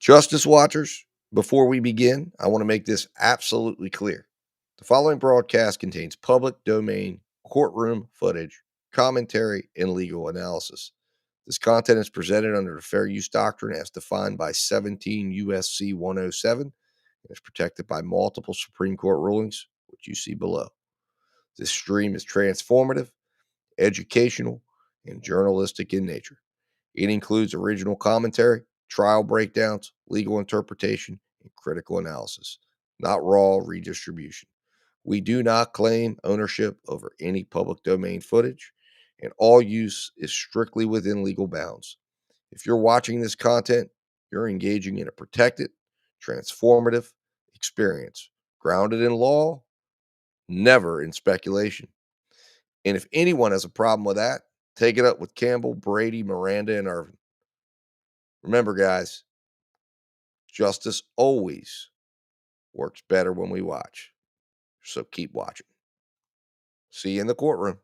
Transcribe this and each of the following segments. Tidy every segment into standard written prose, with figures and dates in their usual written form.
Justice Watchers, before we begin, I want to make this absolutely clear. The following broadcast contains public domain courtroom footage, commentary, and legal analysis. This content is presented under the fair use doctrine as defined by 17 USC 107 and is protected by multiple Supreme Court rulings, which you see below. This stream is transformative, educational, and journalistic in nature. It includes original commentary, trial breakdowns, legal interpretation, and critical analysis, not raw redistribution. We do not claim ownership over any public domain footage, and all use is strictly within legal bounds. If you're watching this content, you're engaging in a protected, transformative experience, grounded in law, never in speculation. And if anyone has a problem with that, take it up with Campbell, Brady, Miranda, and Irvin. Remember, guys, justice always works better when we watch. So keep watching. See you in the courtroom.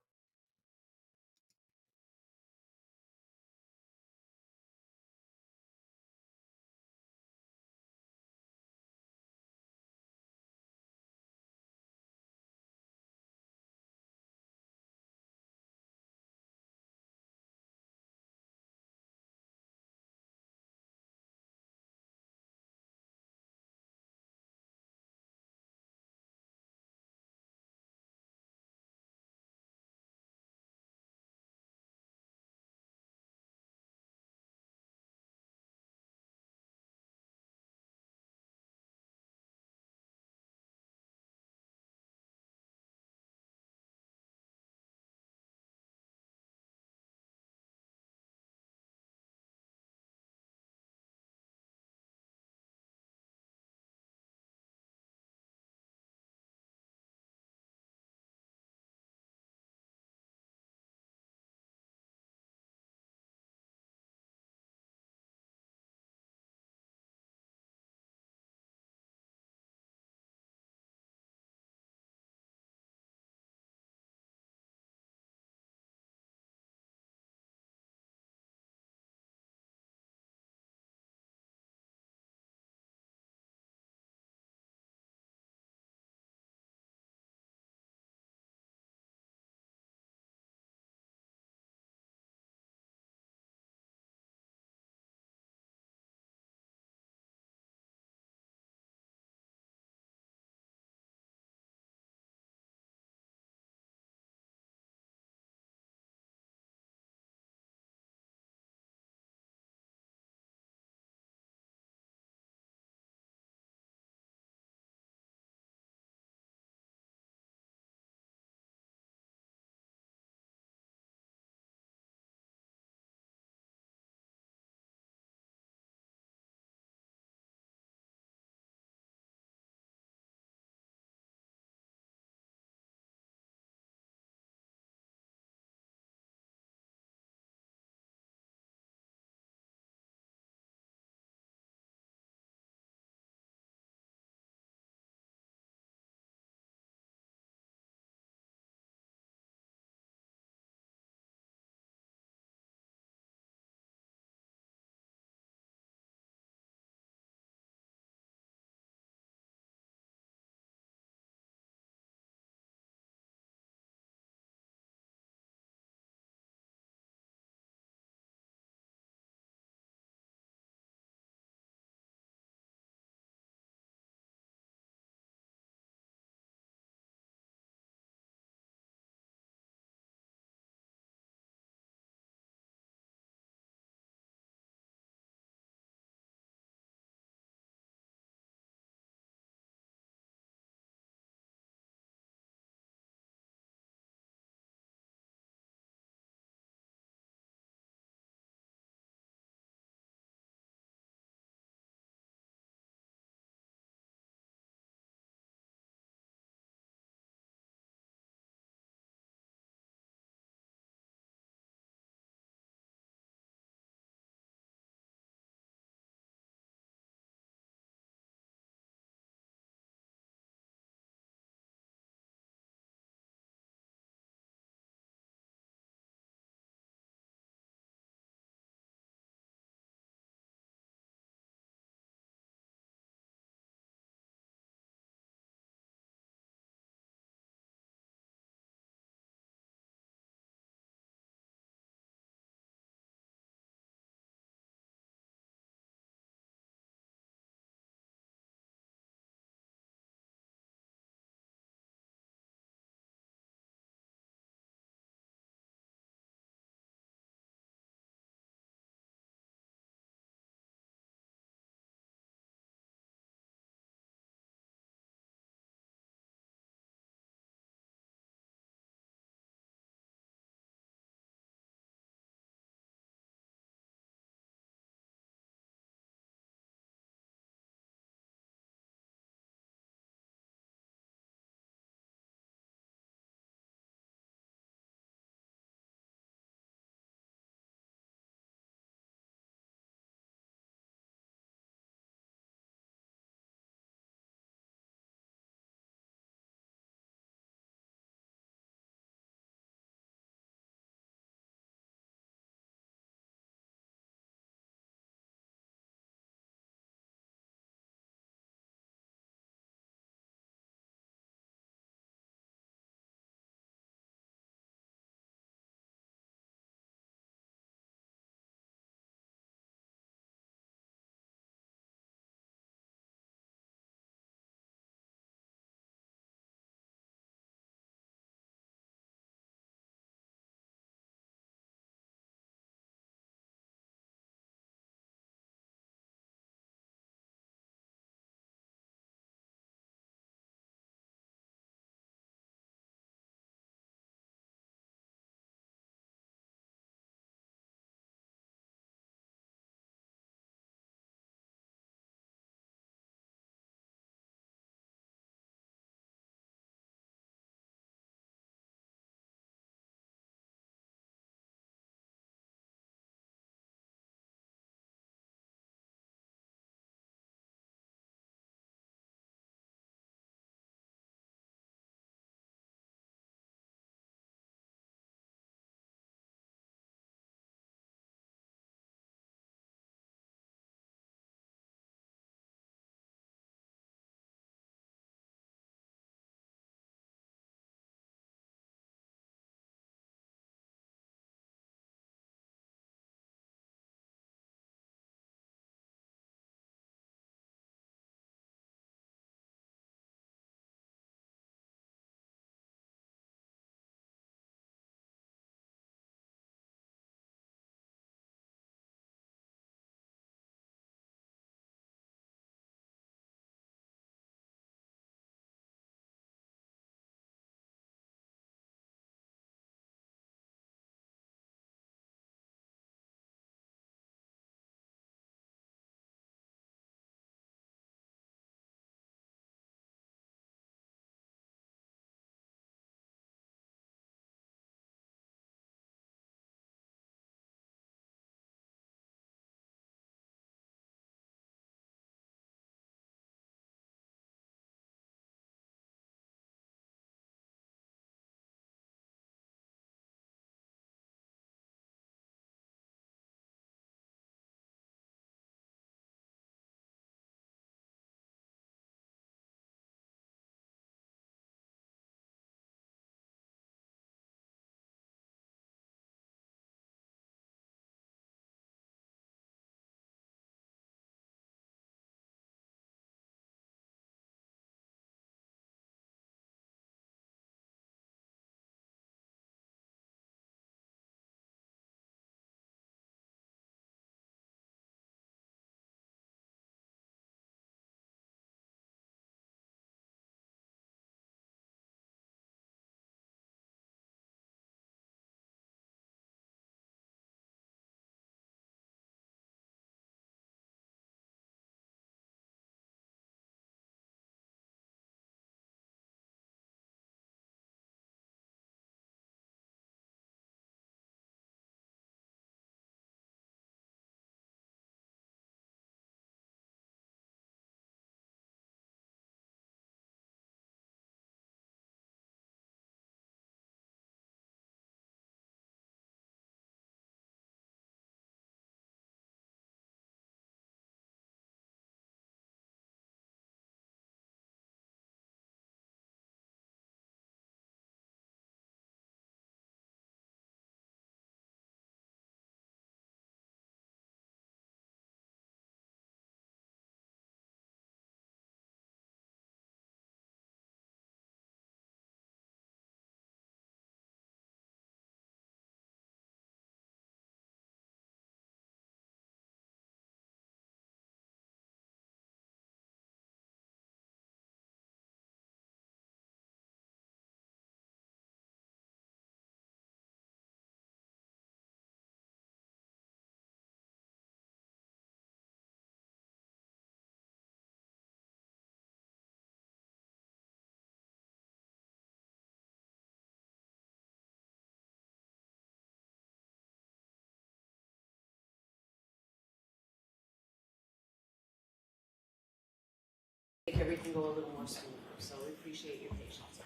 go a little more smoother. So we appreciate your patience.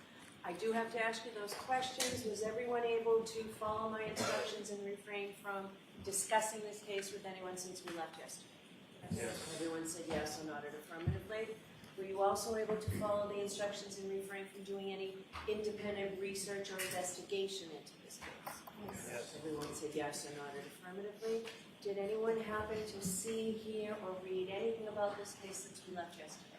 I do have to ask you those questions. Was everyone able to follow my instructions and refrain from discussing this case with anyone since we left yesterday? Yes. Everyone said yes or nodded affirmatively. Were you also able to follow the instructions and refrain from doing any independent research or investigation into this case? Yes. Everyone said yes or nodded affirmatively. Did anyone happen to see, hear, or read anything about this case since we left yesterday?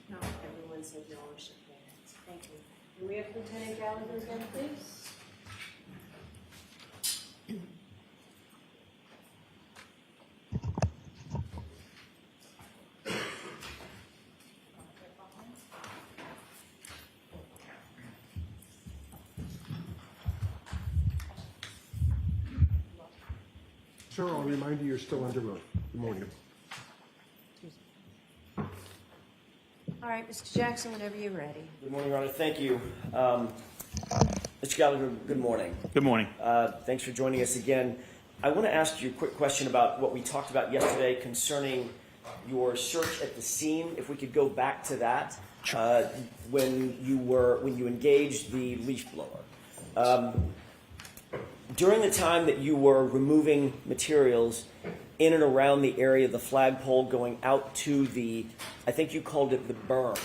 No. Everyone said no or shook their heads. Thank you. Can we have Lieutenant Gallagher again, please? Sir, I'll remind you you're still under oath. Good morning. All right, Mr. Jackson, whenever you're ready. Good morning, Your Honor. Thank you. Mr. Gallagher, good morning. Good morning. Thanks for joining us again. I want to ask you a quick question about what we talked about yesterday concerning your search at the scene. If we could go back to that, when you engaged the leaf blower. During the time that you were removing materials in and around the area of the flagpole going out to the, I think you called it the berm,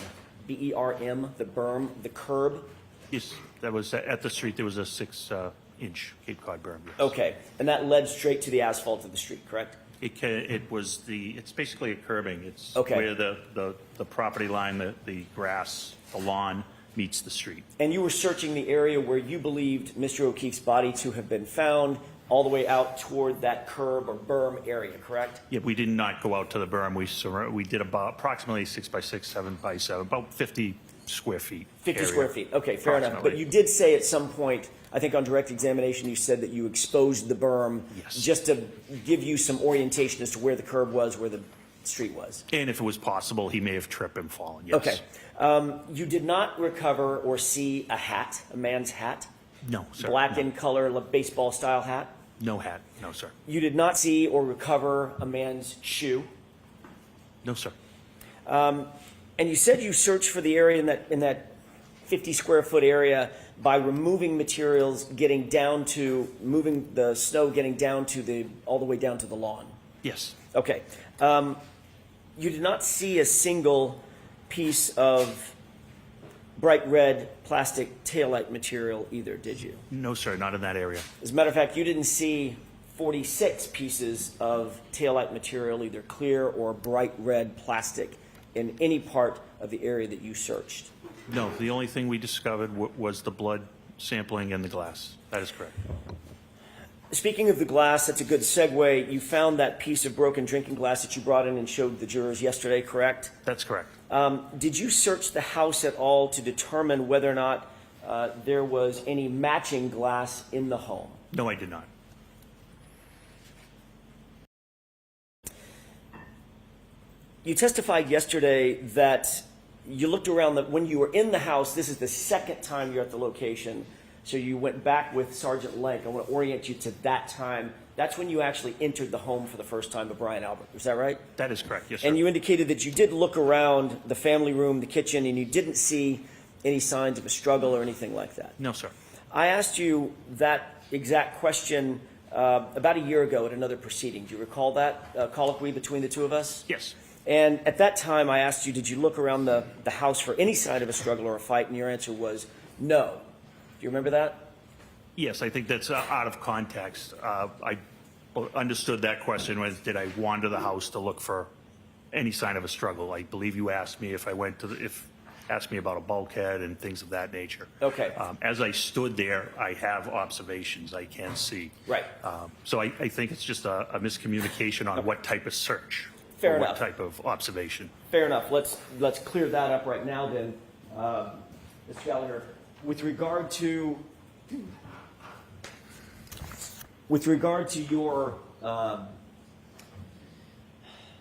B-E-R-M, the berm, the curb? Yes, that was at the street. There was a 6-inch Cape Cod berm. Yes. Okay, and that led straight to the asphalt of the street, correct? It's basically a curbing. It's Okay. where the property line, the grass, the lawn meets the street. And you were searching the area where you believed Mr. O'Keefe's body to have been found, all the way out toward that curb or berm area, correct? Yeah, we did not go out to the berm. We did about approximately 6 by 6, 7 by 7, about 50 square feet. 50 area. square feet. Okay, fair enough. But you did say at some point, I think on direct examination, you said that you exposed the berm. Yes. Just to give you some orientation as to where the curb was, where the street was. And if it was possible, he may have tripped and fallen. Yes. Okay. You did not recover or see a hat, a man's hat? No, sir. Black No. in color, baseball style hat? No hat. No, sir. You did not see or recover a man's shoe? No, sir. And you said you searched for the area in that 50 square foot area by removing materials, moving the snow, getting down to all the way down to the lawn. Yes. Okay. You did not see a single piece of bright red plastic taillight material either, did you? No, sir. Not in that area. As a matter of fact, you didn't see 46 pieces of taillight material, either clear or bright red plastic, in any part of the area that you searched. No, the only thing we discovered was the blood sampling and the glass. That is correct. Speaking of the glass, that's a good segue. You found that piece of broken drinking glass that you brought in and showed the jurors yesterday, correct? That's correct. Did you search the house at all to determine whether or not there was any matching glass in the home? No, I did not. You testified yesterday that you looked around, that when you were in the house, this is the second time you're at the location, so you went back with Sergeant Lenk. I want to orient you to that time. That's when you actually entered the home for the first time of Brian Albert. Is that right? That is correct, yes, sir. And you indicated that you did look around the family room, the kitchen, and you didn't see any signs of a struggle or anything like that. No, sir. I asked you that exact question about a year ago at another proceeding. Do you recall that colloquy between the two of us? Yes. And at that time, I asked you, did you look around the house for any sign of a struggle or a fight? And your answer was no. Do you remember that? Yes, I think that's out of context. I understood that question was, did I wander the house to look for any sign of a struggle? I believe you asked me if I went to asked me about a bulkhead and things of that nature. Okay. As I stood there, I have observations I can see. Right. So I think it's just a miscommunication on what type of search. Fair or enough. What type of observation. Fair enough. Let's clear that up right now then, Mr. Gallagher. With regard to your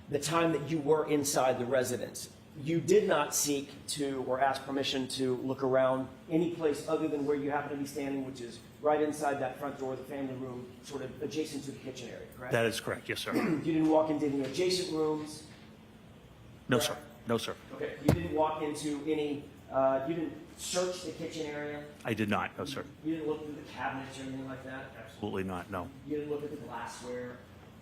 the time that you were inside the residence, you did not seek to or ask permission to look around any place other than where you happen to be standing, which is right inside that front door of the family room, sort of adjacent to the kitchen area, correct? That is correct, yes, sir. You didn't walk into any adjacent rooms? No, sir. No, sir. Okay. You didn't walk into any, you didn't search the kitchen area? I did not. No, sir. You didn't look through the cabinets or anything like that? Absolutely not. No. You didn't look at the glassware?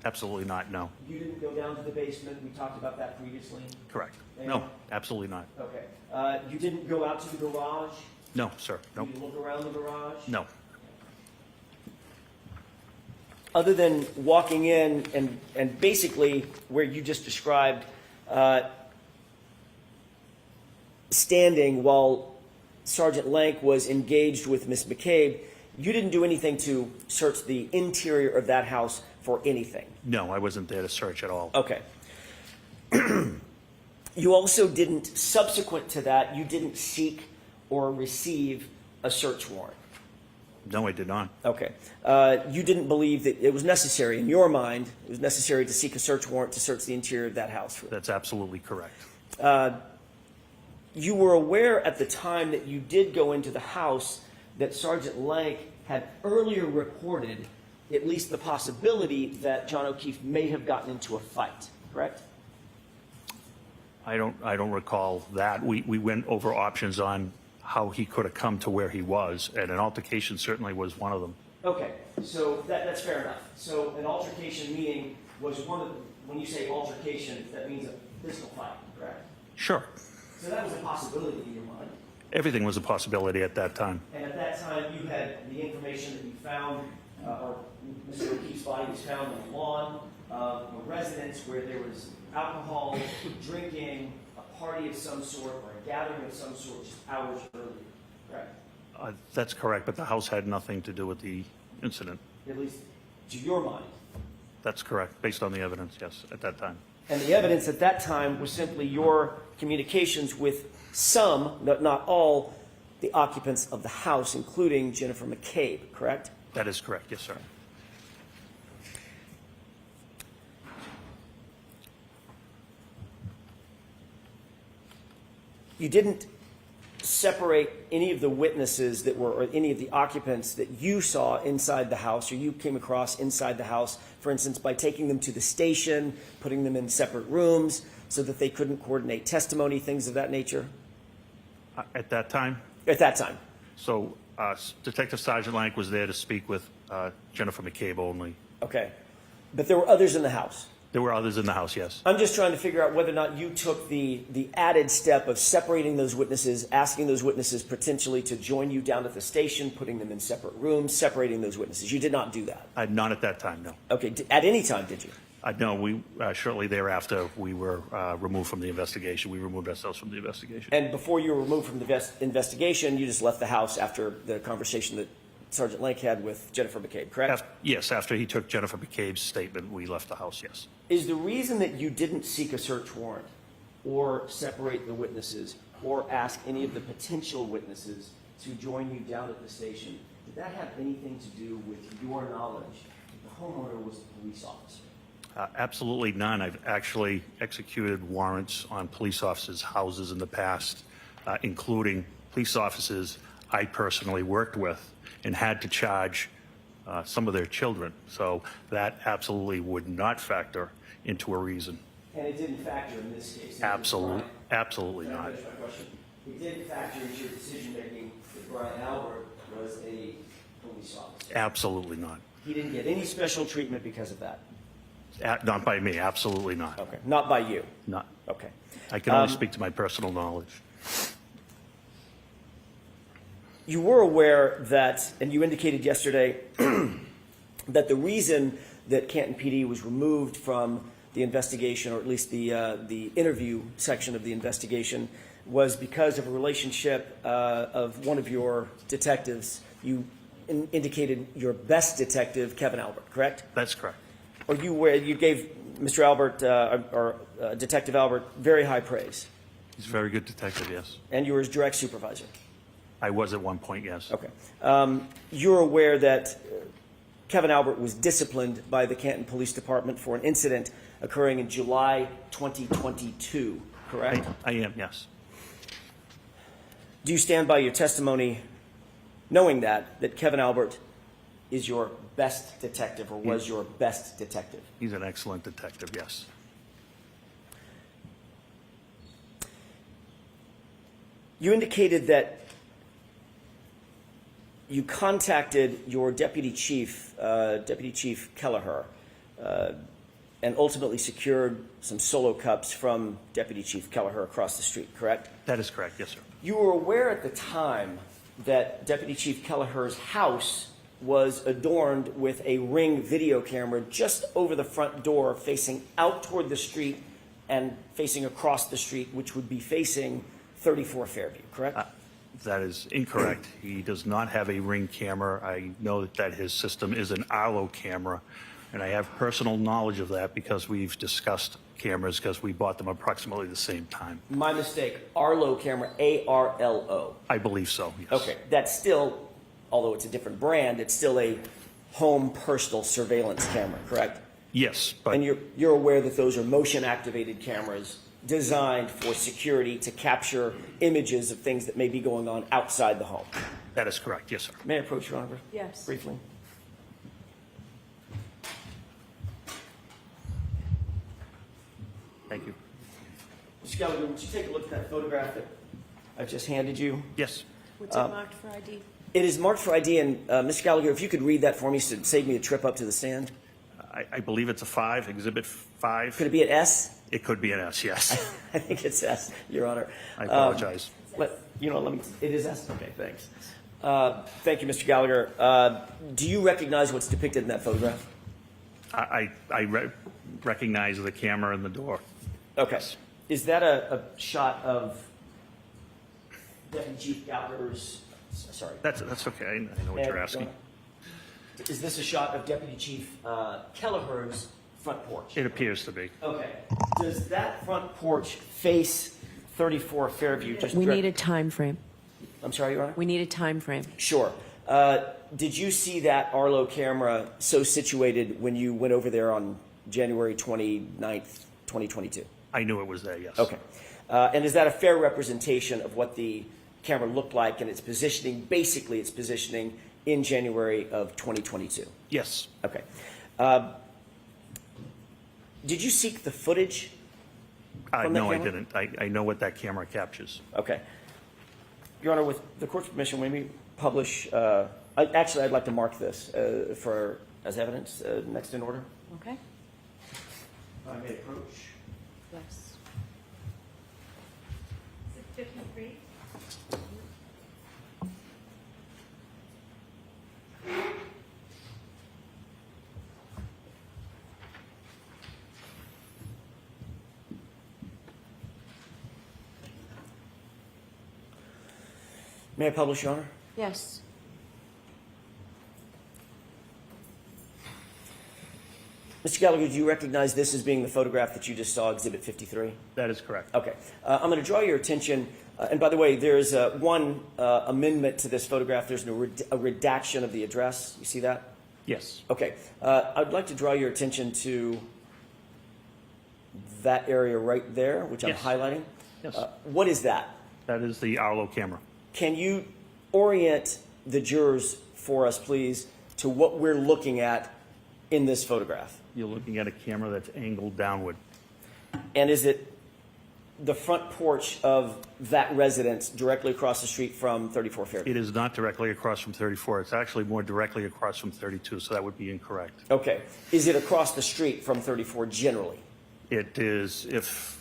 Absolutely not. No. You didn't go down to the basement? We talked about that previously? Correct. And- No, absolutely not. Okay. You didn't go out to the garage? No, sir. No. You didn't look around the garage? No. Other than walking in and basically where you just described standing while Sergeant Lank was engaged with Miss McCabe, you didn't do anything to search the interior of that house for anything? No, I wasn't there to search at all. Okay. You also didn't, subsequent to that, you didn't seek or receive a search warrant? No, I did not. Okay. You didn't believe that it was necessary, in your mind, it was necessary to seek a search warrant to search the interior of that house? That's absolutely correct. You were aware at the time that you did go into the house that Sergeant Lank had earlier reported at least the possibility that John O'Keefe may have gotten into a fight, correct? I don't recall that. We went over options on how he could have come to where he was, and an altercation certainly was one of them. Okay, so that's fair enough. So an altercation meaning was one of the, when you say altercation, that means a physical fight, correct? Sure. So that was a possibility in your mind. Everything was a possibility at that time. And at that time, you had the information that you found, or Mr. O'Keefe's body was found on the lawn of a residence where there was alcohol, drinking, a party of some sort, or a gathering of some sort just hours earlier, correct? That's correct, but the house had nothing to do with the incident. At least to your mind. That's correct, based on the evidence, yes, at that time. And the evidence at that time was simply your communications with some, not all, the occupants of the house, including Jennifer McCabe, correct? That is correct, yes, sir. You didn't separate any of the witnesses that were, or any of the occupants that you saw inside the house, or you came across inside the house, for instance, by taking them to the station, putting them in separate rooms so that they couldn't coordinate testimony, things of that nature? At that time? At that time. So Detective Sergeant Lank was there to speak with Jennifer McCabe only. Okay. But there were others in the house. There were others in the house, yes. I'm just trying to figure out whether or not you took the added step of separating those witnesses, asking those witnesses potentially to join you down at the station, putting them in separate rooms, separating those witnesses. You did not do that. Not at that time, no. Okay. At any time, did you? No, we shortly thereafter, we were removed from the investigation. We removed ourselves from the investigation. And before you were removed from the investigation, you just left the house after the conversation that Sergeant Lank had with Jennifer McCabe, correct? Yes, after he took Jennifer McCabe's statement, we left the house, yes. Is the reason that you didn't seek a search warrant or separate the witnesses or ask any of the potential witnesses to join you down at the station, did that have anything to do with your knowledge that the homeowner was a police officer? Absolutely none. I've actually executed warrants on police officers' houses in the past, including police officers I personally worked with and had to charge some of their children. So that absolutely would not factor into a reason. And it didn't factor in this case? Absolutely not. Finish my question. It did factor into your decision-making that Brian Albert was a police officer? Absolutely not. He didn't get any special treatment because of that? Not by me, absolutely not. Okay, not by you? Not. Okay. I can only speak to my personal knowledge. You were aware that, and you indicated yesterday, that the reason that Canton PD was removed from the investigation, or at least the interview section of the investigation, was because of a relationship of one of your detectives. You indicated your best detective, Kevin Albert, correct? That's correct. Or you gave Mr. Albert, or Detective Albert, very high praise. He's a very good detective, yes. And you were his direct supervisor. I was at one point, yes. Okay. You're aware that Kevin Albert was disciplined by the Canton Police Department for an incident occurring in July 2022, correct? I am, yes. Do you stand by your testimony knowing that Kevin Albert is your best detective, or was your best detective? He's an excellent detective, yes. You indicated that you contacted your deputy chief, Gallagher, and ultimately secured some solo cups from Deputy Chief Gallagher across the street, correct? That is correct, yes, sir. You were aware at the time that Deputy Chief Gallagher's house was adorned with a Ring video camera just over the front door, facing out toward the street and facing across the street, which would be facing 34 Fairview, correct? That is incorrect. He does not have a Ring camera. I know that his system is an Arlo camera, and I have personal knowledge of that because we've discussed cameras because we bought them approximately the same time. My mistake. Arlo camera, A-R-L-O. I believe so, yes. Okay, that's still, although it's a different brand, it's still a home personal surveillance camera, correct? Yes, but And you're aware that those are motion-activated cameras designed for security to capture images of things that may be going on outside the home. that is correct, yes, sir. May I approach, Your Honor? Yes. Briefly. Thank you. Mr. Gallagher, would you take a look at that photograph that I've just handed you? Yes, What's it marked for ID? It is marked for ID, and Mr. Gallagher, if you could read that for me to save me a trip up to the stand. I believe it's a 5, Exhibit 5. Could it be an S? It could be an S, yes. I think it's S, Your Honor. I apologize. Let me. It is S. Okay, thanks. Thank you, Mr. Gallagher. Do you recognize what's depicted in that photograph? I recognize the camera and the door. Okay. Is that a shot of Deputy Chief Gallagher's? Sorry. That's okay. I know what you're asking. Is this a shot of Deputy Chief Kelleher's front porch? It appears to be. Okay. Does that front porch face 34 Fairview? We need a time frame. I'm sorry, Your Honor? We need a time frame. Sure. Did you see that Arlo camera so situated when you went over there on January 29th, 2022? I knew it was there, yes. Okay. And is that a fair representation of what the camera looked like and its positioning, basically its positioning in January of 2022? Yes. Okay. Did you seek the footage? From that No, I camera? didn't. I know what that camera captures. Okay. Your Honor, with the court's permission, when we publish, I'd like to mark this as evidence next in order. Okay? I may approach. Yes. Is it 53? May I publish, Your Honor? Yes. Mr. Gallagher, do you recognize this as being the photograph that you just saw, Exhibit 53? That is correct. Okay. I'm going to draw your attention, and by the way, there's one amendment to this photograph. There's a redaction of the address. You see that? Yes. Okay. I'd like to draw your attention to that area right there, which I'm Yes. highlighting. Yes. What is that? That is the Arlo camera. Can you orient the jurors for us, please, to what we're looking at in this photograph? You're looking at a camera that's angled downward. And is it the front porch of that residence directly across the street from 34 Fairview? It is not directly across from 34. It's actually more directly across from 32, so that would be incorrect. Okay. Is it across the street from 34 generally? It is, if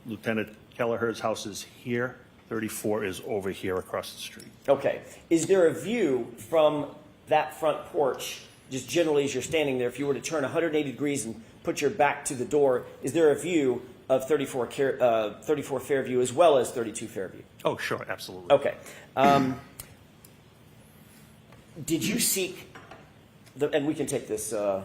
Lieutenant Kelleher's house is here, 34 is over here across the street. Okay. Is there a view from that front porch, just generally as you're standing there, if you were to turn 180 degrees and put your back to the door, is there a view of 34 Fairview as well as 32 Fairview? Oh, sure, absolutely. Okay. Did you seek, and we can take this down.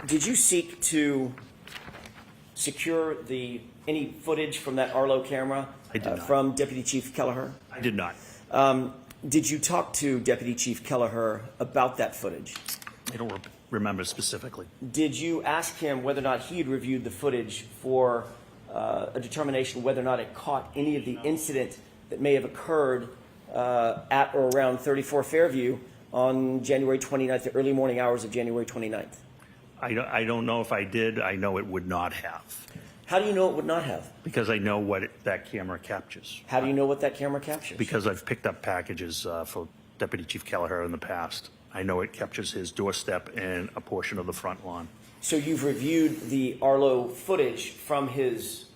Did you seek to secure any footage from that Arlo camera I did not. from Deputy Chief Gallagher? I did not. Did you talk to Deputy Chief Gallagher about that footage? I don't remember specifically. Did you ask him whether or not he had reviewed the footage for a determination whether or not it caught any of the incident that may have occurred at or around 34 Fairview on January 29th, the early morning hours of January 29th? I don't know if I did. I know it would not have, How do you know it would not have? because I know what that camera captures. How do you know what that camera captures? Because I've picked up packages for Deputy Chief Gallagher in the past. I know it captures his doorstep and a portion of the front lawn. So you've reviewed the Arlo footage from his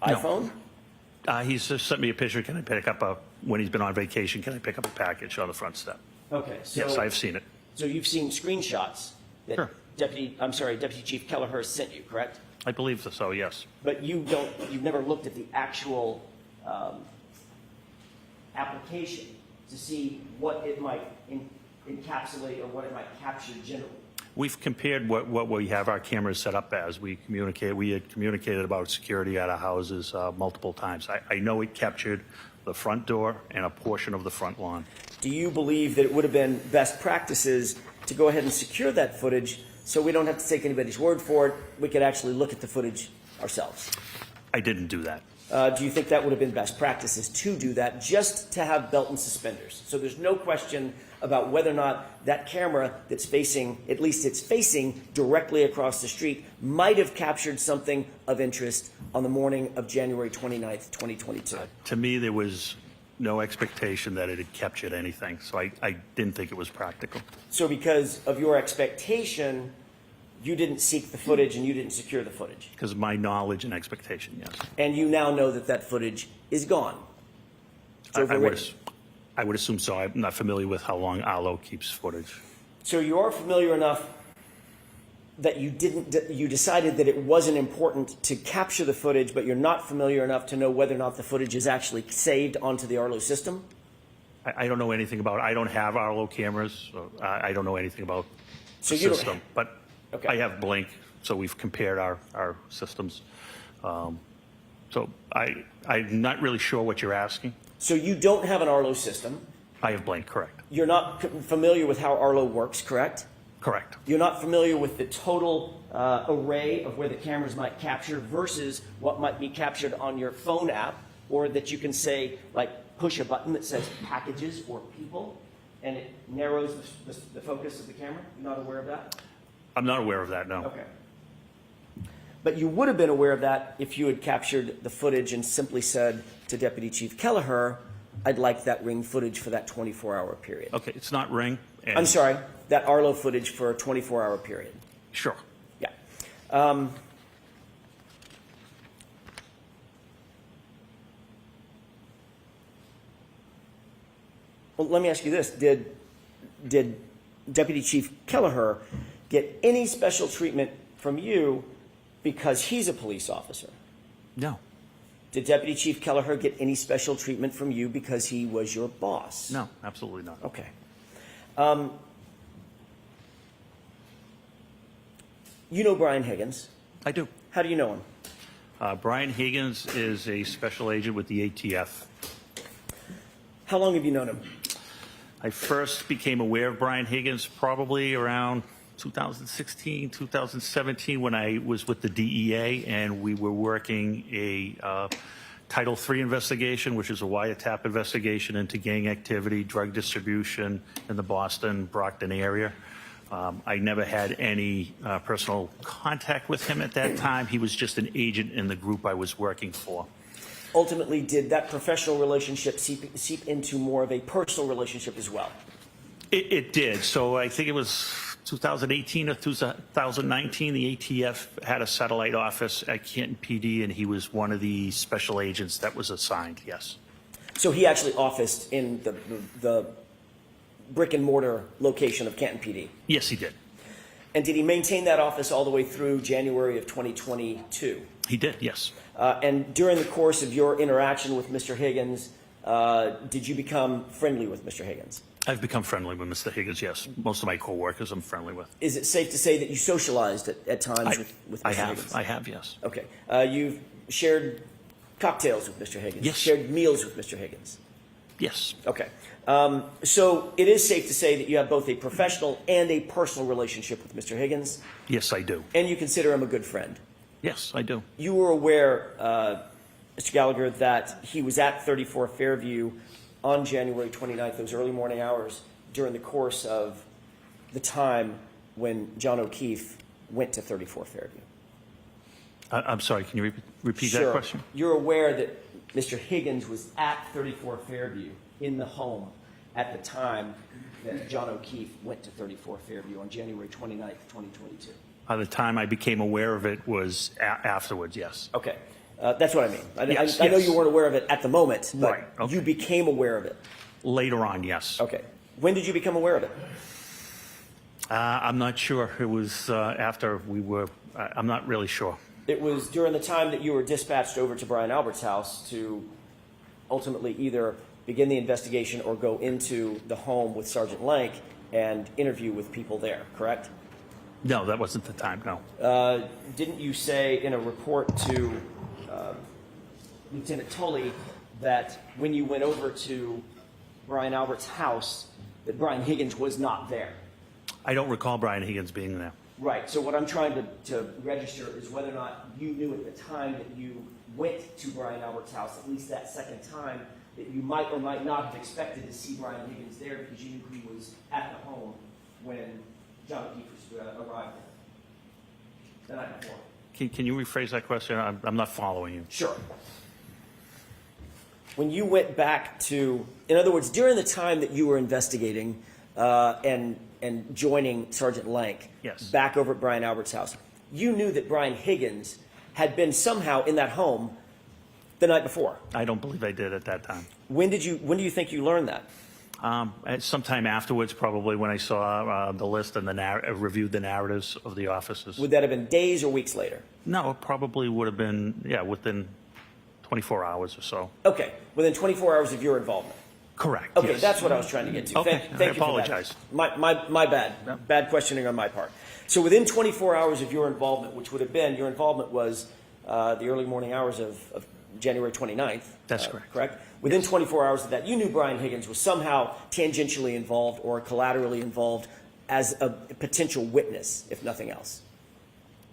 No. iPhone? He's just sent me a picture. Can I pick up when he's been on vacation, can I pick up a package on the front step? Okay, so. Yes, I've seen it. So you've seen screenshots that Sure. Deputy Chief Kelleher sent you, correct? I believe so, yes. But you've never looked at the actual application to see what it might encapsulate or what it might capture generally. We've compared what we have our cameras set up as. We had communicated about security at our houses multiple times. I know it captured the front door and a portion of the front lawn. Do you believe that it would have been best practices to go ahead and secure that footage so we don't have to take anybody's word for it? We could actually look at the footage ourselves. I didn't do that. Do you think that would have been best practices to do that, just to have belt and suspenders? So there's no question about whether or not that camera that's facing, at least it's facing directly across the street, might have captured something of interest on the morning of January 29th, 2022. To me, there was no expectation that it had captured anything, so I didn't think it was practical. So because of your expectation, you didn't seek the footage and you didn't secure the footage. Because of my knowledge and expectation, yes. And you now know that that footage is gone. It's overwritten. I would assume so. I'm not familiar with how long Arlo keeps footage. So you are familiar enough that you decided that it wasn't important to capture the footage, but you're not familiar enough to know whether or not the footage is actually saved onto the Arlo system? I don't know anything about it. I don't have Arlo cameras. So I don't know anything about So the you don't- system. But Okay. I have Blink, so we've compared our systems. So I'm not really sure what you're asking. So you don't have an Arlo system. I have Blink, correct. You're not familiar with how Arlo works, correct? Correct. You're not familiar with the total array of where the cameras might capture versus what might be captured on your phone app, or that you can say, like, push a button that says packages or people, and it narrows the focus of the camera? You're not aware of that? I'm not aware of that, no. Okay. But you would have been aware of that if you had captured the footage and simply said to Deputy Chief Kelleher, I'd like that Ring footage for that 24-hour period. Okay, it's not Ring. And I'm sorry, that Arlo footage for a 24-hour period. Sure. Yeah. Well, let me ask you this. Did Deputy Chief Kelleher get any special treatment from you because he's a police officer? No. Did Deputy Chief Kelleher get any special treatment from you because he was your boss? No, absolutely not. Okay. You know Brian Higgins. I do. How do you know him? Brian Higgins is a special agent with the ATF. How long have you known him? I first became aware of Brian Higgins probably around 2016, 2017 when I was with the DEA and we were working a Title III investigation, which is a wiretap investigation into gang activity, drug distribution in the Boston, Brockton area. I never had any personal contact with him at that time. He was just an agent in the group I was working for. Ultimately, did that professional relationship seep into more of a personal relationship as well? It did. So I think it was 2018 or 2019, the ATF had a satellite office at Canton PD, and he was one of the special agents that was assigned, yes. So he actually officed in the brick and mortar location of Canton PD? Yes, he did. And did he maintain that office all the way through January of 2022? He did, yes. And during the course of your interaction with Mr. Higgins, did you become friendly with Mr. Higgins? I've become friendly with Mr. Higgins, yes. Most of my coworkers I'm friendly with. Is it safe to say that you socialized at times with Mr. Higgins? I have, yes. Okay. You've shared cocktails with Mr. Higgins? Yes. Shared meals with Mr. Higgins? Yes. Okay. So it is safe to say that you have both a professional and a personal relationship with Mr. Higgins, Yes, I do. and you consider him a good friend. Yes, I do. You were aware, Mr. Gallagher, that he was at 34 Fairview on January 29th, those early morning hours, during the course of the time when John O'Keefe went to 34 Fairview? I'm sorry, can you repeat that Sure. question? You're aware that Mr. Higgins was at 34 Fairview in the home at the time that John O'Keefe went to 34 Fairview on January 29th, 2022? By the time I became aware of it was afterwards, yes. Okay. That's what I mean. Yes, I know yes. you weren't aware of it at the moment, but Right, okay. you became aware of it. Later on, yes. Okay. When did you become aware of it? I'm not sure. It was after we were, I'm not really sure. It was during the time that you were dispatched over to Brian Albert's house to ultimately either begin the investigation or go into the home with Sergeant Lank and interview with people there, correct? No, that wasn't the time, no. Didn't you say in a report to Lieutenant Tully that when you went over to Brian Albert's house that Brian Higgins was not there? I don't recall Brian Higgins being there. Right. So what I'm trying to register is whether or not you knew at the time that you went to Brian Albert's house, at least that second time, that you might or might not have expected to see Brian Higgins there because you knew he was at the home when John O'Keefe arrived there the night before. Can you rephrase that question? I'm not following you. Sure. When you went back to, in other words, during the time that you were investigating and joining Sergeant Lank Yes. back over at Brian Albert's house, you knew that Brian Higgins had been somehow in that home the night before. I don't believe I did at that time. When do you think you learned that? Sometime afterwards, probably when I saw the list and reviewed the narratives of the officers. Would that have been days or weeks later? No, it probably would have been, within 24 hours or so. Okay, within 24 hours of your involvement. Correct. Okay, yes. that's what I was trying to get to. Okay, Thank I you for apologize. that. My bad. No. Bad questioning on my part. So within 24 hours of your involvement, which would have been, your involvement was the early morning hours of January 29th. That's correct. Correct? Within 24 hours of that, you knew Brian Higgins was somehow tangentially involved or collaterally involved as a potential witness, if nothing else.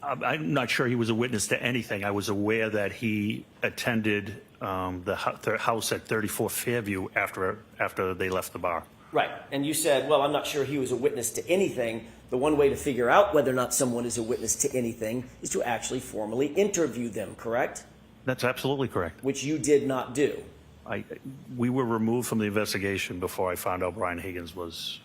I'm not sure he was a witness to anything. I was aware that he attended the house at 34 Fairview after they left the bar. Right. And you said, well, I'm not sure he was a witness to anything. The one way to figure out whether or not someone is a witness to anything is to actually formally interview them, correct? That's absolutely correct. Which you did not do. We were removed from the investigation before I found out Brian Higgins was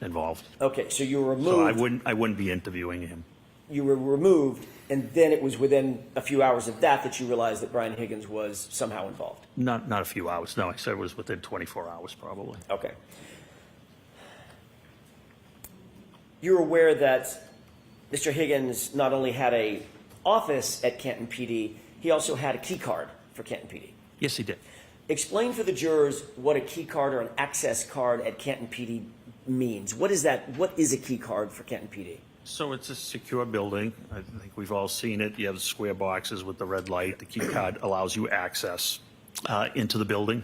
involved. Okay, so you were removed. So I wouldn't be interviewing him. You were removed, and then it was within a few hours of that you realized that Brian Higgins was somehow involved. Not a few hours. No, I said it was within 24 hours probably. Okay. You're aware that Mr. Higgins not only had an office at Canton PD, he also had a key card for Canton PD. Yes, he did. Explain for the jurors what a key card or an access card at Canton PD means. What is that? What is a key card for Canton PD? So it's a secure building. I think we've all seen it. You have square boxes with the red light. The key card allows you access into the building.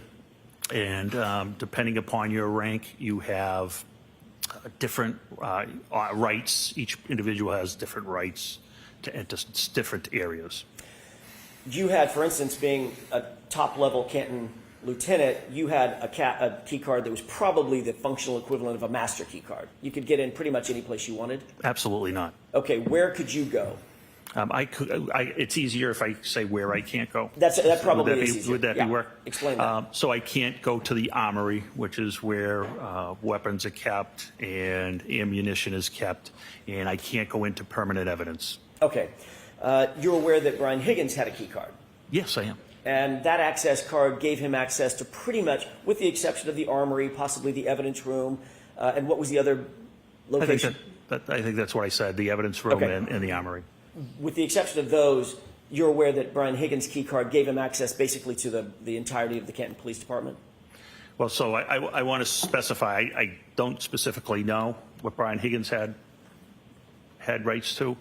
And depending upon your rank, you have different rights. Each individual has different rights to enter different areas. You had, for instance, being a top-level Canton lieutenant, you had a key card that was probably the functional equivalent of a master key card. You could get in pretty much any place you wanted. Absolutely not. Okay, where could you go? It's easier if I say where I can't go. That probably Would that is be, easier. would that Yeah. be work? Explain that. So I can't go to the armory, which is where weapons are kept and ammunition is kept, and I can't go into permanent evidence. Okay. You're aware that Brian Higgins had a key card. Yes, I am. And that access card gave him access to pretty much, with the exception of the armory, possibly the evidence room, and what was the other location? I think that's what I said, the evidence room Okay. and the armory. With the exception of those, you're aware that Brian Higgins' key card gave him access basically to the entirety of the Canton Police Department? Well, so I want to specify, I don't specifically know what Brian Higgins had rights to,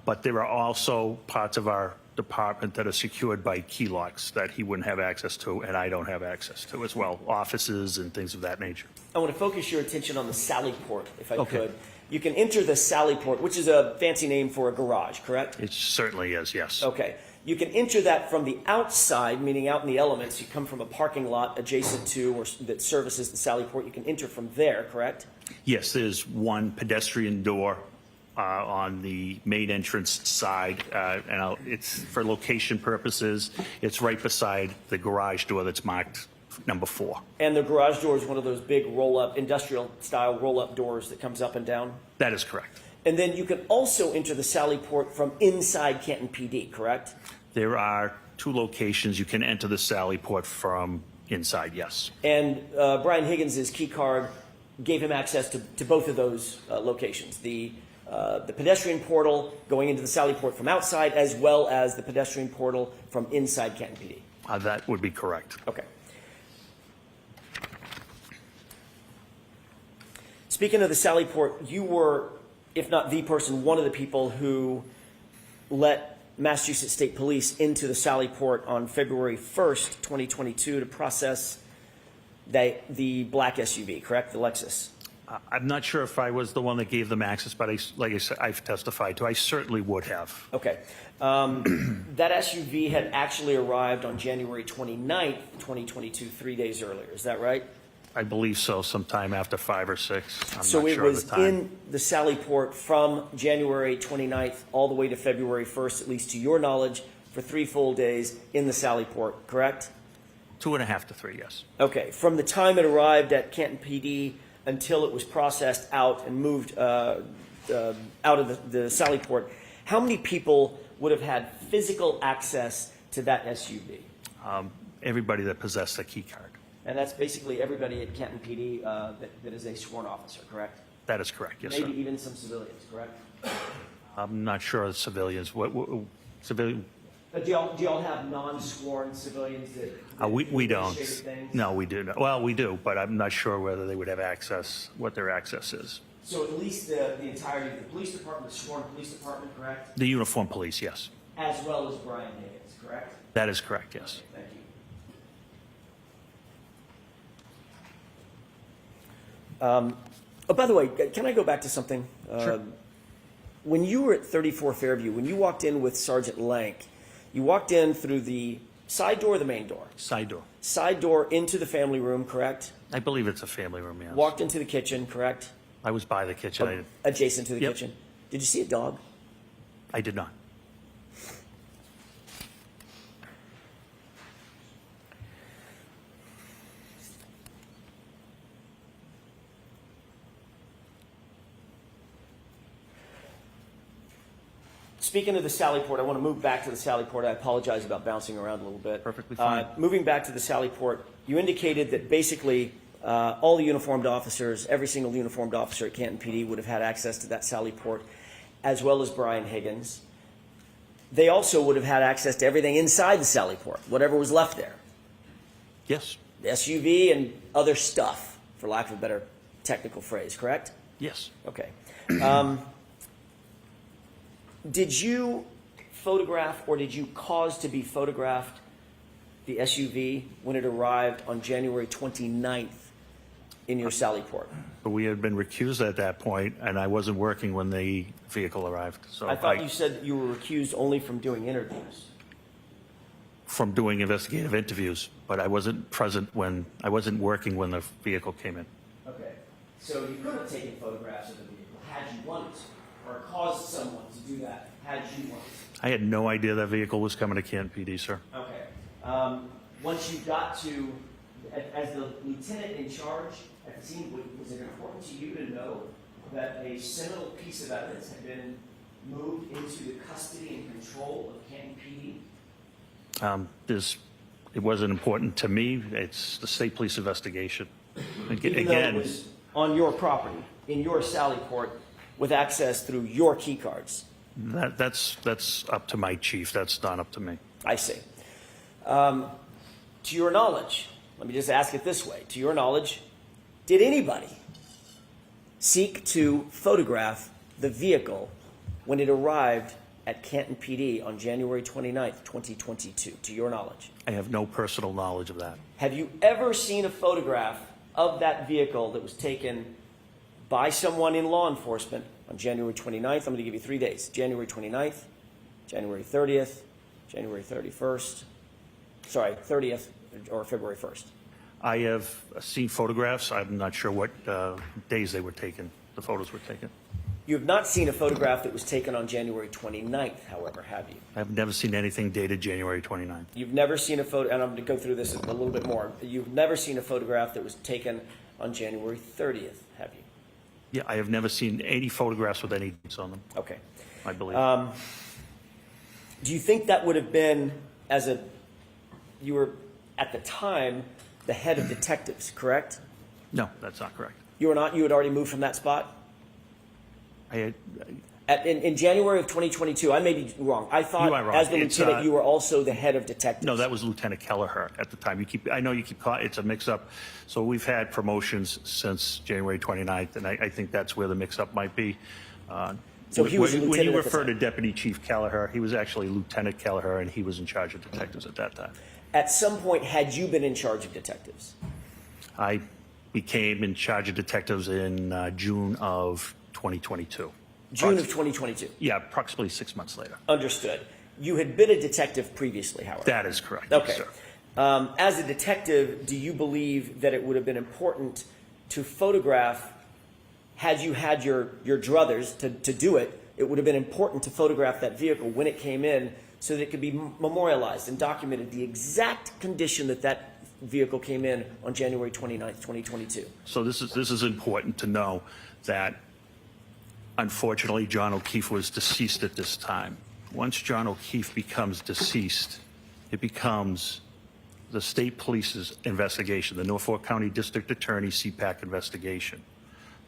but there are also parts of our department that are secured by key locks that he wouldn't have access to, and I don't have access to as well, offices and things of that nature. I want to focus your attention on the sally port, if I Okay. could. You can enter the sally port, which is a fancy name for a garage, correct? It certainly is, yes. Okay. You can enter that from the outside, meaning out in the elements. You come from a parking lot adjacent to or that services the sally port. You can enter from there, correct? Yes, there's one pedestrian door on the main entrance side, it's for location purposes. It's right beside the garage door that's marked number 4. And the garage door is one of those big roll-up, industrial-style roll-up doors that comes up and down? That is correct. And then you can also enter the Sally Port from inside Canton PD, correct? There are 2 locations you can enter the Sally Port from inside, yes. And Brian Higgins' key card gave him access to both of those locations, the pedestrian portal going into the Sally Port from outside, as well as the pedestrian portal from inside Canton PD. That would be correct. Okay. Speaking of the Sally Port, you were, if not the person, one of the people who let Massachusetts State Police into the Sally Port on February 1st, 2022 to process the black SUV, correct? The Lexus. I'm not sure if I was the one that gave them access, but like I said, I've testified to. I certainly would have. Okay. That SUV had actually arrived on January 29th, 2022, 3 days earlier. Is that right? I believe so, sometime after 5 or 6. I'm So not it sure of was the time. in the Sally Port from January 29th all the way to February 1st, at least to your knowledge, for 3 full days in the Sally Port, correct? 2.5 to 3, yes. Okay. From the time it arrived at Canton PD until it was processed out and moved out of the Sally Port, how many people would have had physical access to that SUV? Everybody that possessed a key card. And that's basically everybody at Canton PD that is a sworn officer, correct? That is correct, yes, Maybe sir. even some civilians, correct? I'm not sure of civilians. What civilian? Do y'all have non-sworn civilians that We do don't. administrative things? No, we do not. Well, we do, but I'm not sure whether they would have access, what their access is. So at least the entirety of the police department, the sworn police department, correct? The uniformed police, yes. As well as Brian Higgins, correct? That is correct, yes. Thank you. Oh, by the way, can I go back to something? Sure. When you were at 34 Fairview, when you walked in with Sergeant Lank, you walked in through the side door or the main door? Side door. Side door into the family room, correct? I believe it's a family room, yes. Walked into the kitchen, correct? I was by the kitchen. Adjacent to the Yep. kitchen. Did you see a dog? I did not. Speaking of the Sally Port, I want to move back to the Sally Port. I apologize about bouncing around a little bit. Perfectly fine. Moving back to the Sally Port, you indicated that basically all the uniformed officers, every single uniformed officer at Canton PD would have had access to that Sally Port, as well as Brian Higgins. They also would have had access to everything inside the Sally Port, whatever was left there. Yes. The SUV and other stuff, for lack of a better technical phrase, correct? Yes. Okay. Did you photograph or did you cause to be photographed the SUV when it arrived on January 29th in your Sally Port? But we had been recused at that point, and I wasn't working when the vehicle arrived. So I thought you said that you were recused only from doing interviews. from doing investigative interviews, but I wasn't present when, I wasn't working when the vehicle came in. Okay. So you could have taken photographs of the vehicle had you wanted to, or caused someone to do that had you wanted to. I had no idea that vehicle was coming to Canton PD, sir. Okay. Once you got to, as the lieutenant in charge at the scene, was it important to you to know that a seminal piece of evidence had been moved into the custody and control of Canton PD? It wasn't important to me. It's the state police investigation. Even though it was on your property, in your Sally Port, with access through your key cards. That's up to my chief. That's not up to me. I see. To your knowledge, let me just ask it this way. To your knowledge, did anybody seek to photograph the vehicle when it arrived at Canton PD on January 29th, 2022, to your knowledge? I have no personal knowledge of that. Have you ever seen a photograph of that vehicle that was taken by someone in law enforcement on January 29th? I'm going to give you 3 days. January 29th, January 30th, January 31st, sorry, 30th, or February 1st. I have seen photographs. I'm not sure what days they were taken, the photos were taken. You have not seen a photograph that was taken on January 29th, however, have you? I've never seen anything dated January 29th. You've never seen a photo, and I'm going to go through this a little bit more. You've never seen a photograph that was taken on January 30th, have you? Yeah, I have never seen any photographs with any dates on them, Okay. I believe. Do you think that would have been, you were at the time the head of detectives, correct? No, that's not correct. You were not? You had already moved from that spot? I In January of 2022, I may be wrong. I thought You are wrong. as the It's, lieutenant, you were also the head of detectives. No, that was Lieutenant Gallagher at the time. I know you keep calling, it's a mix-up. So we've had promotions since January 29th, and I think that's where the mix-up might be. So he was a when lieutenant you at the refer to time. Deputy Chief Gallagher, he was actually Lieutenant Gallagher, and he was in charge of detectives at that time. At some point, had you been in charge of detectives? I became in charge of detectives in June of 2022. June of 2022. Yeah, approximately 6 months later. Understood. You had been a detective previously, however. That is correct. Okay. Yes, sir. As a detective, do you believe that it would have been important to photograph, had you had your druthers to do it, it would have been important to photograph that vehicle when it came in so that it could be memorialized and documented the exact condition that vehicle came in on January 29th, 2022? So this is important to know that unfortunately John O'Keefe was deceased at this time. Once John O'Keefe becomes deceased, it becomes the state police's investigation, the Norfolk County District Attorney CPAC investigation.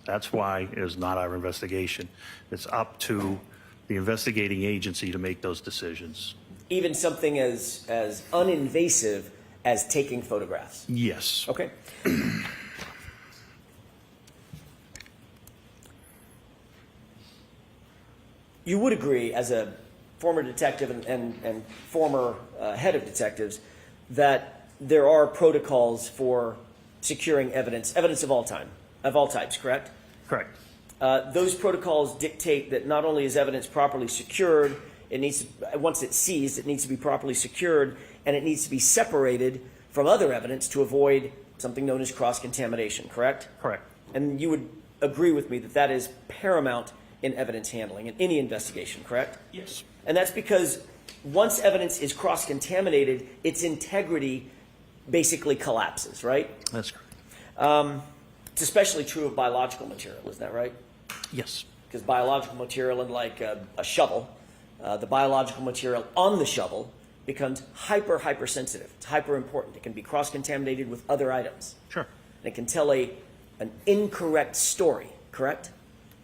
That's why it is not our investigation. It's up to the investigating agency to make those decisions. Even something as uninvasive as taking photographs? Yes. Okay. You would agree, as a former detective and former head of detectives, that there are protocols for securing evidence of all types, correct? Correct. Those protocols dictate that not only is evidence properly secured, once it's seized, it needs to be properly secured, and it needs to be separated from other evidence to avoid something known as cross-contamination, correct? Correct. And you would agree with me that that is paramount in evidence handling in any investigation, correct? Yes. And that's because once evidence is cross-contaminated, its integrity basically collapses, right? That's correct. It's especially true of biological material, isn't that right? Yes. Because biological material, unlike a shovel, the biological material on the shovel becomes hypersensitive. It's hyper important. It can be cross-contaminated with other items. Sure. And it can tell an incorrect story, correct?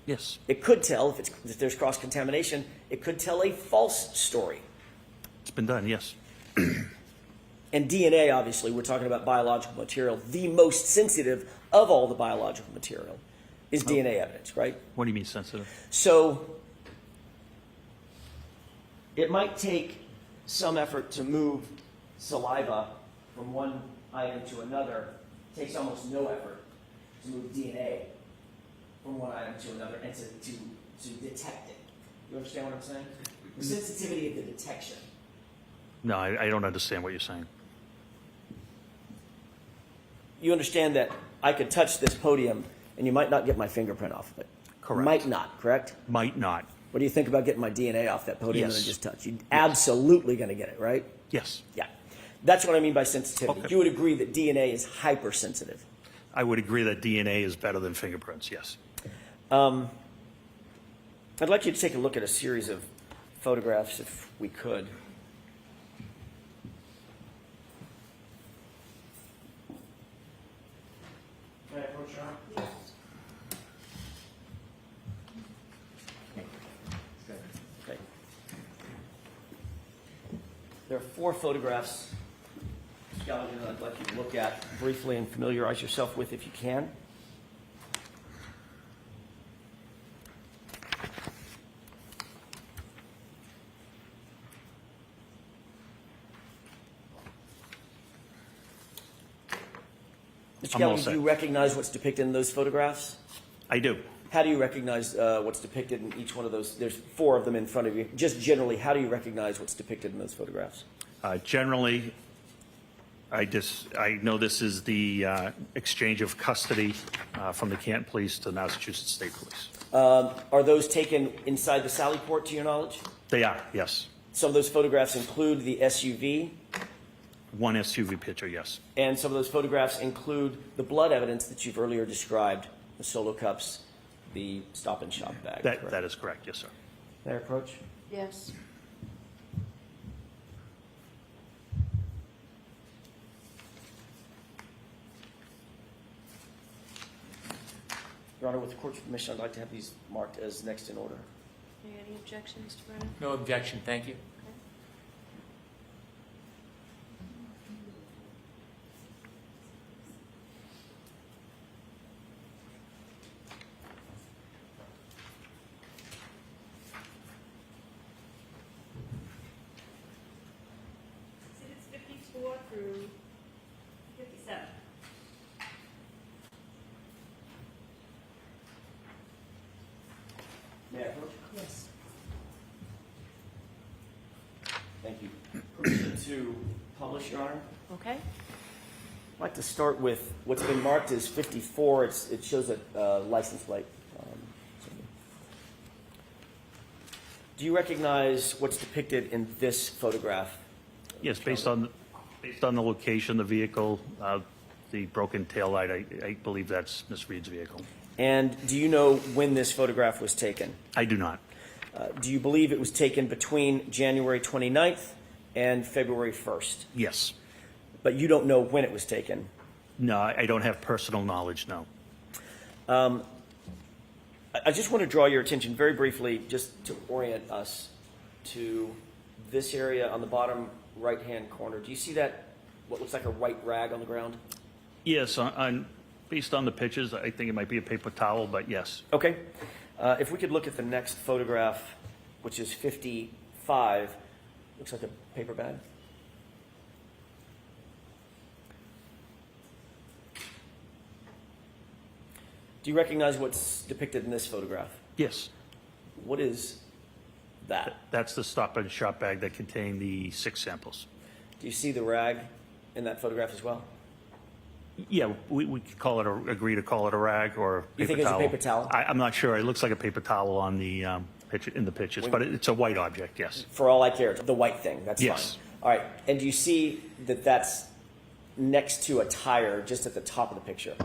Yes. It could tell, if there's cross-contamination, it could tell a false story. It's been done, yes. And DNA, obviously, we're talking about biological material. The most sensitive of all the biological material is DNA evidence, right? What do you mean sensitive? So it might take some effort to move saliva from one item to another. It takes almost no effort to move DNA from one item to another and to detect it. You understand what I'm saying? The sensitivity of the detection. No, I don't understand what you're saying. You understand that I could touch this podium and you might not get my fingerprint off of it. Correct. Might not, correct? Might not. What do you think about getting my DNA off that podium Yes. that I just touched? You're absolutely going to get it, right? Yes. Yeah. That's what I mean by sensitivity. Okay. You would agree that DNA is hypersensitive. I would agree that DNA is better than fingerprints, yes. I'd like you to take a look at a series of photographs if we could. Can I approach your arm? Okay. There are 4 photographs, Mr. Gallagher, that I'd like you to look at briefly and familiarize yourself with if you can. Mr. I'm all Gallagher, do set. you recognize what's depicted in those photographs? I do. How do you recognize what's depicted in each one of those? There's 4 of them in front of you. Just generally, how do you recognize what's depicted in those photographs? Generally, I know this is the exchange of custody from the Canton Police to the Massachusetts State Police. Are those taken inside the Sally Port, to your knowledge? They are, yes. Some of those photographs include the SUV, One SUV picture, yes. and some of those photographs include the blood evidence that you've earlier described, the solo cups, the Stop and Shop bag. correct? That is correct, yes, sir. May I approach? Yes. Your Honor, with the court's permission, I'd like to have these marked as next in order. Any objections, Mr. Brennan? No objection, thank you. Exhibits 54 through 57. May I approach? Yes. Thank you. Permission to publish, Your Honor? Okay. I'd like to start with what's been marked as 54. It shows a license plate. Do you recognize what's depicted in this photograph? Yes, based on the location, the vehicle, the broken taillight, I believe that's Ms. Reed's vehicle. And do you know when this photograph was taken? I do not. Do you believe it was taken between January 29th and February 1st? Yes. But you don't know when it was taken? No, I don't have personal knowledge, no. I just want to draw your attention very briefly, just to orient us, to this area on the bottom right-hand corner. Do you see that, what looks like a white rag on the ground? Yes, based on the pictures, I think it might be a paper towel, but yes. Okay. If we could look at the next photograph, which is 55, looks like a paper bag. Do you recognize what's depicted in this photograph? Yes, What is that? that's the Stop and Shop bag that contained the 6 samples. Do you see the rag in that photograph as well? Yeah, we could call it agree to call it a rag or You think paper it's a towel. paper towel? I'm not sure. It looks like a paper towel on the picture in the pictures, but it's a white object. Yes. For all I care, it's the white thing. That's Yes. fine. All right. And do you see that that's next to a tire just at the top of the picture?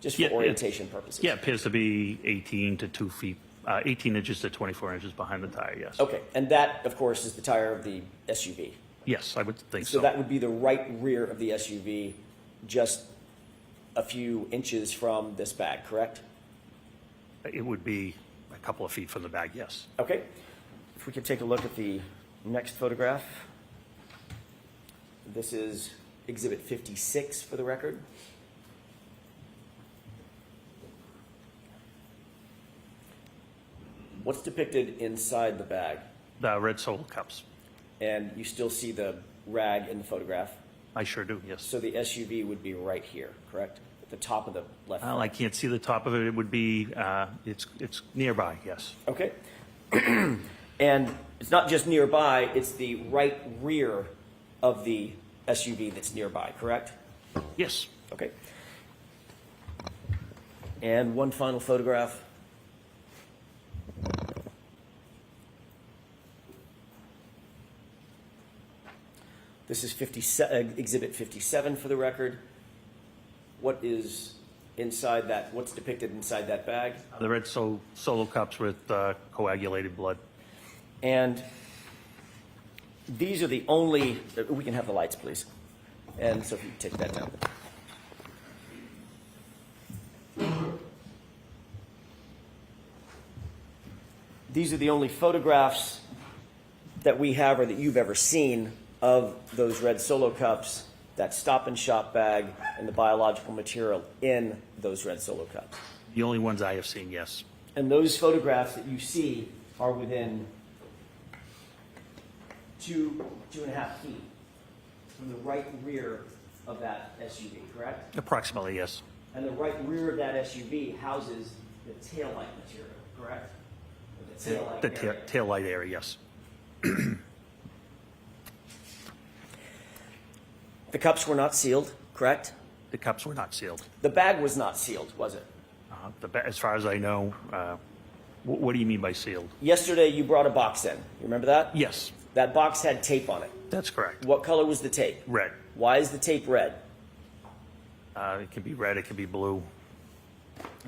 Just for Yeah, orientation purposes? Yeah, it appears to be 18 to 2 feet, 18 inches to 24 inches behind the tire. Yes. Okay. And that, of course, is the tire of the SUV. Yes, I would think So so. that would be the right rear of the SUV, just a few inches from this bag, correct? It would be a couple of feet from the bag. Yes. Okay. If we could take a look at the next photograph. This is Exhibit 56 for the record. What's depicted inside the bag? The red Solo cups. And you still see the rag in the photograph. I sure do. Yes. So the SUV would be right here, correct? At the top of the left. Well, I can't see the top of it. It would be it's nearby. Yes. Okay. And it's not just nearby, it's the right rear of the SUV that's nearby, correct? Yes. Okay. And one final photograph. This is Exhibit 57 for the record. What is inside that? What's depicted inside that bag? The red Solo cups with coagulated blood. And these are the only, we can have the lights, please. And so if you take that down. These are the only photographs that we have or that you've ever seen of those red Solo cups, that Stop and Shop bag, and the biological material in those red Solo cups. The only ones I have seen. Yes. And those photographs that you see are within 2.5 feet from the right rear of that SUV, correct? Approximately. Yes. And the right rear of that SUV houses the taillight material, correct? The taillight The area. tail light area. Yes. The cups were not sealed, correct? The cups were not sealed. The bag was not sealed, was it? As far as I know, What do you mean by sealed? Yesterday, you brought a box in. You remember that? Yes, That box had tape on it. that's correct. What color was the tape? Red. Why is the tape red? It can be red, it can be blue.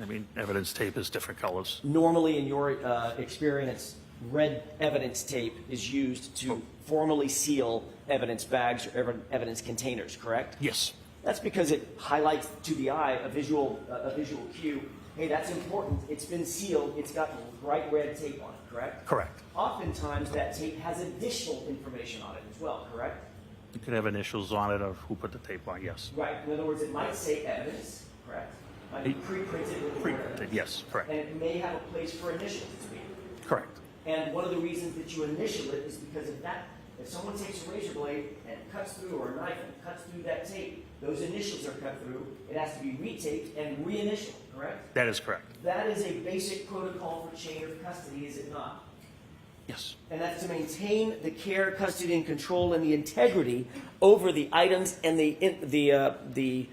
I mean, evidence tape is different colors. Normally, in your experience, red evidence tape is used to formally seal evidence bags or evidence containers, correct? Yes, That's because it highlights to the eye a visual cue. Hey, that's important. It's been sealed. It's got bright red tape on it, correct? correct. Oftentimes, that tape has additional information on it as well, correct? You could have initials on it of who put the tape on, yes. Right. In other words, it might say evidence, correct? Might be pre-printed with the word Pre-printed, evidence. yes, correct. And it may have a place for initials to be. Correct. And one of the reasons that you initial it is because of that. If someone takes a razor blade and cuts through, or a knife and cuts through that tape, those initials are cut through. It has to be retaped and reinitialed, correct? That is correct. That is a basic protocol for chain of custody, is it not? Yes, And that's to maintain the care, custody, and control and the integrity over the items and the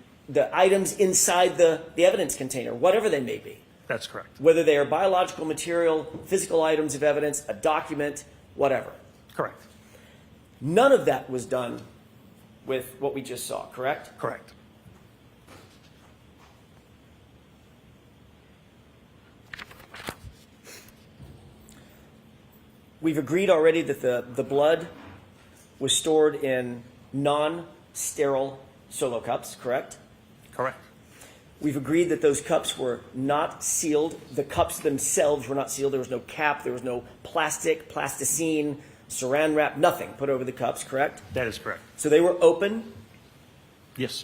items inside the evidence container, whatever they may be. that's correct. Whether they are biological material, physical items of evidence, a document, whatever. Correct. None of that was done with what we just saw, correct? Correct. We've agreed already that the blood was stored in non-sterile solo cups, correct? Correct. We've agreed that those cups were not sealed. The cups themselves were not sealed. There was no cap. There was no plastic, plasticine, saran wrap, nothing put over the cups, correct? That is correct. So they were open. Yes,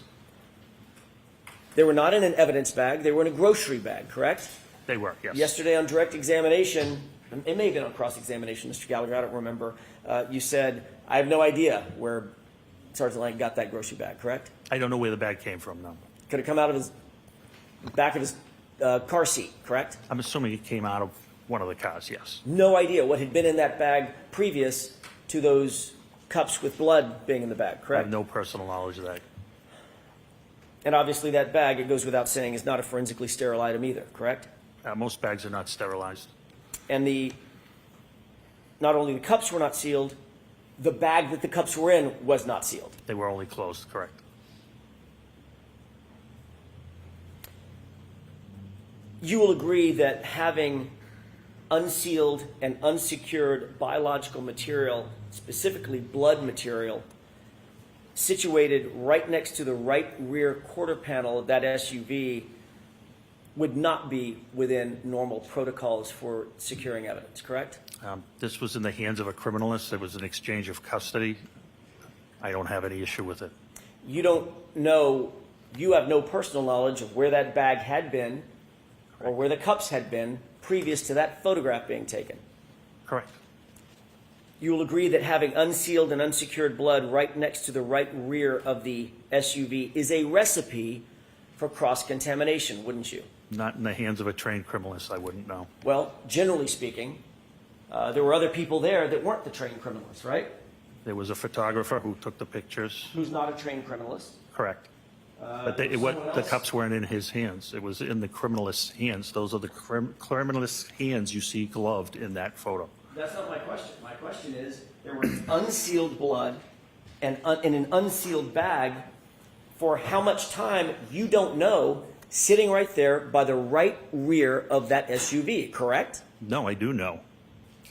They were not in an evidence bag. They were in a grocery bag, correct? they were, yes. Yesterday on direct examination, it may have been on cross-examination, Mr. Gallagher, I don't remember, you said, I have no idea where Sergeant Lang got that grocery bag, correct? I don't know where the bag came from, no. Could have come out of his back of his car seat, correct? I'm assuming it came out of one of the cars, yes. No idea what had been in that bag previous to those cups with blood being in the bag, I have correct? no personal knowledge of that. And obviously that bag, it goes without saying, is not a forensically sterile item either, correct? Most bags are not sterilized. And not only the cups were not sealed, the bag that the cups were in was not sealed. They were only closed, correct. You will agree that having unsealed and unsecured biological material, specifically blood material, situated right next to the right rear quarter panel of that SUV would not be within normal protocols for securing evidence, correct? This was in the hands of a criminalist. There was an exchange of custody. I don't have any issue with it. You don't know, you have no personal knowledge of where that bag had been or where the cups had been previous to that photograph being taken. Correct. You will agree that having unsealed and unsecured blood right next to the right rear of the SUV is a recipe for cross-contamination, wouldn't you? Not in the hands of a trained criminalist, I wouldn't know. Well, generally speaking, there were other people there that weren't the trained criminalists, right? There was a photographer who took the pictures. Who's not a trained criminalist. Correct. But the cups weren't in his hands. It was in the criminalist's hands. Those are the criminalist's hands you see gloved in that photo. That's not my question. My question is, there was unsealed blood and in an unsealed bag for how much time you don't know, sitting right there by the right rear of that SUV, correct? No, I do know,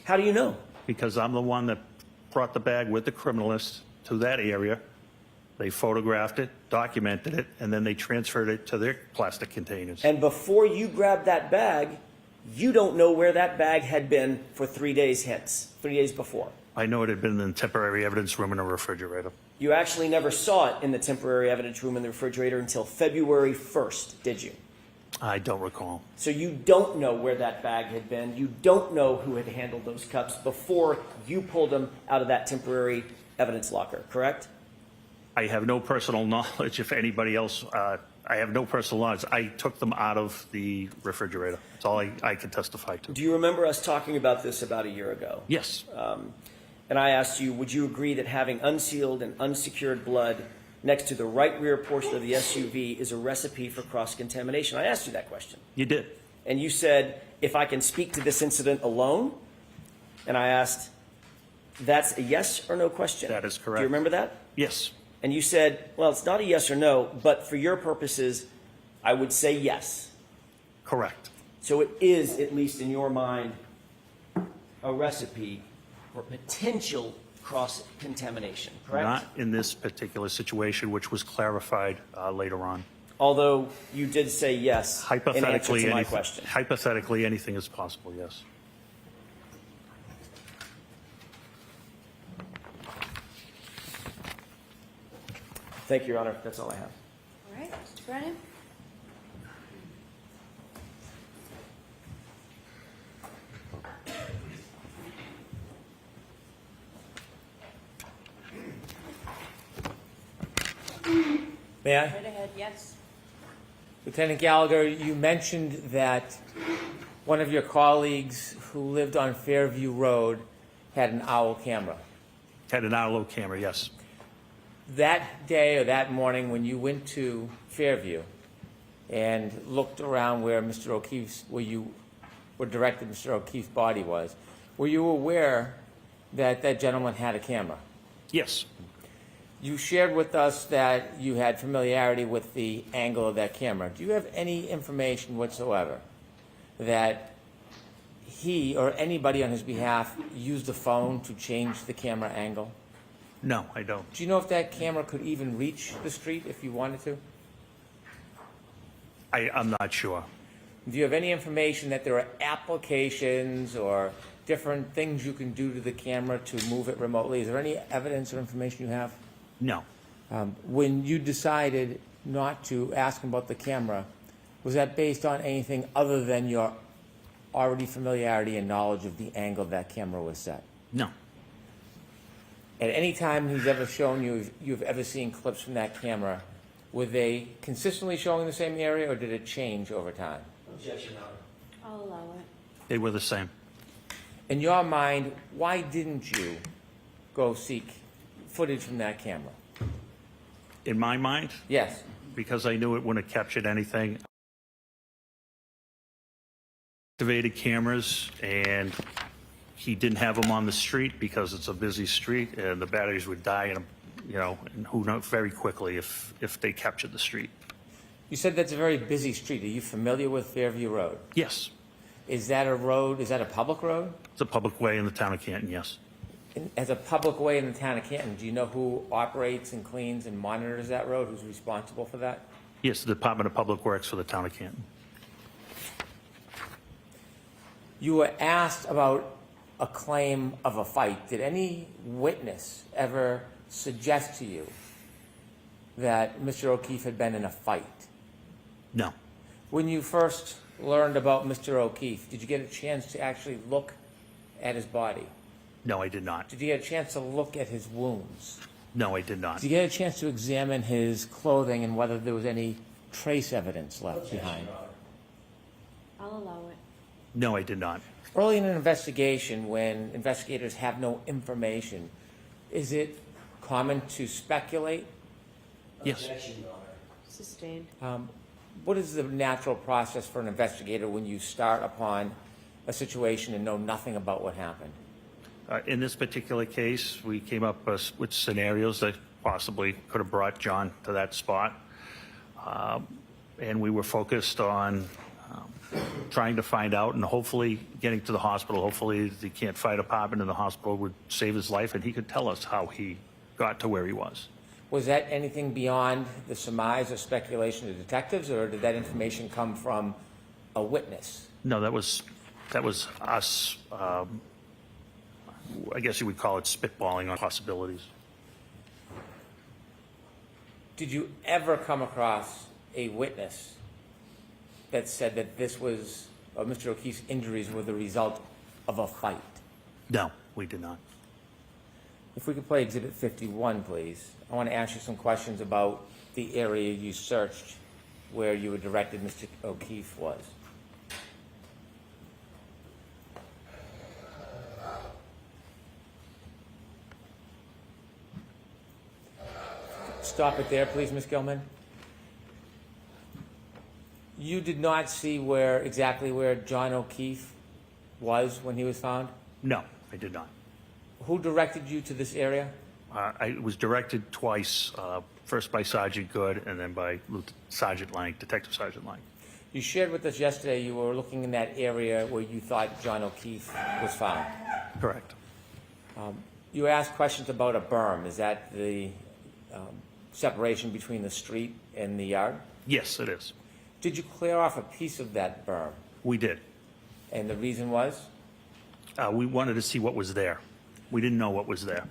How do you know? because I'm the one that brought the bag with the criminalist to that area. They photographed it, documented it, and then they transferred it to their plastic containers. And before you grabbed that bag, you don't know where that bag had been for 3 days hence, 3 days before. I know it had been in the temporary evidence room in a refrigerator. You actually never saw it in the temporary evidence room in the refrigerator until February 1st, did you? I don't recall. So you don't know where that bag had been. You don't know who had handled those cups before you pulled them out of that temporary evidence locker, correct? I have no personal knowledge if anybody else, I have no personal knowledge. I took them out of the refrigerator. That's all I can testify to. Do you remember us talking about this about a year ago? Yes, And I asked you, would you agree that having unsealed and unsecured blood next to the right rear portion of the SUV is a recipe for cross-contamination? I asked you that question. you did. And you said, if I can speak to this incident alone. And I asked, that's a yes or no question. That is Do correct. you remember that? Yes, And you said, well, it's not a yes or no, but for your purposes, I would say yes. correct. So it is, at least in your mind, a recipe for potential cross-contamination, correct? Not in this particular situation, which was clarified later on. Although you did say yes in answer Hypothetically, to my anything, question. hypothetically, anything is possible, yes. Thank you, Your Honor. That's all I have. All right, Mr. Brennan? May I? Right ahead, yes. Lieutenant Gallagher, you mentioned that one of your colleagues who lived on Fairview Road had an owl camera. Had an Arlo camera, yes. That day or that morning when you went to Fairview and looked around where Mr. O'Keefe's, where you were directed Mr. O'Keefe's body was, were you aware that that gentleman had a camera? Yes, You shared with us that you had familiarity with the angle of that camera. Do you have any information whatsoever that he or anybody on his behalf used the phone to change the camera angle? no, I don't. Do you know if that camera could even reach the street if you wanted to? I'm not sure. Do you have any information that there are applications or different things you can do to the camera to move it remotely? Is there any evidence or information you have? No, When you decided not to ask him about the camera, was that based on anything other than your already familiarity and knowledge of the angle that camera was set? no, At any time he's ever shown you, you've ever seen clips from that camera, were they consistently showing the same area or did it change over time? Objection, Your Honor. I'll allow it. they were the same. In your mind, why didn't you go seek footage from that camera? In my mind, Yes. because I knew it wouldn't have captured anything. Activated cameras, and he didn't have them on the street because it's a busy street, and the batteries would die, and and who knows, very quickly if they captured the street. You said that's a very busy street. Are you familiar with Fairview Road? Yes, Is that a road, is that a public road? it's a public way in the town of Canton. Yes, As a public way in the town of Canton, do you know who operates and cleans and monitors that road? Who's responsible for that? yes, the Department of Public Works for the town of Canton. You were asked about a claim of a fight. Did any witness ever suggest to you that Mr. O'Keefe had been in a fight? No, When you first learned about Mr. O'Keefe, did you get a chance to actually look at his body? no, I did not. Did you get a chance to look at his wounds? No, I did not. Did you get a chance to examine his clothing and whether there was any trace evidence left behind? I'll allow it. No, I did not. Early in an investigation, when investigators have no information, is it common to speculate? Yes, Objection, Your Honor. Sustained. What is the natural process for an investigator when you start upon a situation and know nothing about what happened? in this particular case, we came up with scenarios that possibly could have brought John to that spot. And we were focused on trying to find out and hopefully getting to the hospital. Hopefully the Can't Fire Department in the hospital would save his life and he could tell us how he got to where he was. Was that anything beyond the surmise or speculation of detectives, or did that information come from a witness? No, that was us, I guess you would call it spitballing on possibilities. Did you ever come across a witness that said that this was, or Mr. O'Keefe's injuries were the result of a fight? No, we did not. If we could play Exhibit 51, please. I want to ask you some questions about the area you searched where you were directed Mr. O'Keefe was. Stop it there, please, Ms. Gilman. You did not see exactly where John O'Keefe was when he was found? No, I did not. Who directed you to this area? I was directed twice, first by Sergeant Good and then by Sergeant Lang, Detective Sergeant Lang. You shared with us yesterday you were looking in that area where you thought John O'Keefe was found. Correct. You asked questions about a berm. Is that the separation between the street and the yard? Yes, it is. Did you clear off a piece of that berm? We did. And the reason was? We wanted to see what was there. We didn't know what was there.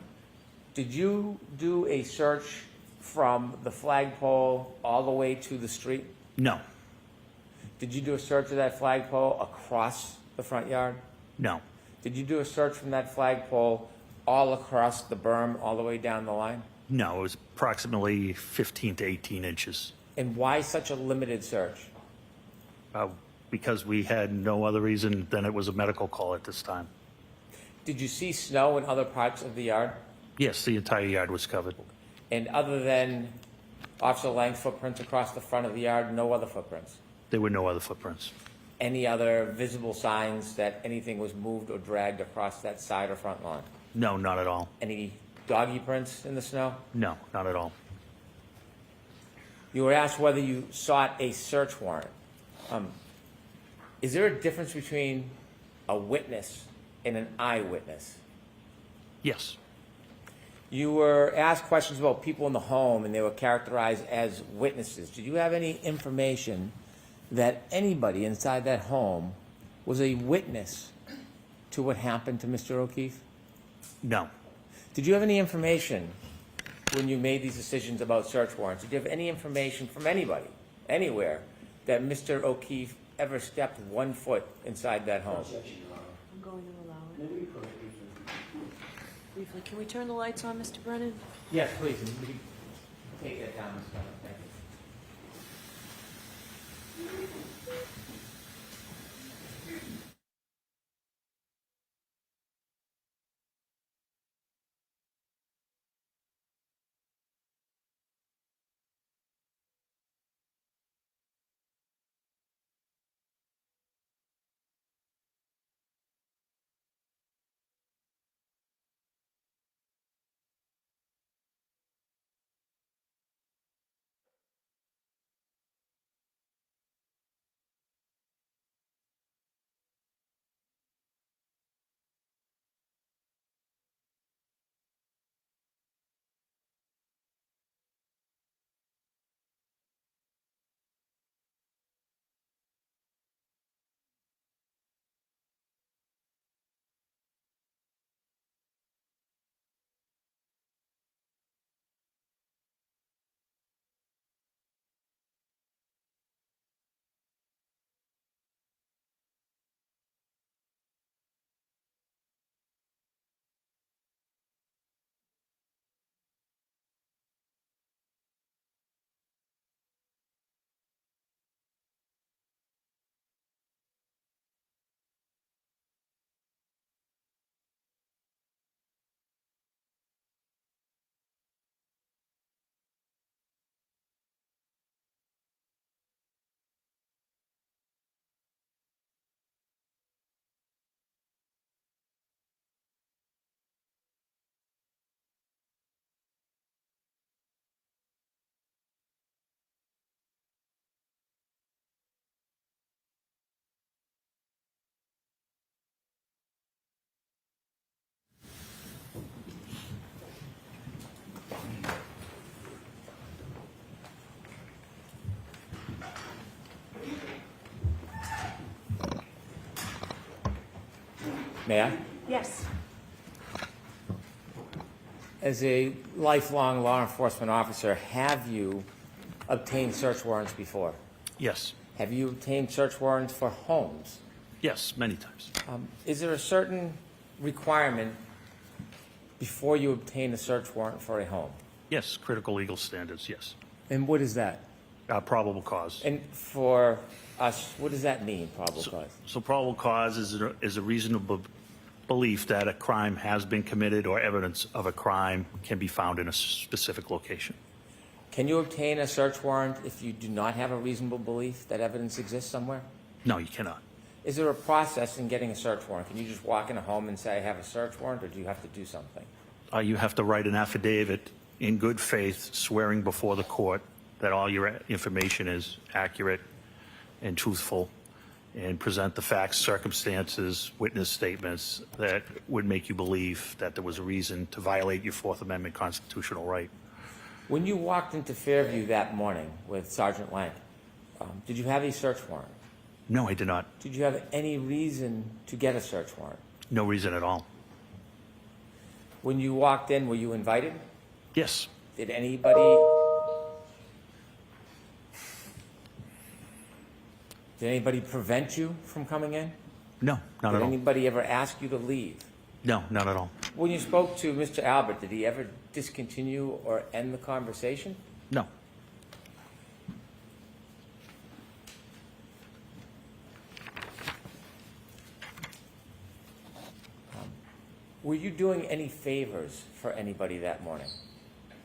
Did you do a search from the flagpole all the way to the street? No, Did you do a search of that flagpole across the front yard? no, Did you do a search from that flagpole all across the berm, all the way down the line? no. It was approximately 15 to 18 inches. And why such a limited search? Because we had no other reason than it was a medical call at this time. Did you see snow in other parts of the yard? Yes, the entire yard was covered. And other than Officer Lang's footprints across the front of the yard, no other footprints? There were no other footprints. Any other visible signs that anything was moved or dragged across that side or front lawn? No, not at all. Any doggy prints in the snow? No, not at all. You were asked whether you sought a search warrant. Is there a difference between a witness and an eyewitness? Yes, You were asked questions about people in the home, and they were characterized as witnesses. Did you have any information that anybody inside that home was a witness to what happened to Mr. O'Keefe? no, Did you have any information when you made these decisions about search warrants? Did you have any information from anybody, anywhere, that Mr. O'Keefe ever stepped 1 foot inside that home? I'm going to allow it. Briefly, can we turn the lights on, Mr. Brennan? Yes, please. And we can take that down, Mr. Bennett. Thank you. May I? Yes. As a lifelong law enforcement officer, have you obtained search warrants before? yes, Have you obtained search warrants for homes? yes, many times. Is there a certain requirement before you obtain a search warrant for a home? Yes, critical legal standards, yes. And what is that? Probable cause. And for us, what does that mean, probable cause? So probable cause is a reasonable belief that a crime has been committed or evidence of a crime can be found in a specific location. Can you obtain a search warrant if you do not have a reasonable belief that evidence exists somewhere? No, you cannot. Is there a process in getting a search warrant? Can you just walk in a home and say, I have a search warrant, or do you have to do something? You have to write an affidavit in good faith, swearing before the court that all your information is accurate and truthful, and present the facts, circumstances, witness statements that would make you believe that there was a reason to violate your Fourth Amendment constitutional right. When you walked into Fairview that morning with Sergeant Lang, did you have a search warrant? No, I did not. Did you have any reason to get a search warrant? No reason at all. When you walked in, were you invited? Yes. Did anybody prevent you from coming in? No, not Did at all. anybody ever ask you to leave? No, not at all. When you spoke to Mr. Albert, did he ever discontinue or end the conversation? No. Were you doing any favors for anybody that morning?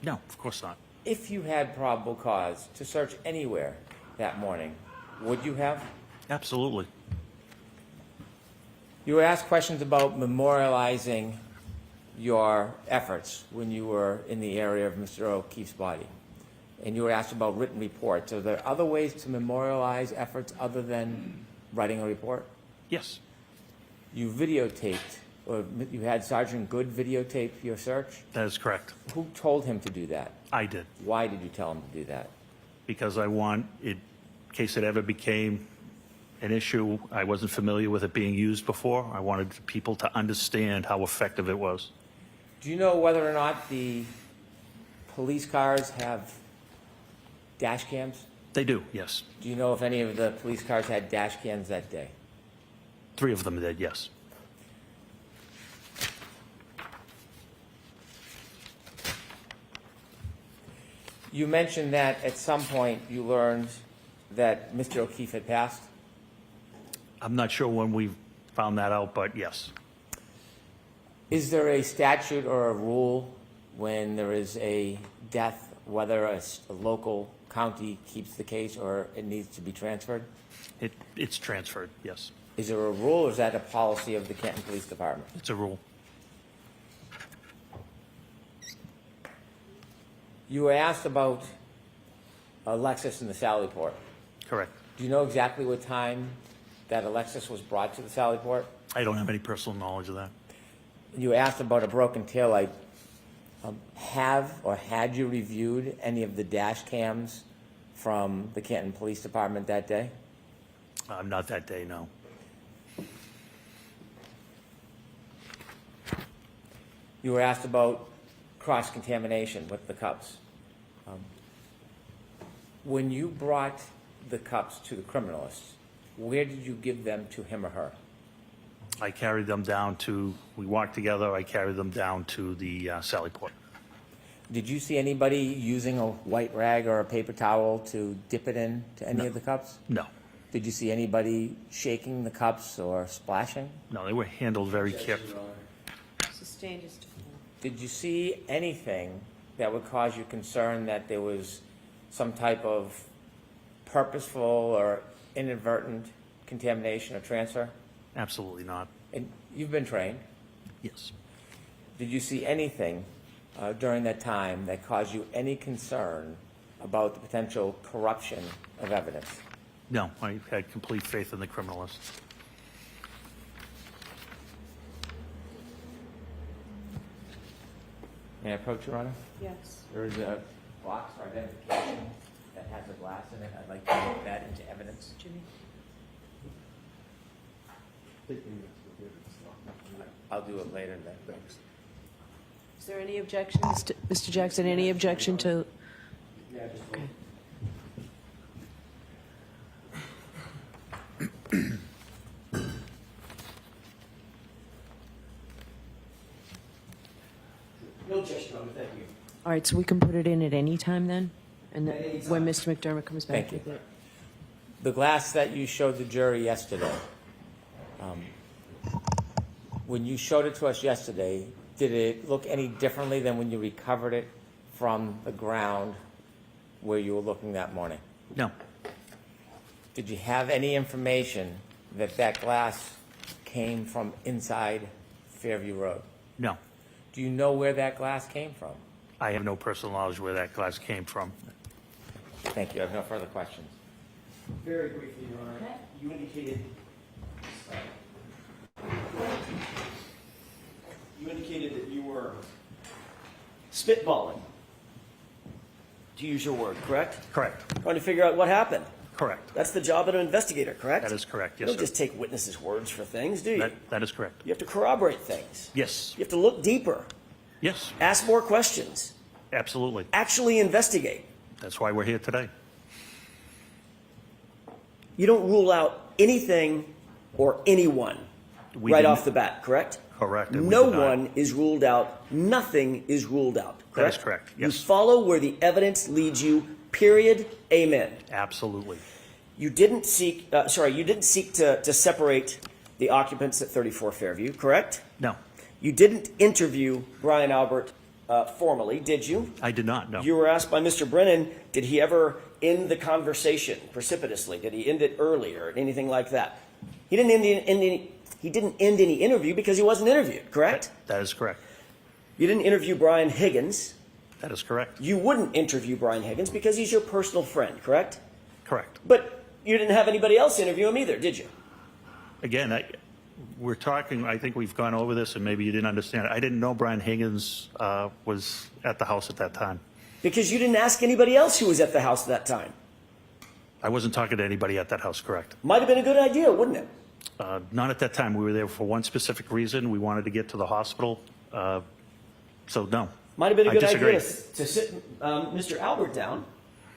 No, of course not. If you had probable cause to search anywhere that morning, would you have? Absolutely. You were asked questions about memorializing your efforts when you were in the area of Mr. O'Keefe's body. And you were asked about written reports. Are there other ways to memorialize efforts other than writing a report? Yes. You videotaped, or you had Sergeant Good videotape your search? That is correct. Who told him to do that? I did. Why did you tell him to do that? Because I want it, in case it ever became an issue, I wasn't familiar with it being used before. I wanted people to understand how effective it was. Do you know whether or not the police cars have dash cams? They do, yes. Do you know if any of the police cars had dash cams that day? 3 of them did, yes. You mentioned that at some point you learned that Mr. O'Keefe had passed. I'm not sure when we found that out, but yes. Is there a statute or a rule when there is a death, whether a local county keeps the case or it needs to be transferred? It's transferred, yes. Is there a rule, or is that a policy of the Canton Police Department? It's a rule. You were asked about a Lexus in the Sallyport. Correct. Do you know exactly what time that a Lexus was brought to the Sallyport? I don't have any personal knowledge of that. You were asked about a broken taillight. Have or had you reviewed any of the dash cams from the Canton Police Department that day? Not that day, no. You were asked about cross-contamination with the cups. When you brought the cups to the criminalist, where did you give them to him or her? I carried them down to, we walked together, I carried them down to the Sallyport. Did you see anybody using a white rag or a paper towel to dip it in to any of the cups? No. Did you see anybody shaking the cups or splashing? No, they were handled very carefully. Sustained is different. Did you see anything that would cause you concern that there was some type of purposeful or inadvertent contamination or transfer? Absolutely not. And you've been trained. Yes. Did you see anything during that time that caused you any concern about the potential corruption of evidence? No, I had complete faith in the criminalist. May I approach, Your Honor? Yes. There is a box for identification that has a glass in it. I'd like to put that into evidence. Jimmy? I'll do it later then. Is there any objection, Mr. Jackson, any objection to? Okay. No objection, Your Honor, thank you. All right, so we can put it in at any time then? And then At any when time. Mr. McDermott comes back Thank with it? The glass that you showed the jury yesterday, when you showed it to us yesterday, did it look any differently than when you recovered it from the ground where you were looking that morning? No, Did you have any information that that glass came from inside Fairview Road? no. Do you know where that glass came from? I have no personal knowledge where that glass came from. Thank you. I have no further questions. Very briefly, Your Honor, you indicated that you were spitballing, to use your word, correct? Correct, Trying to figure out what happened. correct. That's the job of an investigator, correct? That is correct, You yes, don't sir. just take witnesses' words for things, do you? That is correct. You have to corroborate things. Yes, You have to look deeper, yes, ask more questions, absolutely. actually investigate. That's why we're here today. You don't rule out anything or anyone We right didn't- off the bat, correct? Correct. and we No did not. one is ruled out. Nothing is ruled out, correct? That is correct, yes. You follow where the evidence leads you, period, amen. Absolutely. You didn't seek, to separate the occupants at 34 Fairview, correct? No, You didn't interview Brian Albert formally, did you? I did not, no. You were asked by Mr. Brennan, did he ever end the conversation precipitously? Did he end it earlier, anything like that? He didn't end any interview because he wasn't interviewed, correct? That is correct. You didn't interview Brian Higgins. That is correct. You wouldn't interview Brian Higgins because he's your personal friend, correct? Correct. But you didn't have anybody else interview him either, did you? Again, we're talking, I think we've gone over this and maybe you didn't understand it. I didn't know Brian Higgins was at the house at that time. Because you didn't ask anybody else who was at the house at that time. I wasn't talking to anybody at that house, correct? Might have been a good idea, wouldn't it? Not at that time. We were there for one specific reason. We wanted to get to the hospital. So no. Might have been a I good disagree. idea to sit Mr. Albert down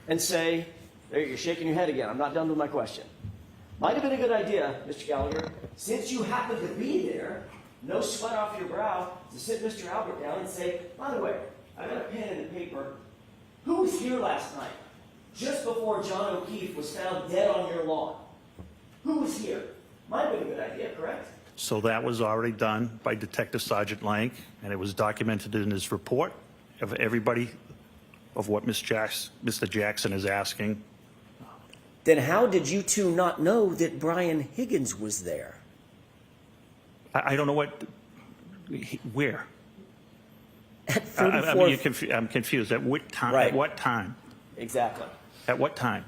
and say, there, you're shaking your head again. I'm not done with my question. Might have been a good idea, Mr. Gallagher, since you happen to be there, no sweat off your brow, to sit Mr. Albert down and say, by the way, I got a pen and a paper. Who was here last night, just before John O'Keefe was found dead on your lawn? Who was here? Might have been a good idea, correct? So that was already done by Detective Sergeant Lank, and it was documented in his report of everybody of what Mr. Jackson is asking. Then how did you two not know that Brian Higgins was there? I don't know where. At I 34 mean, I'm confused. At what time? Right. At what time? Exactly. At what time?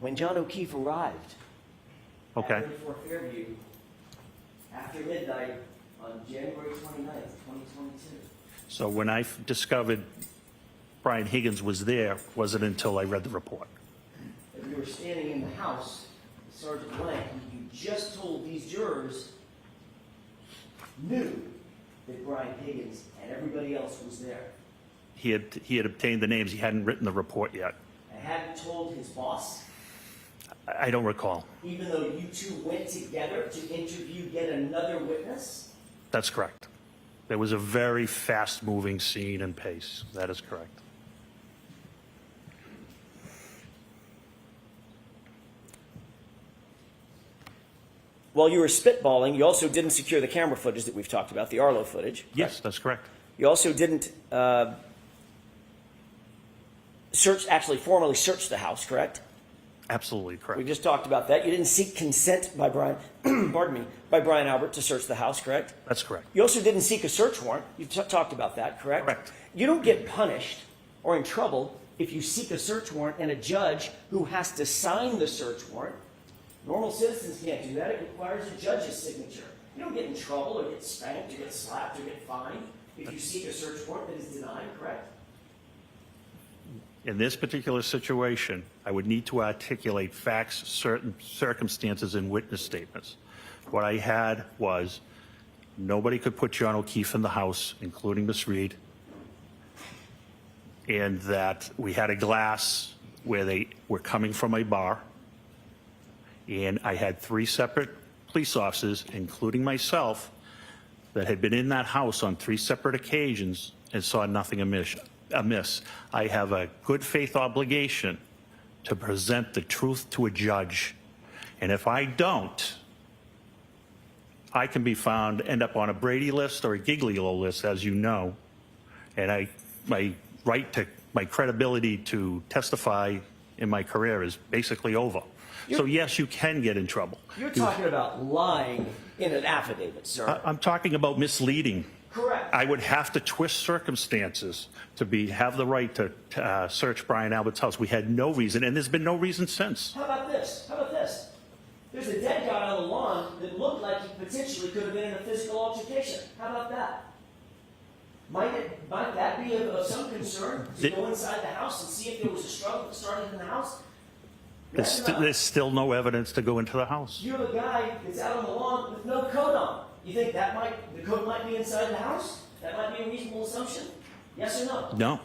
When John O'Keefe arrived Okay. at 34 Fairview after midnight on January 29th, 2022. So when I discovered Brian Higgins was there, wasn't until I read the report. If you were standing in the house, Sergeant Blank, you just told these jurors, knew that Brian Higgins and everybody else was there. He had obtained the names. He hadn't written the report yet. And hadn't told his boss, I don't recall. even though you two went together to interview yet another witness? That's correct. There was a very fast-moving scene and pace. That is correct. While you were spitballing, you also didn't secure the camera footage that we've talked about, the Arlo footage. Yes, that's correct. You also didn't formally search the house, correct? Absolutely We correct. just talked about that. You didn't seek consent by Brian, by Brian Albert to search the house, correct? That's correct. You also didn't seek a search warrant. You talked about that, correct? Correct. You don't get punished or in trouble if you seek a search warrant and a judge who has to sign the search warrant. Normal citizens can't do that. It requires a judge's signature. You don't get in trouble or get spanked or get slapped or get fined if you seek a search warrant that is denied, correct? In this particular situation, I would need to articulate facts, certain circumstances, and witness statements. What I had was nobody could put John O'Keefe in the house, including Miss Reed, and that we had a glass where they were coming from a bar, and I had 3 separate police officers, including myself, that had been in that house on 3 separate occasions and saw nothing amiss. I have a good faith obligation to present the truth to a judge. And if I don't, I can be found, end up on a Brady list or a Giglio list, as you know. And my right to my credibility to testify in my career is basically over. So yes, you can get in trouble. You're talking about lying in an affidavit, sir. I'm talking about misleading. Correct. I would have to twist circumstances to have the right to search Brian Albert's house. We had no reason, and there's been no reason since. How about this? How about this? There's a dead guy on the lawn that looked like he potentially could have been in a physical altercation. How about that? Might that be of some concern to go inside the house and see if there was a struggle that started in the house? Yes or no? There's still no evidence to go into the house. You have a guy that's out on the lawn with no coat on. You think the coat might be inside the house? That might be a reasonable assumption? Yes or no? No.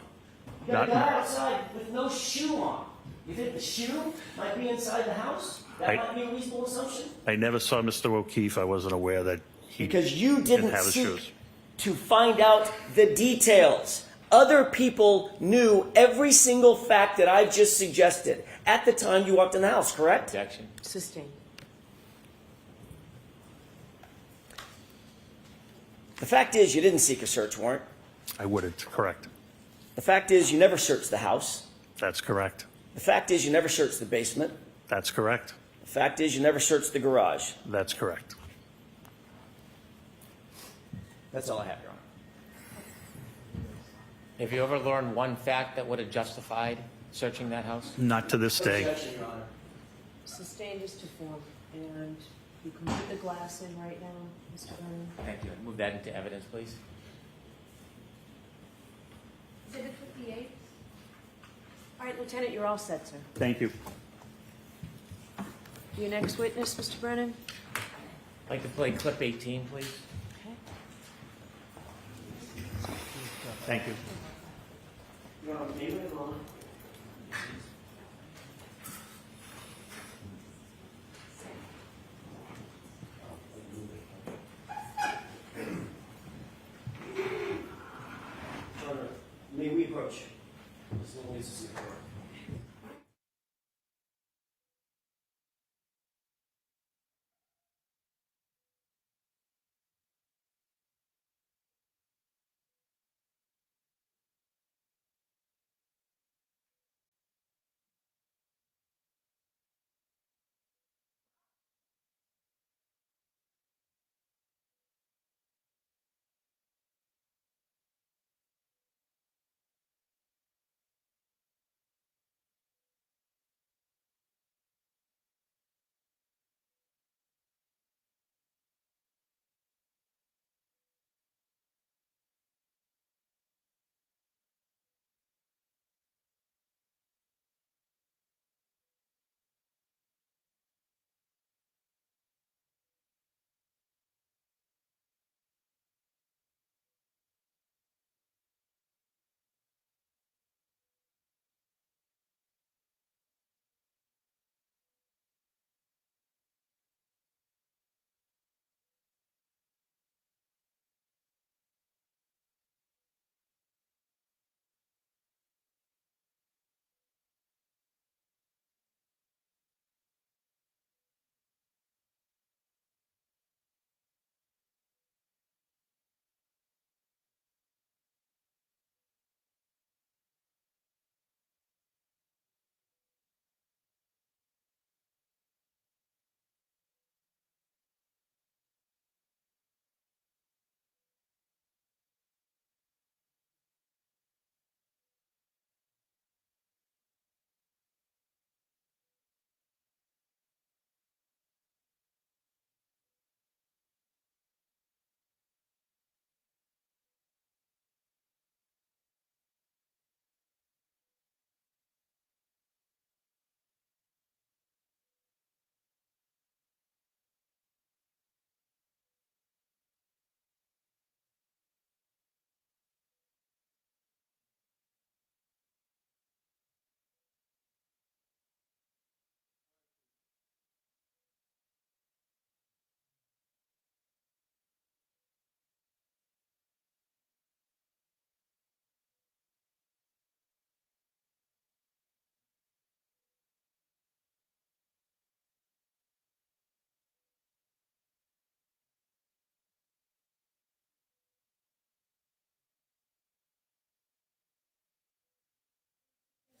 You got a guy outside with no shoe on. You think the shoe might be inside the house? That might be a reasonable assumption? I never saw Mr. O'Keefe. I wasn't aware that he Because you didn't have his seek shoes. to find out the details. Other people knew every single fact that I just suggested at the time you walked in the house, correct? Objection. Sustained. The fact is you didn't seek a search warrant. I wouldn't. Correct. The fact is you never searched the house. That's correct. The fact is you never searched the basement. That's correct. The fact is you never searched the garage. That's correct. That's all I have, Your Honor. Have you ever learned one fact that would have justified searching that house? Not to this day. Objection, Your Honor. Sustained is to form, and you can put the glass in right now, Mr. Vernon. Thank you. Move that into evidence, please. Exhibit 58. All right, Lieutenant, you're all set, sir. Thank you. Your next witness, Mr. Brennan? I'd like to play clip 18, please. Okay. Thank you. Your Honor, may we have a moment? Your Honor, may we approach? Ms. Louise is here.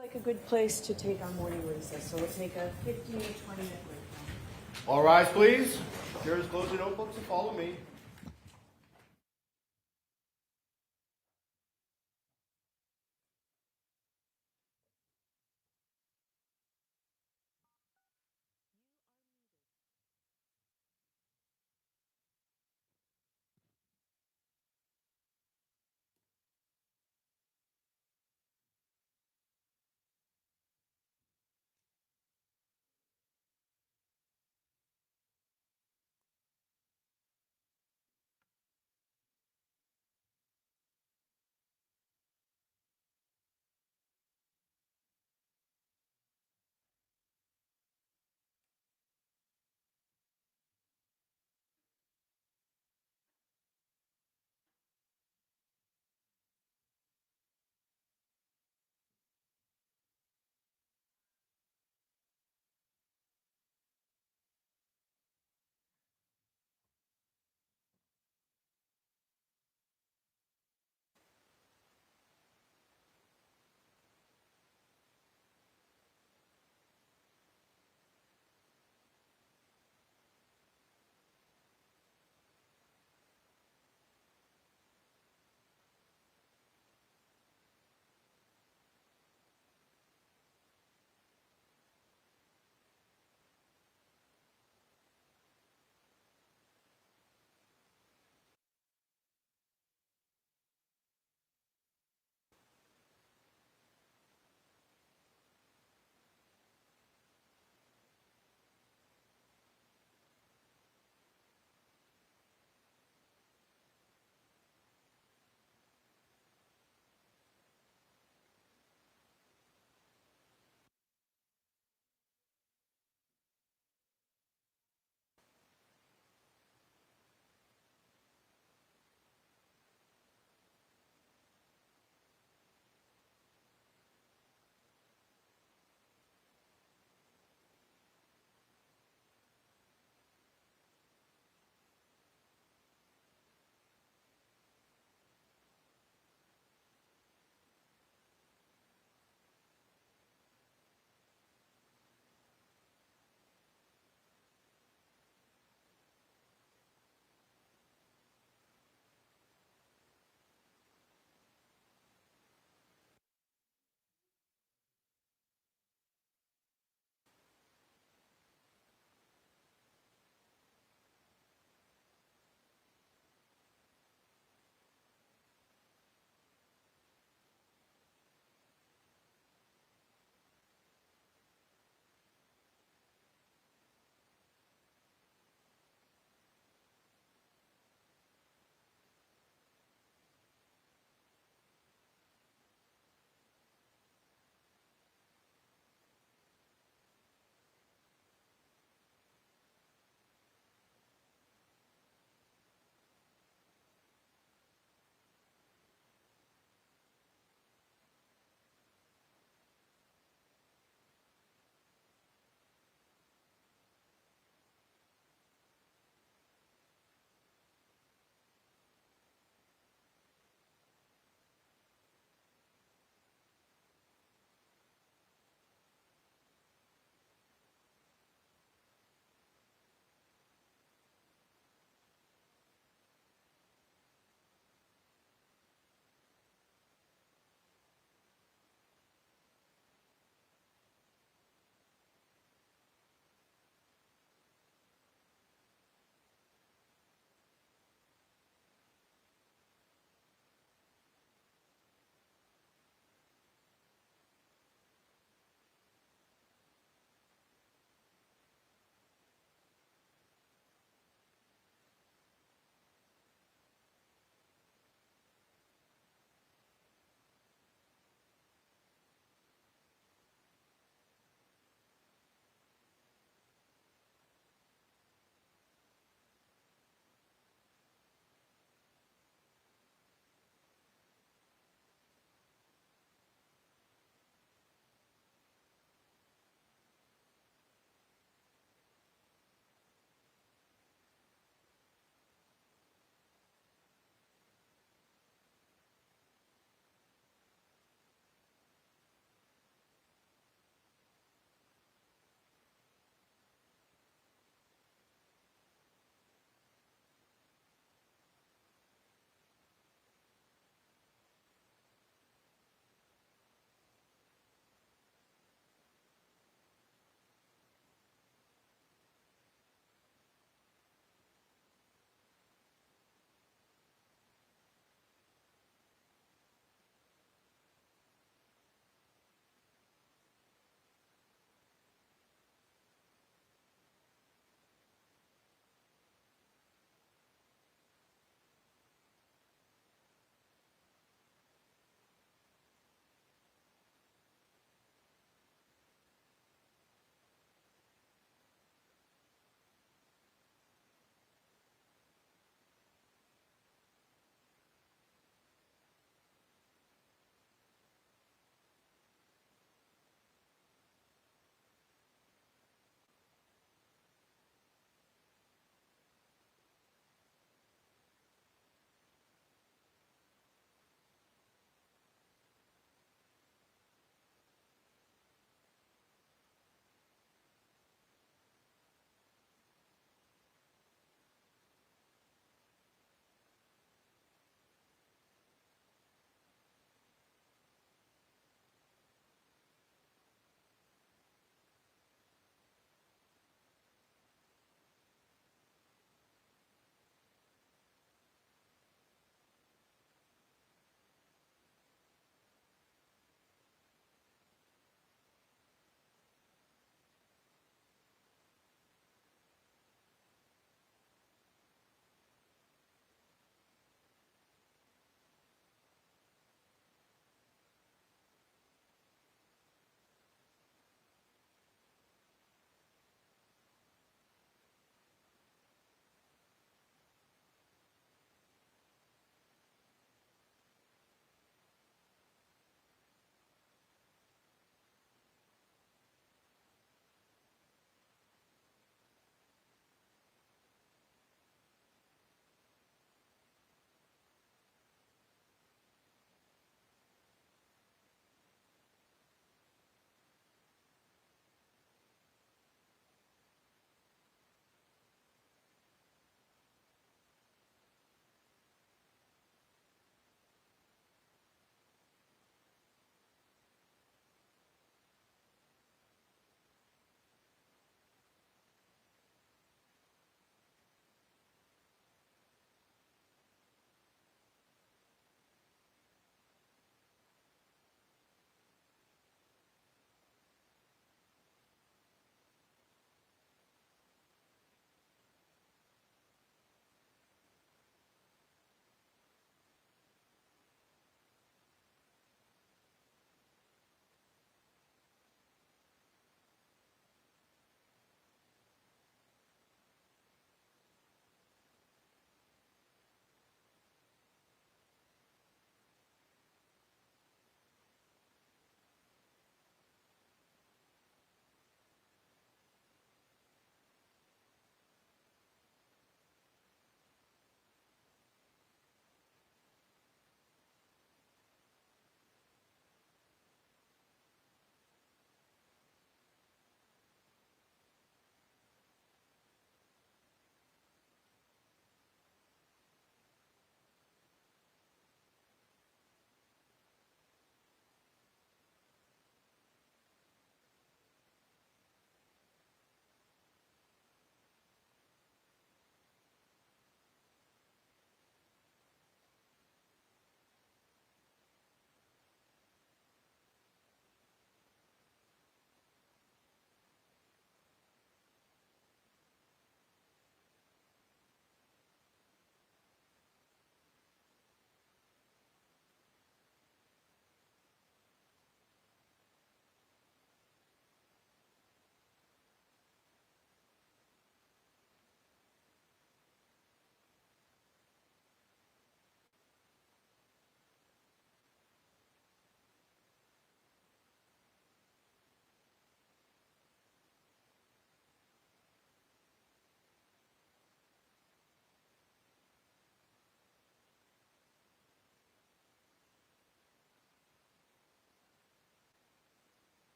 Like a good place to take our morning recess, so we'll take a 15 to 20-minute break. All rise, please. Chairs, close your notebooks and follow me.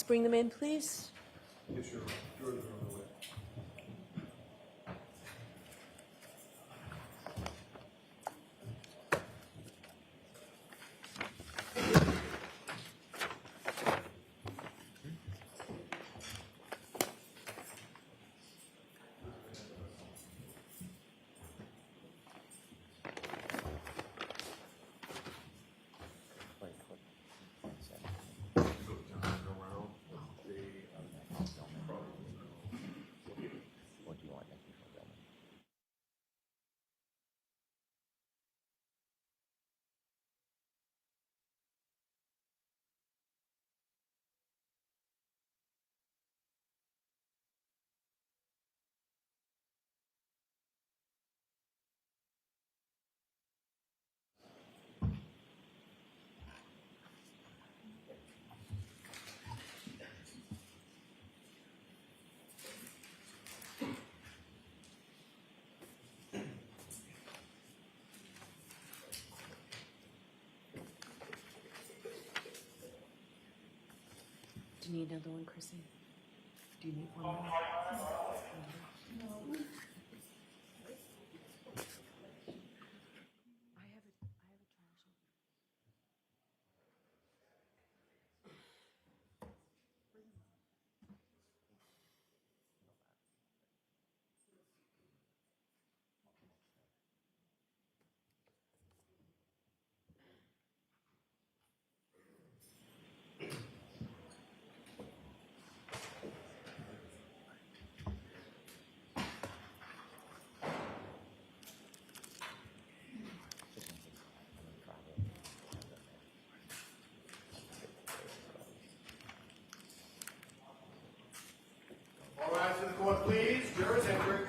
bring them in, please. Do you need another one, Chrissy? Do you need one more? I have a trash. All rise to the court, please. Jurors enter.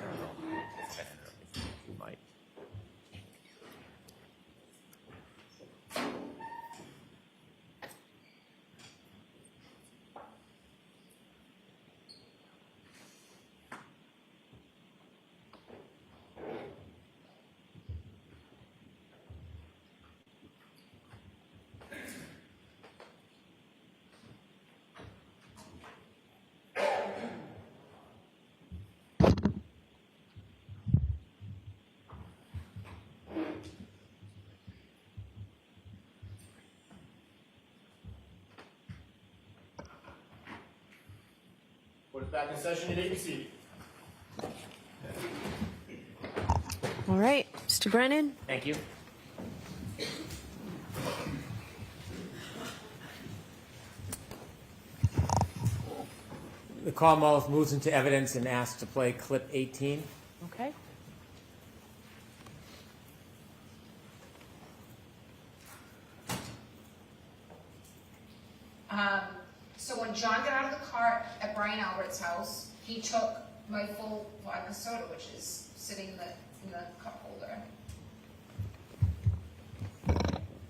Court is back in session. You may be seated. All right, Mr. Brennan. Thank you. The Commonwealth moves into evidence and asks to play clip 18. Okay. So when John got out of the car at Brian Albert's house, he took my full vodka soda, which is sitting in the cup holder.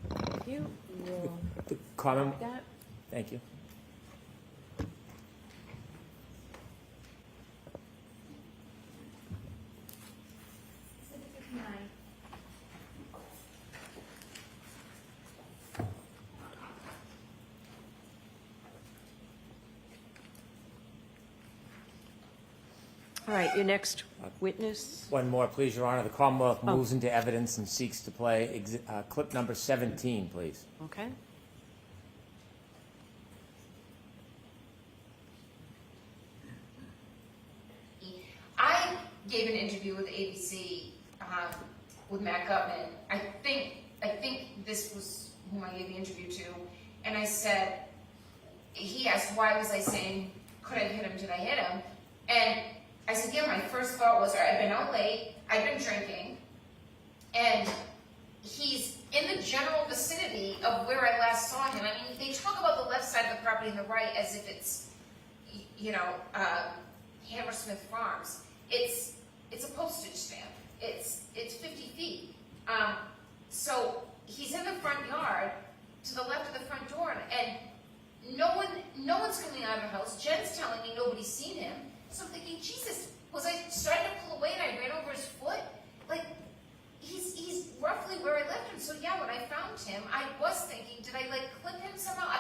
Thank you. We'll The Common. take that. Thank you. All right, your next witness. One more, please, Your Honor. The Commonwealth moves into evidence and seeks to play clip number 17, please. Okay. I gave an interview with ABC with Matt Gutman. I think this was whom I gave the interview to, and I said, he asked why was I saying, could I hit him, did I hit him? And I said, yeah, my first thought was, I've been out late, I've been drinking, and he's in the general vicinity of where I last saw him. I mean, they talk about the left side of the property and the right as if it's, you know, Hammersmith Farms. It's a postage stamp. It's 50 feet. So he's in the front yard to the left of the front door, and no one's coming out of the house. Jen's telling me nobody's seen him. So I'm thinking, Jesus, was I starting to pull away and I ran over his foot? Like, he's roughly where I left him. So yeah, when I found him, I was thinking, did I like clip him somehow?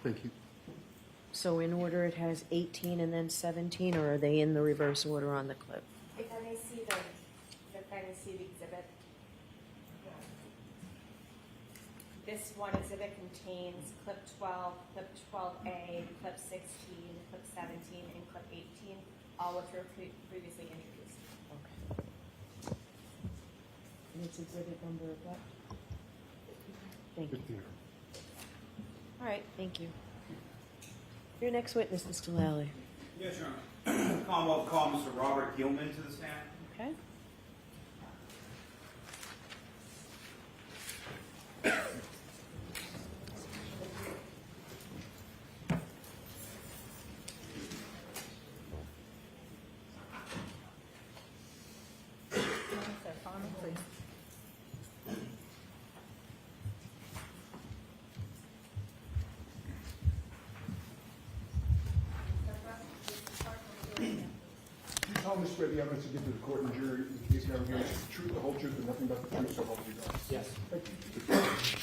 Thank you. So in order, it has 18 and then 17, or are they in the reverse order on the clip? If I may see the exhibit. This one exhibit contains clip 12, clip 12A, clip 16, clip 17, and clip 18, all which were previously introduced. Okay. And it's exhibit number what? Thank you. 15. All right, thank you. Your next witness, Mr. Lally. Yes, Your Honor. Commonwealth call Mr. Robert Gilman to the stand. Okay. Tell me swear the evidence to give to the court and jury in case now reveals the truth, the whole truth, and nothing but the truth, so help you God. Yes. Thank you.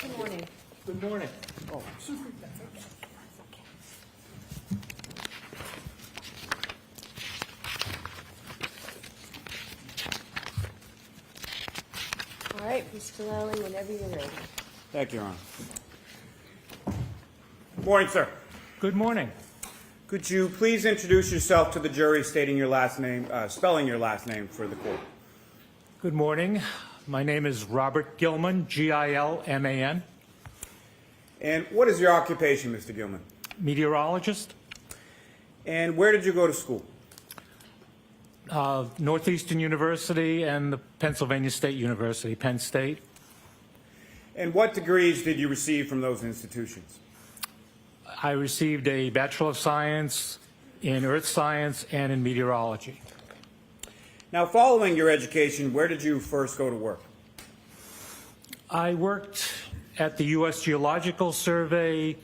Good morning. Good morning. Oh, All right, Mr. Lally, whenever you're ready. Thank you, Your Honor. Good morning, sir. Good morning. Could you please introduce yourself to the jury, stating your last name, spelling your last name for the court? Good morning. My name is Robert Gilman, Gilman, And what is your occupation, Mr. Gilman? meteorologist, And where did you go to school? Northeastern University and the Pennsylvania State University, Penn State. And what degrees did you receive from those institutions? I received a Bachelor of Science in Earth Science and in Meteorology. Now, following your education, where did you first go to work? I worked at the U.S. Geological Survey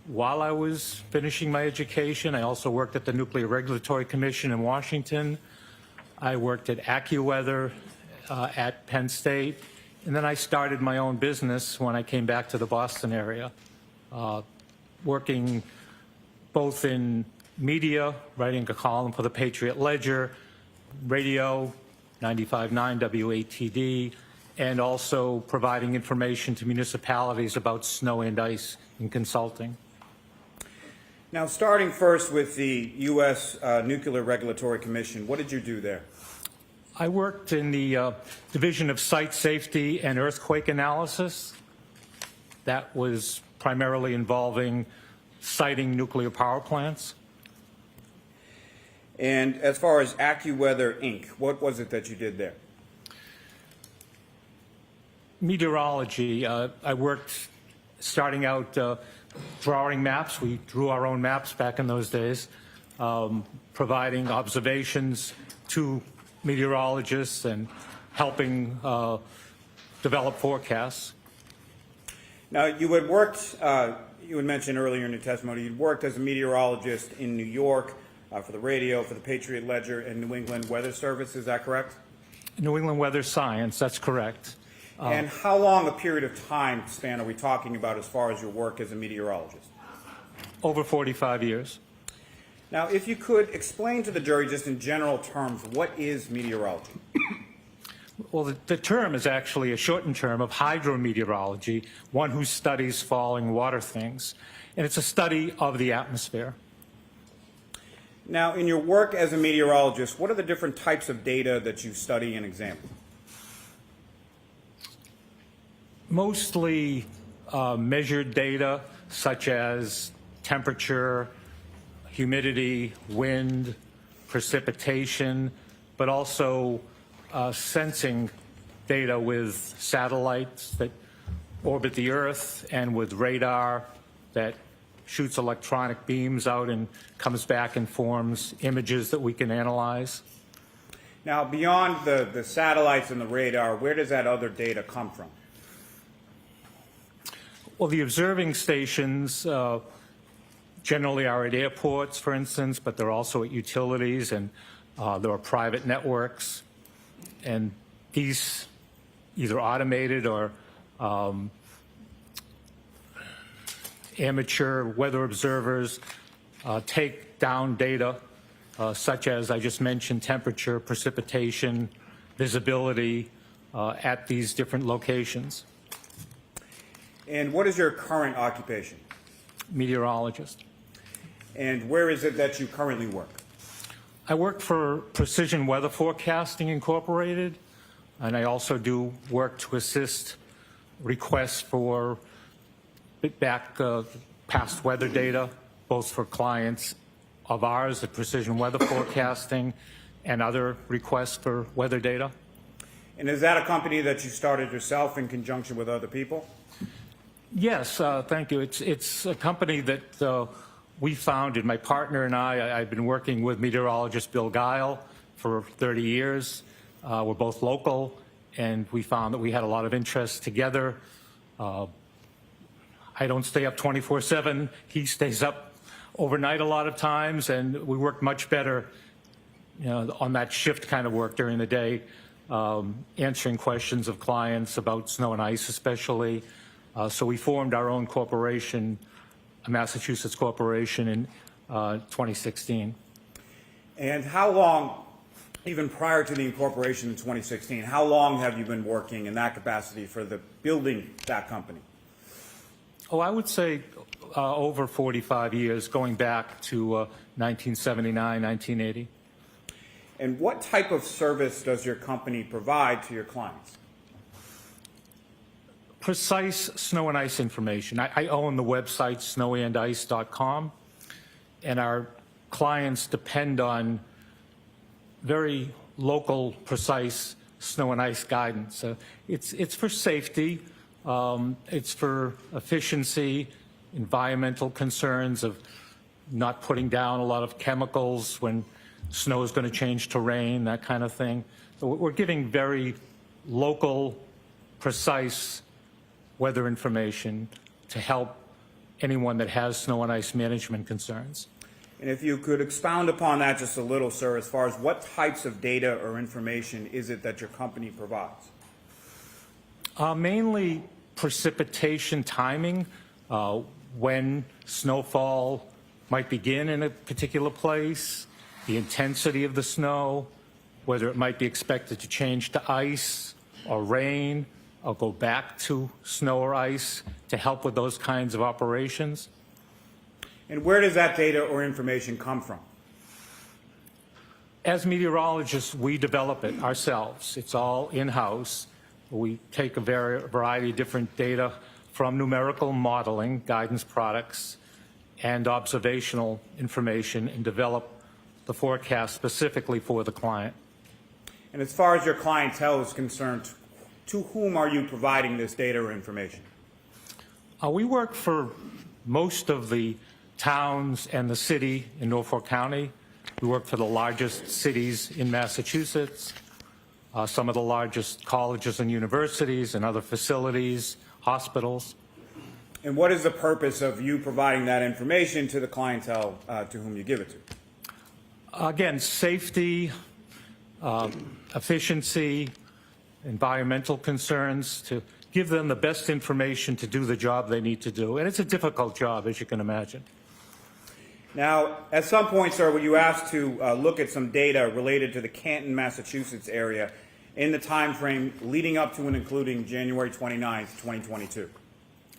while I was finishing my education. I also worked at the Nuclear Regulatory Commission in Washington. I worked at AccuWeather at Penn State. And then I started my own business when I came back to the Boston area, working both in media, writing a column for the Patriot Ledger, radio, 95.9 WATD, and also providing information to municipalities about snow and ice in consulting. Now, starting first with the U.S. Nuclear Regulatory Commission, what did you do there? I worked in the Division of Site Safety and Earthquake Analysis. That was primarily involving siting nuclear power plants. And as far as AccuWeather, Inc., what was it that you did there? Meteorology, I worked starting out drawing maps. We drew our own maps back in those days, providing observations to meteorologists and helping develop forecasts. Now, you had worked, you had mentioned earlier in your testimony, you'd worked as a meteorologist in New York for the radio, for the Patriot Ledger, and New England Weather Service. Is that correct? New England Weather Science, that's correct. And how long a period of time span are we talking about as far as your work as a meteorologist? Over 45 years. Now, if you could explain to the jury just in general terms, what is meteorology? Well, the term is actually a shortened term of hydrometeorology, one who studies falling water things. And it's a study of the atmosphere. Now, in your work as a meteorologist, what are the different types of data that you study and examine? Mostly measured data such as temperature, humidity, wind, precipitation, but also sensing data with satellites that orbit the Earth and with radar that shoots electronic beams out and comes back and forms images that we can analyze. Now, beyond the satellites and the radar, where does that other data come from? Well, the observing stations generally are at airports, for instance, but they're also at utilities, and there are private networks. And these either automated or amateur weather observers take down data such as I just mentioned, temperature, precipitation, visibility at these different locations. And what is your current occupation? Meteorologist. And where is it that you currently work? I work for Precision Weather Forecasting Incorporated, and I also do work to assist requests for past weather data, both for clients of ours at Precision Weather Forecasting and other requests for weather data. And is that a company that you started yourself in conjunction with other people? Yes, thank you. It's a company that we founded, my partner and I've been working with meteorologist Bill Guile for 30 years. We're both local, and we found that we had a lot of interest together. I don't stay up 24/7. He stays up overnight a lot of times, and we work much better on that shift kind of work during the day, answering questions of clients about snow and ice especially. So we formed our own corporation, a Massachusetts corporation, in 2016. And how long, even prior to the incorporation in 2016, how long have you been working in that capacity for building that company? Oh, I would say over 45 years, going back to 1979, 1980. And what type of service does your company provide to your clients? Precise snow and ice information. I own the website snowandice.com, and our clients depend on very local, precise snow and ice guidance. It's for safety, it's for efficiency, environmental concerns of not putting down a lot of chemicals when snow is going to change to rain, that kind of thing. So we're giving very local, precise weather information to help anyone that has snow and ice management concerns. And if you could expound upon that just a little, sir, as far as what types of data or information is it that your company provides? Mainly precipitation timing, when snowfall might begin in a particular place, the intensity of the snow, whether it might be expected to change to ice or rain, or go back to snow or ice to help with those kinds of operations. And where does that data or information come from? As meteorologists, we develop it ourselves. It's all in-house. We take a variety of different data from numerical modeling, guidance products, and observational information, and develop the forecast specifically for the client. And as far as your clientele is concerned, to whom are you providing this data or information? We work for most of the towns and the city in Norfolk County. We work for the largest cities in Massachusetts, some of the largest colleges and universities and other facilities, hospitals. And what is the purpose of you providing that information to the clientele to whom you give it to? Again, safety, efficiency, environmental concerns, to give them the best information to do the job they need to do. And it's a difficult job, as you can imagine. Now, at some point, sir, were you asked to look at some data related to the Canton, Massachusetts area in the time frame leading up to and including January 29th, 2022?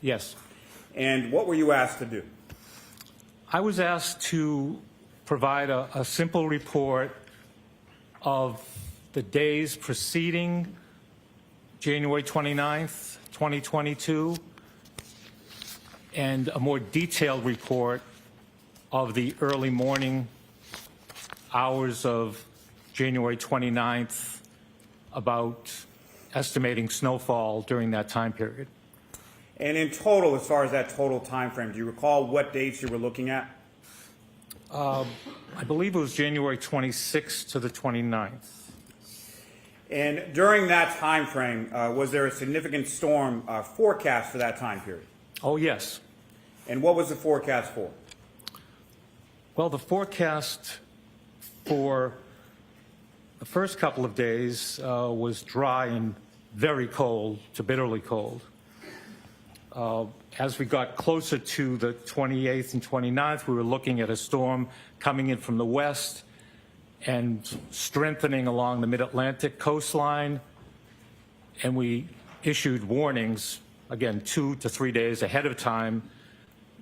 Yes. And what were you asked to do? I was asked to provide a simple report of the days preceding January 29th, 2022, and a more detailed report of the early morning hours of January 29th about estimating snowfall during that time period. And in total, as far as that total time frame, do you recall what dates you were looking at? I believe it was January 26th to the 29th. And during that time frame, was there a significant storm forecast for that time period? Oh, yes. And what was the forecast for? Well, the forecast for the first couple of days was dry and very cold to bitterly cold. As we got closer to the 28th and 29th, we were looking at a storm coming in from the west and strengthening along the mid-Atlantic coastline. And we issued warnings, again, 2 to 3 days ahead of time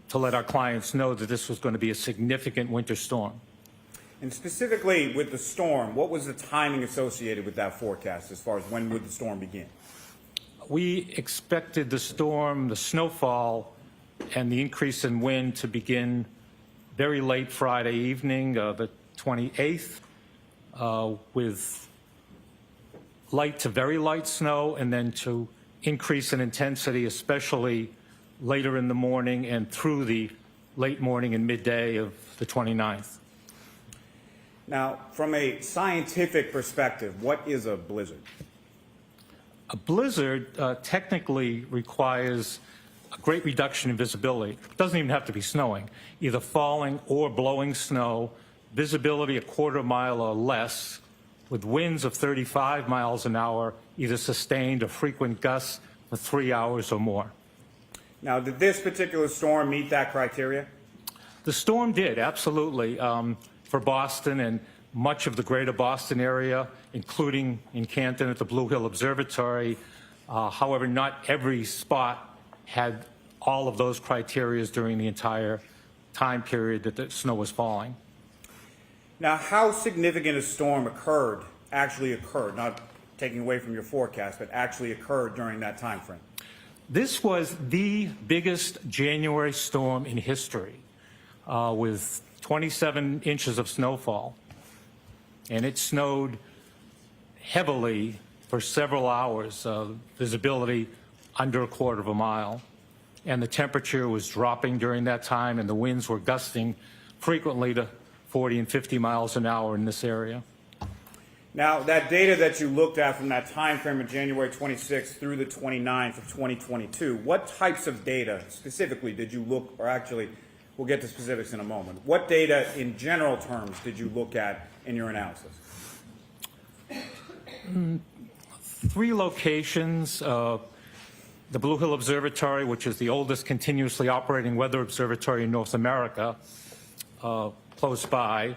to let our clients know that this was going to be a significant winter storm. And specifically with the storm, what was the timing associated with that forecast as far as when would the storm begin? We expected the storm, the snowfall, and the increase in wind to begin very late Friday evening, the 28th, with light to very light snow, and then to increase in intensity, especially later in the morning and through the late morning and midday of the 29th. Now, from a scientific perspective, what is a blizzard? A blizzard technically requires a great reduction in visibility. It doesn't even have to be snowing, either falling or blowing snow, visibility a quarter mile or less, with winds of 35 miles an hour, either sustained or frequent gusts for 3 hours or more. Now, did this particular storm meet that criteria? The storm did, absolutely, for Boston and much of the greater Boston area, including in Canton at the Blue Hill Observatory. However, not every spot had all of those criteria during the entire time period that the snow was falling. Now, how significant a storm actually occurred, not taking away from your forecast, but actually occurred during that time frame? This was the biggest January storm in history, with 27 inches of snowfall. And it snowed heavily for several hours, visibility under a quarter of a mile. And the temperature was dropping during that time, and the winds were gusting frequently to 40 and 50 miles an hour in this area. Now, that data that you looked at from that time frame of January 26th through the 29th of 2022, what types of data specifically did you look, or actually, we'll get to specifics in a moment. What data in general terms did you look at in your analysis? 3 locations, the Blue Hill Observatory, which is the oldest continuously operating weather observatory in North America, close by,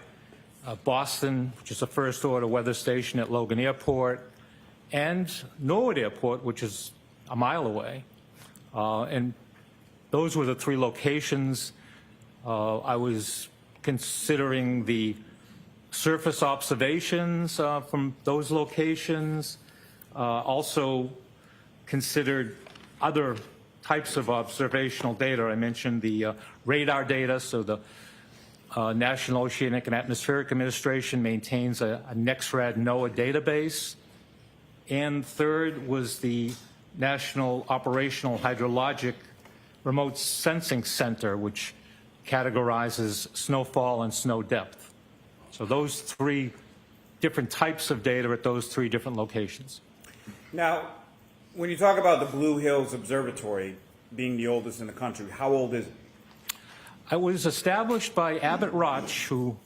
Boston, which is a first order weather station at Logan Airport, and Norwood Airport, which is a mile away. And those were the 3 locations. I was considering the surface observations from those locations, also considered other types of observational data. I mentioned the radar data, so the National Oceanic and Atmospheric Administration maintains a NEXRAD NOAA database. And third was the National Operational Hydrologic Remote Sensing Center, which categorizes snowfall and snow depth. So those 3 different types of data at those 3 different locations. Now, when you talk about the Blue Hills Observatory being the oldest in the country, how old is it? It was established by Abbott Roch, who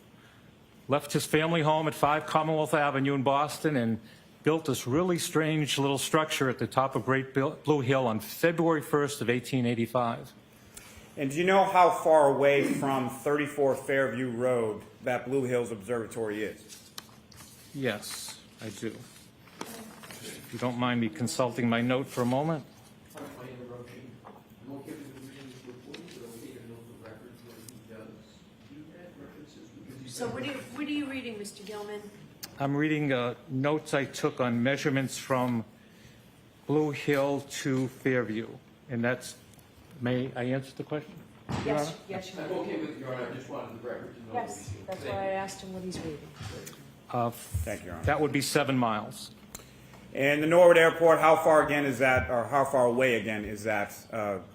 left his family home at 5 Commonwealth Avenue in Boston and built this really strange little structure at the top of Great Blue Hill on February 1st of 1885. And do you know how far away from 34 Fairview Road that Blue Hills Observatory is? Yes, I do. If you don't mind me consulting my note for a moment. So what are you reading, Mr. Gilman? I'm reading notes I took on measurements from Blue Hill to Fairview. And that's, may I answer the question? Your Honor? Yes, you I'm are. okay with Your Honor, I just wanted the record to know. Yes, that's why I asked him what he's reading. Thank you, Your Honor. That would be 7 miles. And the Norwood Airport, how far again is that, or how far away again is that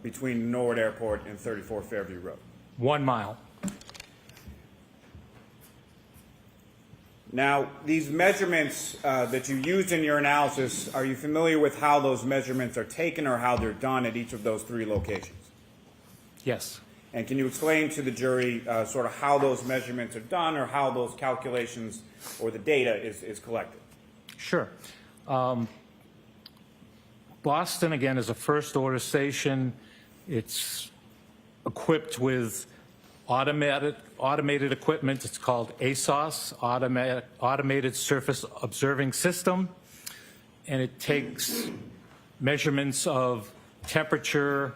between Norwood Airport and 34 Fairview Road? 1 mile. Now, these measurements that you used in your analysis, are you familiar with how those measurements are taken or how they're done at each of those 3 locations? Yes. And can you explain to the jury sort of how those measurements are done or how those calculations or the data is collected? Sure. Boston, again, is a first order station. It's equipped with automated equipment. It's called ASOS, Automated Surface Observing System, and it takes measurements of temperature,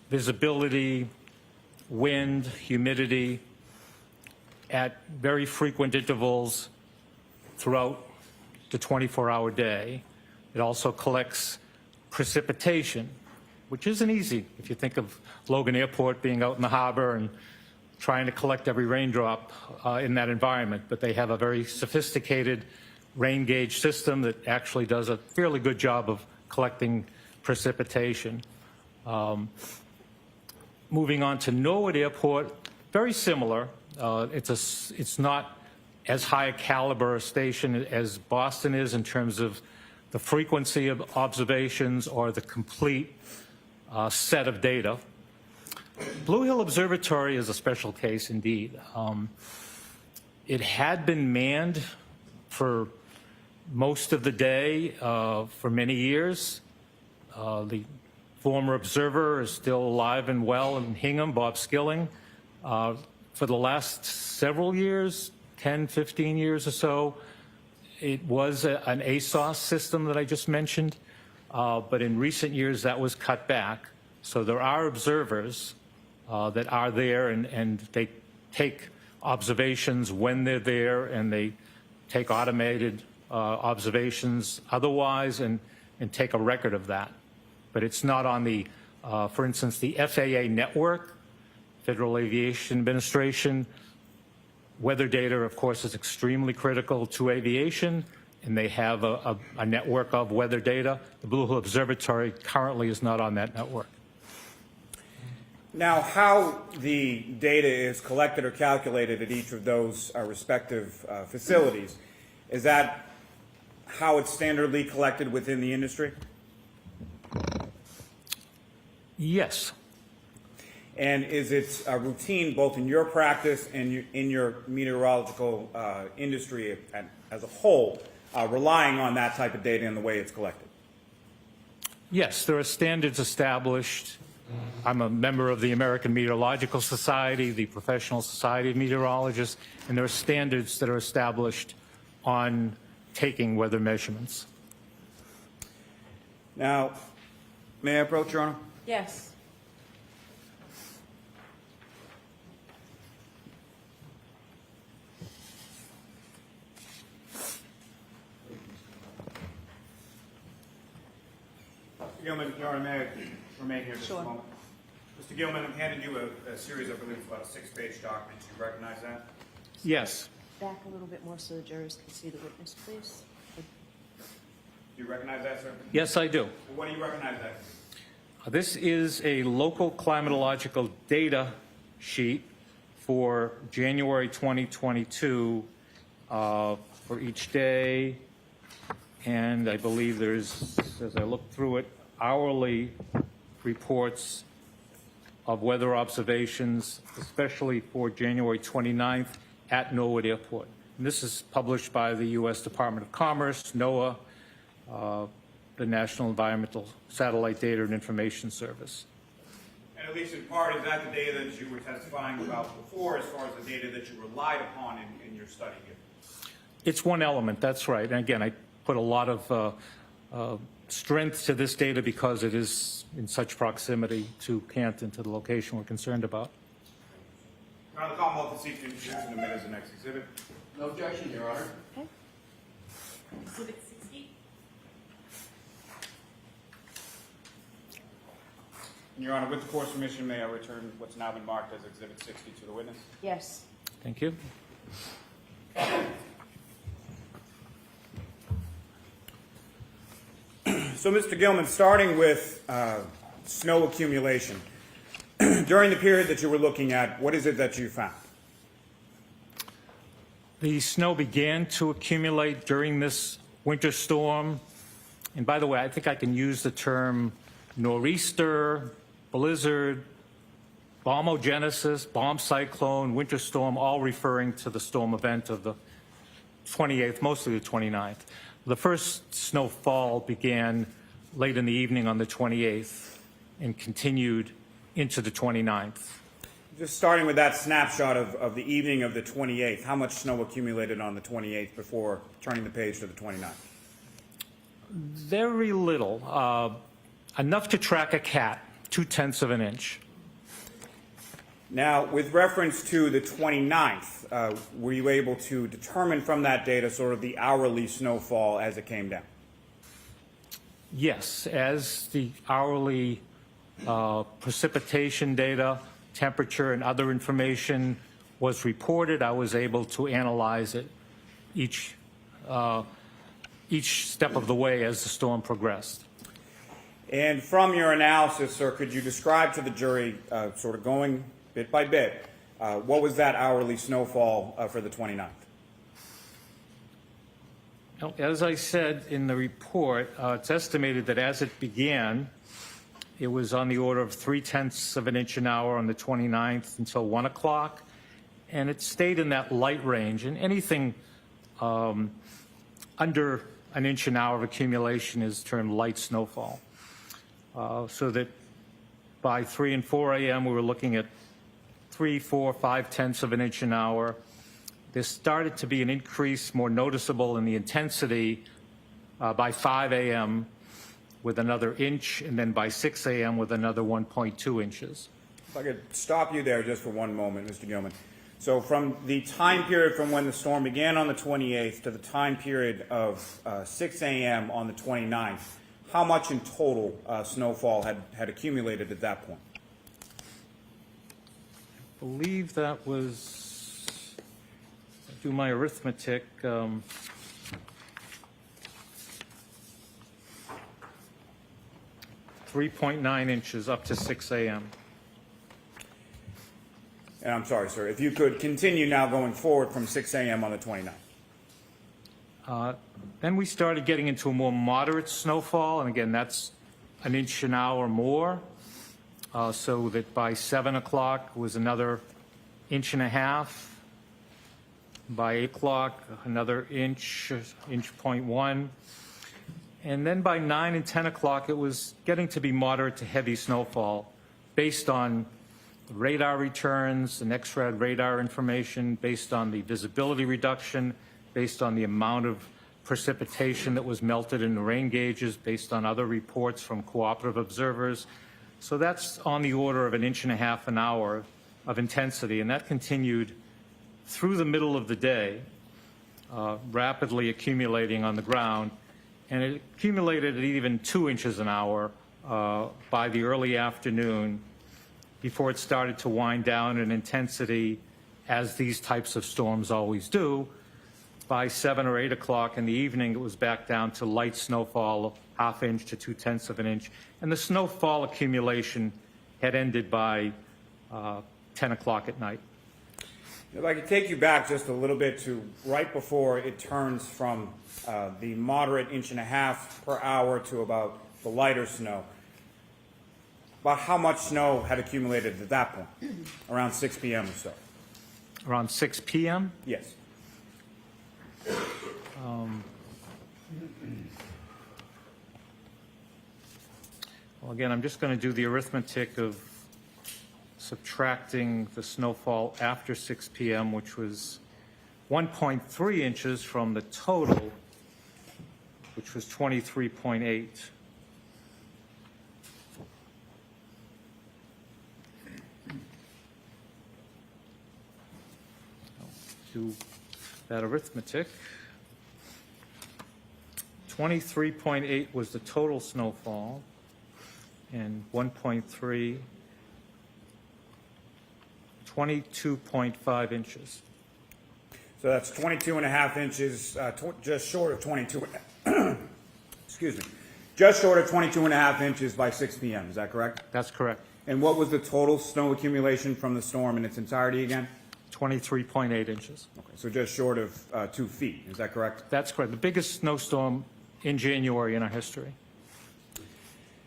visibility, wind, humidity at very frequent intervals throughout the 24-hour day. It also collects precipitation, which isn't easy if you think of Logan Airport being out in the harbor and trying to collect every raindrop in that environment. But they have a very sophisticated rain gauge system that actually does a fairly good job of collecting precipitation. Moving on to Norwood Airport, very similar. It's not as high a caliber a station as Boston is in terms of the frequency of observations or the complete set of data. Blue Hill Observatory is a special case indeed. It had been manned for most of the day for many years. The former observer is still alive and well in Hingham, Bob Skilling. For the last several years, 10, 15 years or so, it was an ASOS system that I just mentioned, but in recent years that was cut back. So there are observers that are there and they take observations when they're there, and they take automated observations otherwise and take a record of that. But it's not on the, for instance, the FAA network, Federal Aviation Administration. Weather data, of course, is extremely critical to aviation, and they have a network of weather data. The Blue Hill Observatory currently is not on that network. Now, how the data is collected or calculated at each of those respective facilities, is that how it's standardly collected within the industry? Yes. And is it a routine both in your practice and in your meteorological industry as a whole, relying on that type of data and the way it's collected? Yes, there are standards established. I'm a member of the American Meteorological Society, the Professional Society of Meteorologists, and there are standards that are established on taking weather measurements. Now, may I approach, Your Honor? Yes. Mr. Gilman, Your Honor, may I remain here just Sure. a moment? Mr. Gilman, I'm handing you a series of, I believe, about 6-page documents. You recognize that? Yes. Back a little bit more so the jurors can see the witness, please. Do you recognize that, sir? Yes, I do. What do you recognize that? This is a local climatological data sheet for January 2022 for each day. And I believe there's, as I look through it, hourly reports of weather observations, especially for January 29th at Norwood Airport. And this is published by the U.S. Department of Commerce, NOAA, the National Environmental Satellite Data and Information Service. And at least in part, is that the data that you were testifying about before, as far as the data that you relied upon in your study here? It's one element, that's right. And again, I put a lot of strength to this data because it is in such proximity to Canton, to the location we're concerned about. Your Honor, the Commonwealth seeks to introduce and admit as the next exhibit. No objection, Your Honor. Okay. Exhibit 60. Your Honor, with the court's permission, may I return what's now been marked as Exhibit 60 to the witness? Yes. Thank you. So, Mr. Gilman, starting with snow accumulation, during the period that you were looking at, what is it that you found? The snow began to accumulate during this winter storm. And by the way, I think I can use the term nor'easter, blizzard, bombogenesis, bomb cyclone, winter storm, all referring to the storm event of the 28th, mostly the 29th. The first snowfall began late in the evening on the 28th, and continued into the 29th. Just starting with that snapshot of the evening of the 28th, how much snow accumulated on the 28th before turning the page to the 29th? Very little. Enough to track a cat, 0.2 of an inch. Now, with reference to the 29th, were you able to determine from that data sort of the hourly snowfall as it came down? Yes, as the hourly precipitation data, temperature, and other information was reported, I was able to analyze it each step of the way as the storm progressed. And from your analysis, sir, could you describe to the jury, sort of going bit by bit, what was that hourly snowfall for the 29th? As I said in the report, it's estimated that as it began, it was on the order of 0.3 of an inch an hour on the 29th until 1 o'clock, and it stayed in that light range. And anything under an inch an hour of accumulation is termed light snowfall. So that by 3 and 4 a.m. we were looking at 3, 4, 5/10 of an inch an hour. There started to be an increase more noticeable in the intensity by 5 a.m. with another inch, and then by 6 a.m. with another 1.2 inches. If I could stop you there just for one moment, Mr. Gilman. So from the time period from when the storm began on the 28th to the time period of 6 a.m. on the 29th, how much in total snowfall had accumulated at that point? I believe that was, do my arithmetic, 3.9 inches up to 6 a.m. And I'm sorry, sir, if you could continue now going forward from 6 a.m. on the 29th. Then we started getting into a more moderate snowfall, and again, that's an inch an hour more, so that by 7 o'clock was another inch and a half. By 8 o'clock, another inch, 1.1. And then by 9 and 10 o'clock, it was getting to be moderate to heavy snowfall based on radar returns, the next-rad radar information, based on the visibility reduction, based on the amount of precipitation that was melted in the rain gauges, based on other reports from cooperative observers. So that's on the order of an inch and a half an hour of intensity, and that continued through the middle of the day, rapidly accumulating on the ground, and it accumulated at even 2 inches an hour by the early afternoon before it started to wind down in intensity, as these types of storms always do. By 7 or 8 o'clock in the evening, it was back down to light snowfall, 1/2 inch to 2/10 of an inch, and the snowfall accumulation had ended by 10 o'clock at night. If I could take you back just a little bit to right before it turns from the moderate inch and a half per hour to about the lighter snow. About how much snow had accumulated at that point? Around 6 p.m. or so. Around 6 p.m.? Yes. Well, again, I'm just going to do the arithmetic of subtracting the snowfall after 6 p.m., which was 1.3 inches from the total, which was 23.8. Do that arithmetic. 23.8 was the total snowfall, and 1.3, 22.5 inches. So that's 22 and a half inches, just short of 22, excuse me, just short of 22 and a half inches by 6 p.m. Is that correct? That's correct. And what was the total snow accumulation from the storm in its entirety again? 23.8 inches. Okay, so just short of 2 feet. Is that correct? That's correct. The biggest snowstorm in January in our history.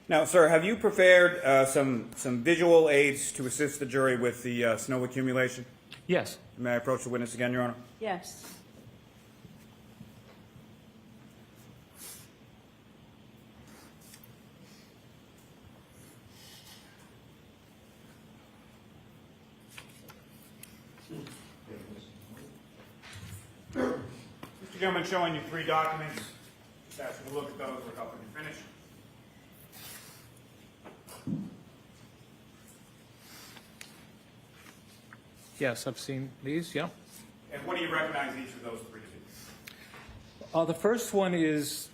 Now, sir, have you prepared some visual aids to assist the jury with the snow accumulation? Yes. May I approach the witness again, Your Honor? Yes. Gilman showing you 3 documents. Just ask you to look at those. We're helping you finish. Yes, I've seen these, yeah. And what do you recognize each of those 3 to be? The first one is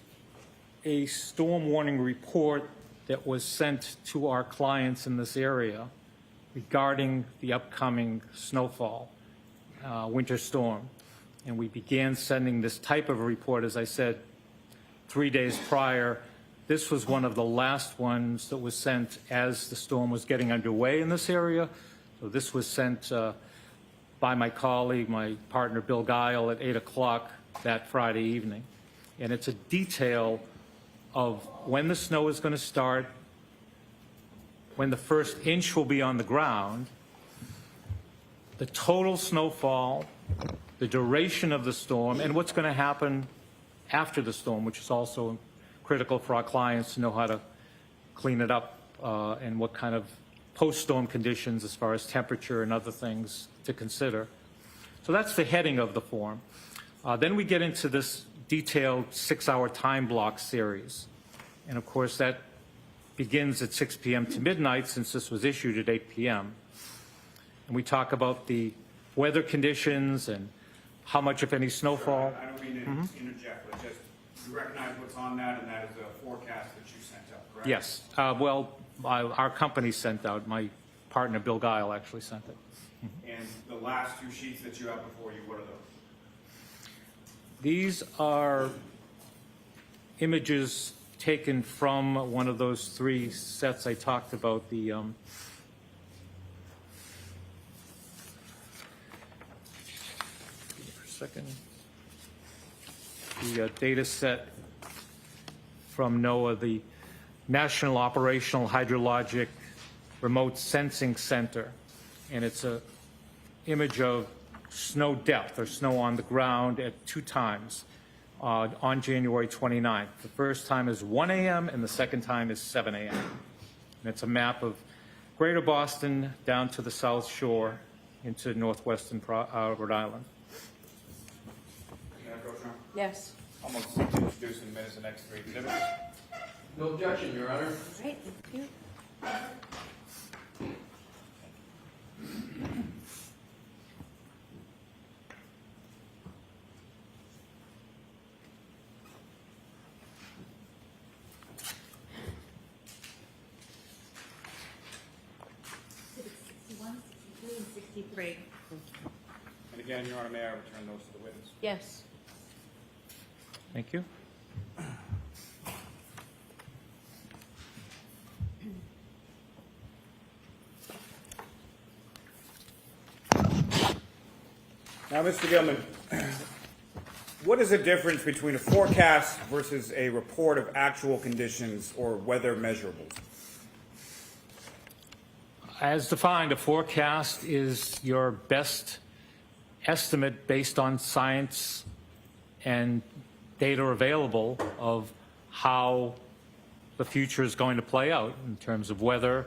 a storm warning report that was sent to our clients in this area regarding the upcoming snowfall, winter storm. And we began sending this type of a report, as I said, 3 days prior. This was one of the last ones that was sent as the storm was getting underway in this area. So this was sent by my colleague, my partner Bill Guile, at 8 o'clock that Friday evening. And it's a detail of when the snow is going to start, when the first inch will be on the ground, the total snowfall, the duration of the storm, and what's going to happen after the storm, which is also critical for our clients to know how to clean it up and what kind of post-storm conditions as far as temperature and other things to consider. So that's the heading of the form. Then we get into this detailed 6-hour time block series. And of course that begins at 6 p.m. to midnight, since this was issued at 8 p.m. And we talk about the weather conditions and how much, if any, snowfall. I don't mean to interject, but just you recognize what's on that, and that is a forecast that you sent out, correct? Yes. Our company sent out. My partner, Bill Guile, actually sent it. And the last 2 sheets that you have before you, what are those? These are images taken from one of those 3 sets I talked about. The for a second. The data set from NOAA, the National Operational Hydrologic Remote Sensing Center, and it's a image of snow depth or snow on the ground at 2 times on January 29th. The first time is 1 a.m. and the second time is 7 a.m. And it's a map of Greater Boston down to the South Shore into northwestern Rhode Island. Yes. Almost introduce in minutes the next 3 exhibits. No objection, Your Honor. Great, thank you. And again, Your Honor, may I return those to the witness? Yes. Thank you. Now, Mr. Gilman, what is the difference between a forecast versus a report of actual conditions or weather measurables? As defined, a forecast is your best estimate based on science and data available of how the future is going to play out in terms of weather,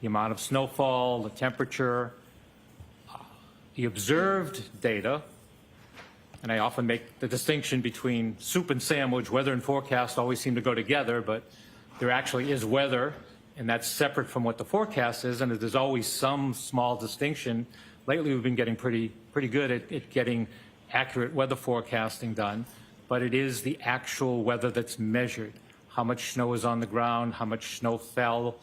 the amount of snowfall, the temperature, the observed data. And I often make the distinction between soup and sandwich. Weather and forecast always seem to go together, but there actually is weather, and that's separate from what the forecast is, and there's always some small distinction. Lately, we've been getting pretty good at getting accurate weather forecasting done, but it is the actual weather that's measured. How much snow is on the ground, how much snow fell,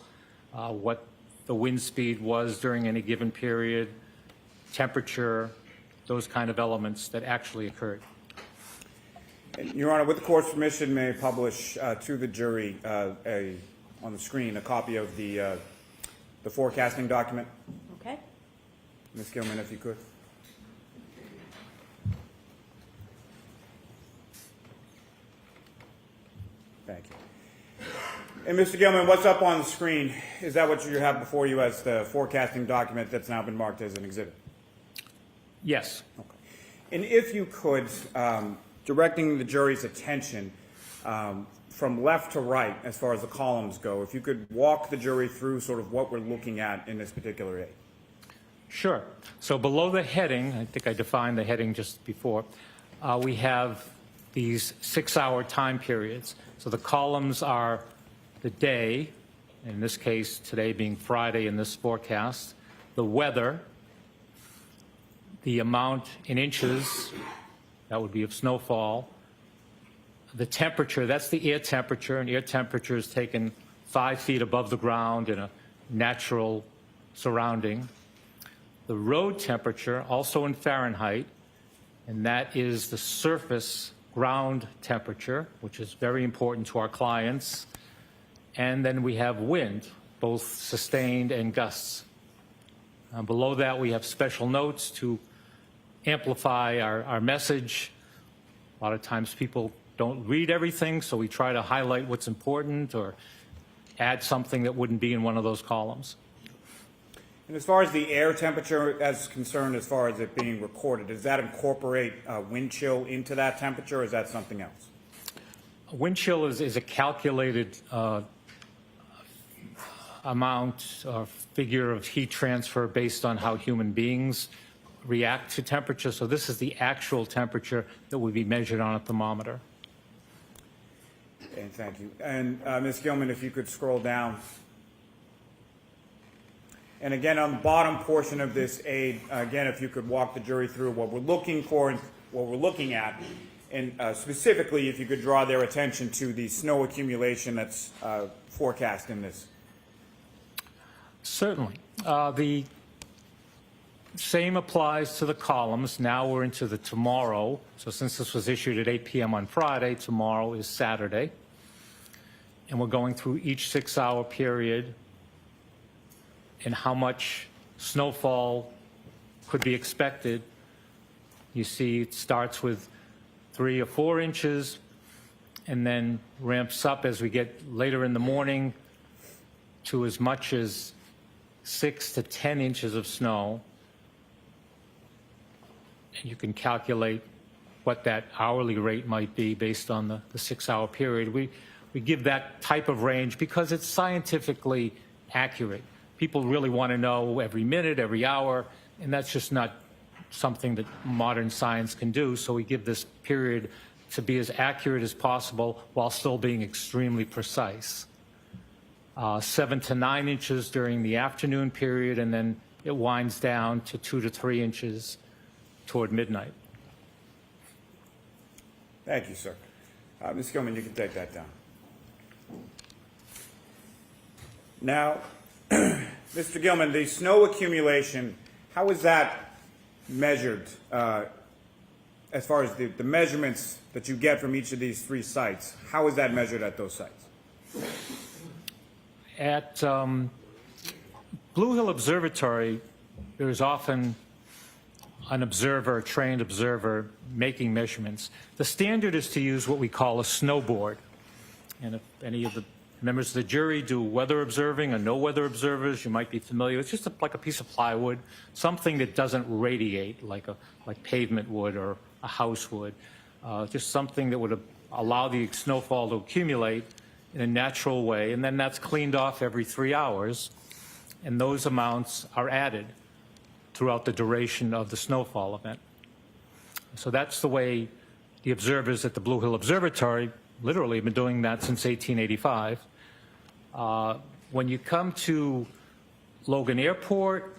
what the wind speed was during any given period, temperature, those kind of elements that actually occurred. Your Honor, with the court's permission, may I publish to the jury on the screen a copy of the forecasting document? Okay. Ms. Gilman, if you could. Thank you. And Mr. Gilman, what's up on the screen? Is that what you have before you as the forecasting document that's now been marked as an exhibit? Yes. Okay. And if you could, directing the jury's attention from left to right as far as the columns go, if you could walk the jury through sort of what we're looking at in this particular aid. Sure. So below the heading, I think I defined the heading just before, we have these 6-hour time periods. So the columns are the day, in this case today being Friday in this forecast, the weather, the amount in inches, that would be of snowfall, the temperature, that's the air temperature, and air temperature is taken 5 feet above the ground in a natural surrounding. The road temperature, also in Fahrenheit, and that is the surface ground temperature, which is very important to our clients. And then we have wind, both sustained and gusts. Below that, we have special notes to amplify our message. A lot of times people don't read everything, so we try to highlight what's important or add something that wouldn't be in one of those columns. And as far as the air temperature is concerned, as far as it being recorded, does that incorporate wind chill into that temperature, or is that something else? Wind chill is a calculated amount or figure of heat transfer based on how human beings react to temperature. So this is the actual temperature that would be measured on a thermometer. Okay, thank you. And Ms. Gilman, if you could scroll down. And again, on the bottom portion of this aid, again, if you could walk the jury through what we're looking for and what we're looking at, and specifically if you could draw their attention to the snow accumulation that's forecast in this. Certainly. The same applies to the columns. Now we're into the tomorrow. So since this was issued at 8 p.m. on Friday, tomorrow is Saturday. And we're going through each 6-hour period and how much snowfall could be expected. You see it starts with 3 or 4 inches and then ramps up as we get later in the morning to as much as 6 to 10 inches of snow. And you can calculate what that hourly rate might be based on the 6-hour period. We give that type of range because it's scientifically accurate. People really want to know every minute, every hour, and that's just not something that modern science can do. So we give this period to be as accurate as possible while still being extremely precise. 7 to 9 inches during the afternoon period, and then it winds down to 2 to 3 inches toward midnight. Thank you, sir. Ms. Gilman, you can take that down. Now, Mr. Gilman, the snow accumulation, how is that measured as far as the measurements that you get from each of these 3 sites? How is that measured at those sites? At Blue Hill Observatory, there's often an observer, a trained observer, making measurements. The standard is to use what we call a snowboard. And if any of the members of the jury do weather observing or no weather observers, you might be familiar. It's just like a piece of plywood, something that doesn't radiate like pavement would or a house would. Just something that would allow the snowfall to accumulate in a natural way, and then that's cleaned off every 3 hours, and those amounts are added throughout the duration of the snowfall event. So that's the way the observers at the Blue Hill Observatory literally have been doing that since 1885. When you come to Logan Airport,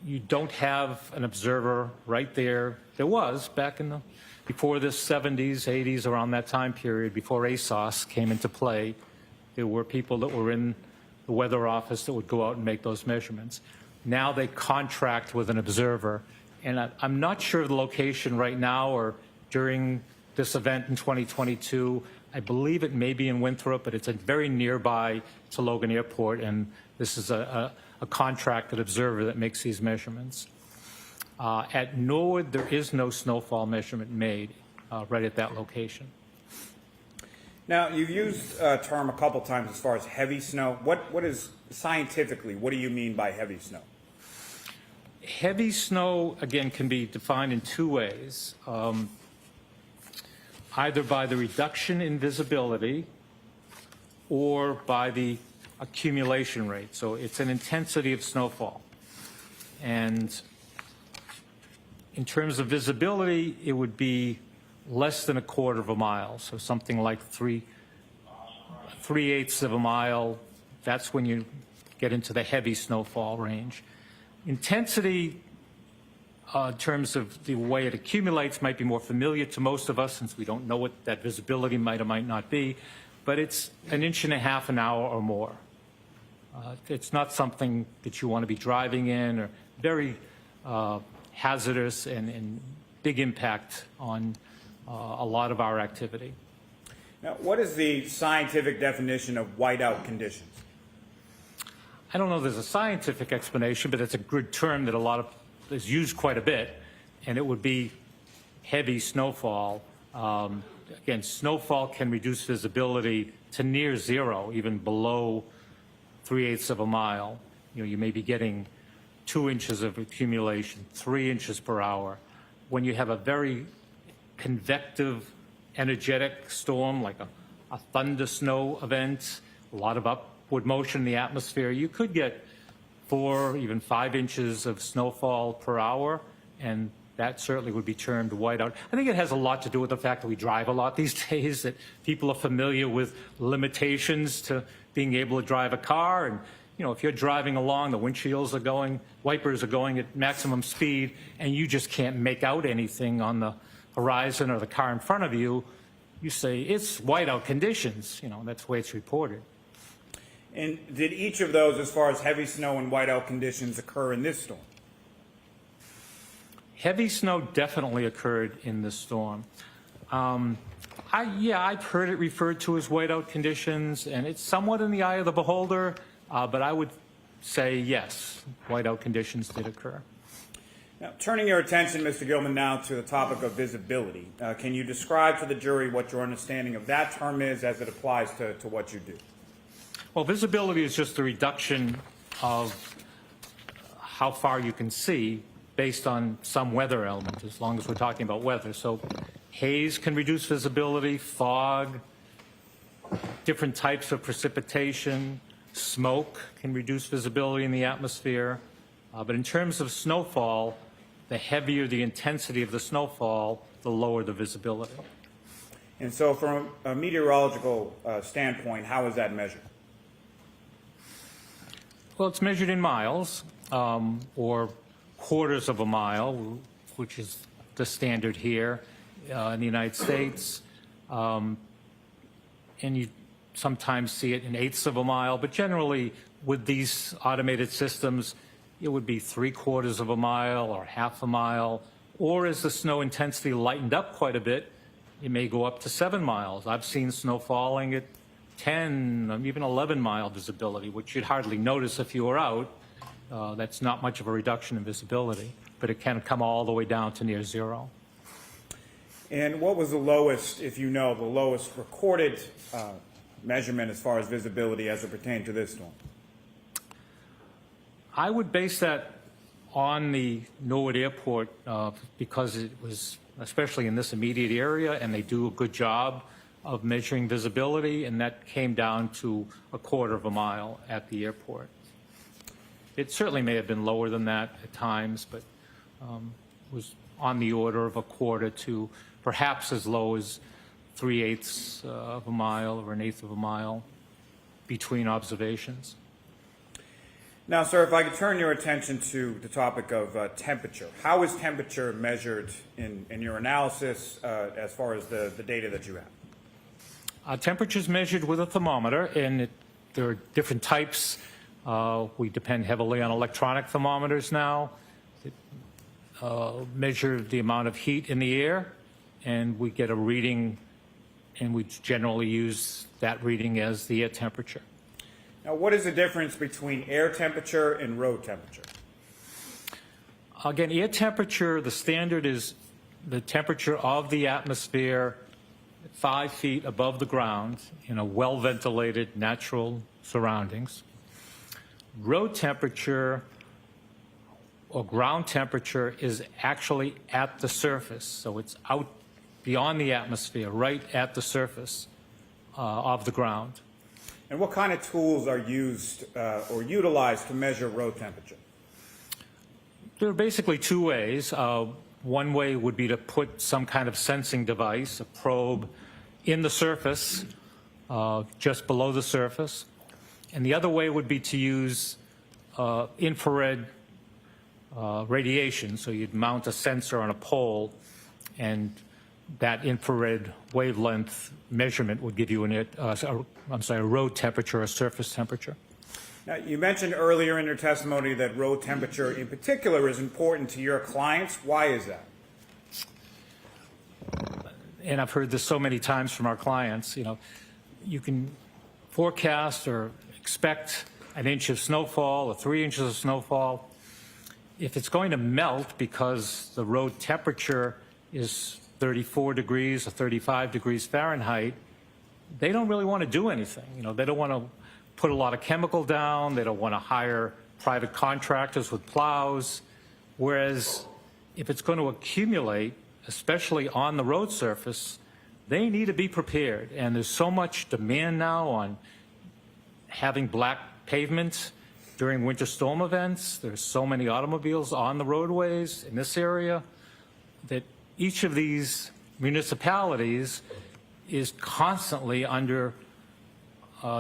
you don't have an observer right there. There was back in before the 70s, 80s, around that time period, before ASOS came into play. There were people that were in the weather office that would go out and make those measurements. Now they contract with an observer, and I'm not sure of the location right now or during this event in 2022. I believe it may be in Winthrop, but it's very nearby to Logan Airport, and this is a contracted observer that makes these measurements. At Norwood, there is no snowfall measurement made right at that location. Now, you've used a term a couple times as far as heavy snow. What is, scientifically, what do you mean by heavy snow? Heavy snow, again, can be defined in 2 ways. Either by the reduction in visibility or by the accumulation rate. So it's an intensity of snowfall. And In terms of visibility, it would be less than a quarter of a mile, so something like 3/8 of a mile. That's when you get into the heavy snowfall range. Intensity, in terms of the way it accumulates, might be more familiar to most of us since we don't know what that visibility might or might not be, but it's 1.5 inches an hour or more. It's not something that you want to be driving in, or very hazardous and big impact on a lot of our activity. Now, what is the scientific definition of whiteout conditions? I don't know if there's a scientific explanation, but it's a good term that is used quite a bit, and it would be heavy snowfall. Again, snowfall can reduce visibility to near zero, even below 3/8 of a mile. You may be getting 2 inches of accumulation, 3 inches per hour. When you have a very convective, energetic storm, like a thunder snow event, a lot of upward motion in the atmosphere, you could get 4, even 5 inches of snowfall per hour, and that certainly would be termed whiteout. I think it has a lot to do with the fact that we drive a lot these days, that people are familiar with limitations to being able to drive a car. And if you're driving along, the windshields are going, wipers are going at maximum speed, and you just can't make out anything on the horizon or the car in front of you, you say it's whiteout conditions. That's the way it's reported. And did each of those, as far as heavy snow and whiteout conditions, occur in this storm? Heavy snow definitely occurred in this storm. I've heard it referred to as whiteout conditions, and it's somewhat in the eye of the beholder, but I would say yes, whiteout conditions did occur. Now, turning your attention, Mr. Gilman, now to the topic of visibility. Can you describe to the jury what your understanding of that term is as it applies to what you do? Well, visibility is just the reduction of how far you can see based on some weather element, as long as we're talking about weather. So haze can reduce visibility, fog, different types of precipitation, smoke can reduce visibility in the atmosphere. But in terms of snowfall, the heavier the intensity of the snowfall, the lower the visibility. And so from a meteorological standpoint, how is that measured? Well, it's measured in miles, or quarters of a mile, which is the standard here in the United States. And you sometimes see it in 1/8 of a mile, but generally with these automated systems, it would be 3/4 of a mile or 1/2 a mile, or as the snow intensity lightened up quite a bit, it may go up to 7 miles. I've seen snow falling at 10, even 11-mile visibility, which you'd hardly notice if you were out. That's not much of a reduction in visibility, but it can come all the way down to near zero. And what was the lowest, if you know, the lowest recorded measurement as far as visibility as it pertained to this storm? I would base that on the Norwood Airport because it was, especially in this immediate area, and they do a good job of measuring visibility, and that came down to 1/4 of a mile at the airport. It certainly may have been lower than that at times, but was on the order of 1/4 to perhaps as low as 3/8 of a mile or 1/8 of a mile between observations. Now, sir, if I could turn your attention to the topic of temperature. How is temperature measured in your analysis as far as the data that you have? Temperature is measured with a thermometer, and there are different types. We depend heavily on electronic thermometers now that measure the amount of heat in the air, and we get a reading, and we generally use that reading as the air temperature. Now, what is the difference between air temperature and road temperature? Again, air temperature, the standard is the temperature of the atmosphere 5 feet above the ground in a well-ventilated natural surroundings. Road temperature or ground temperature is actually at the surface, so it's out beyond the atmosphere, right at the surface of the ground. And what kind of tools are used or utilized to measure road temperature? There are basically 2 ways. One way would be to put some kind of sensing device, a probe, in the surface, just below the surface. And the other way would be to use infrared radiation. So you'd mount a sensor on a pole, and that infrared wavelength measurement would give you a road temperature, a surface temperature. Now, you mentioned earlier in your testimony that road temperature in particular is important to your clients. Why is that? And I've heard this so many times from our clients, you can forecast or expect an inch of snowfall or 3 inches of snowfall. If it's going to melt because the road temperature is 34 degrees or 35 degrees Fahrenheit, they don't really want to do anything. They don't want to put a lot of chemical down. They don't want to hire private contractors with plows. Whereas if it's going to accumulate, especially on the road surface, they need to be prepared. And there's so much demand now on having black pavement during winter storm events. There's so many automobiles on the roadways in this area that each of these municipalities is constantly under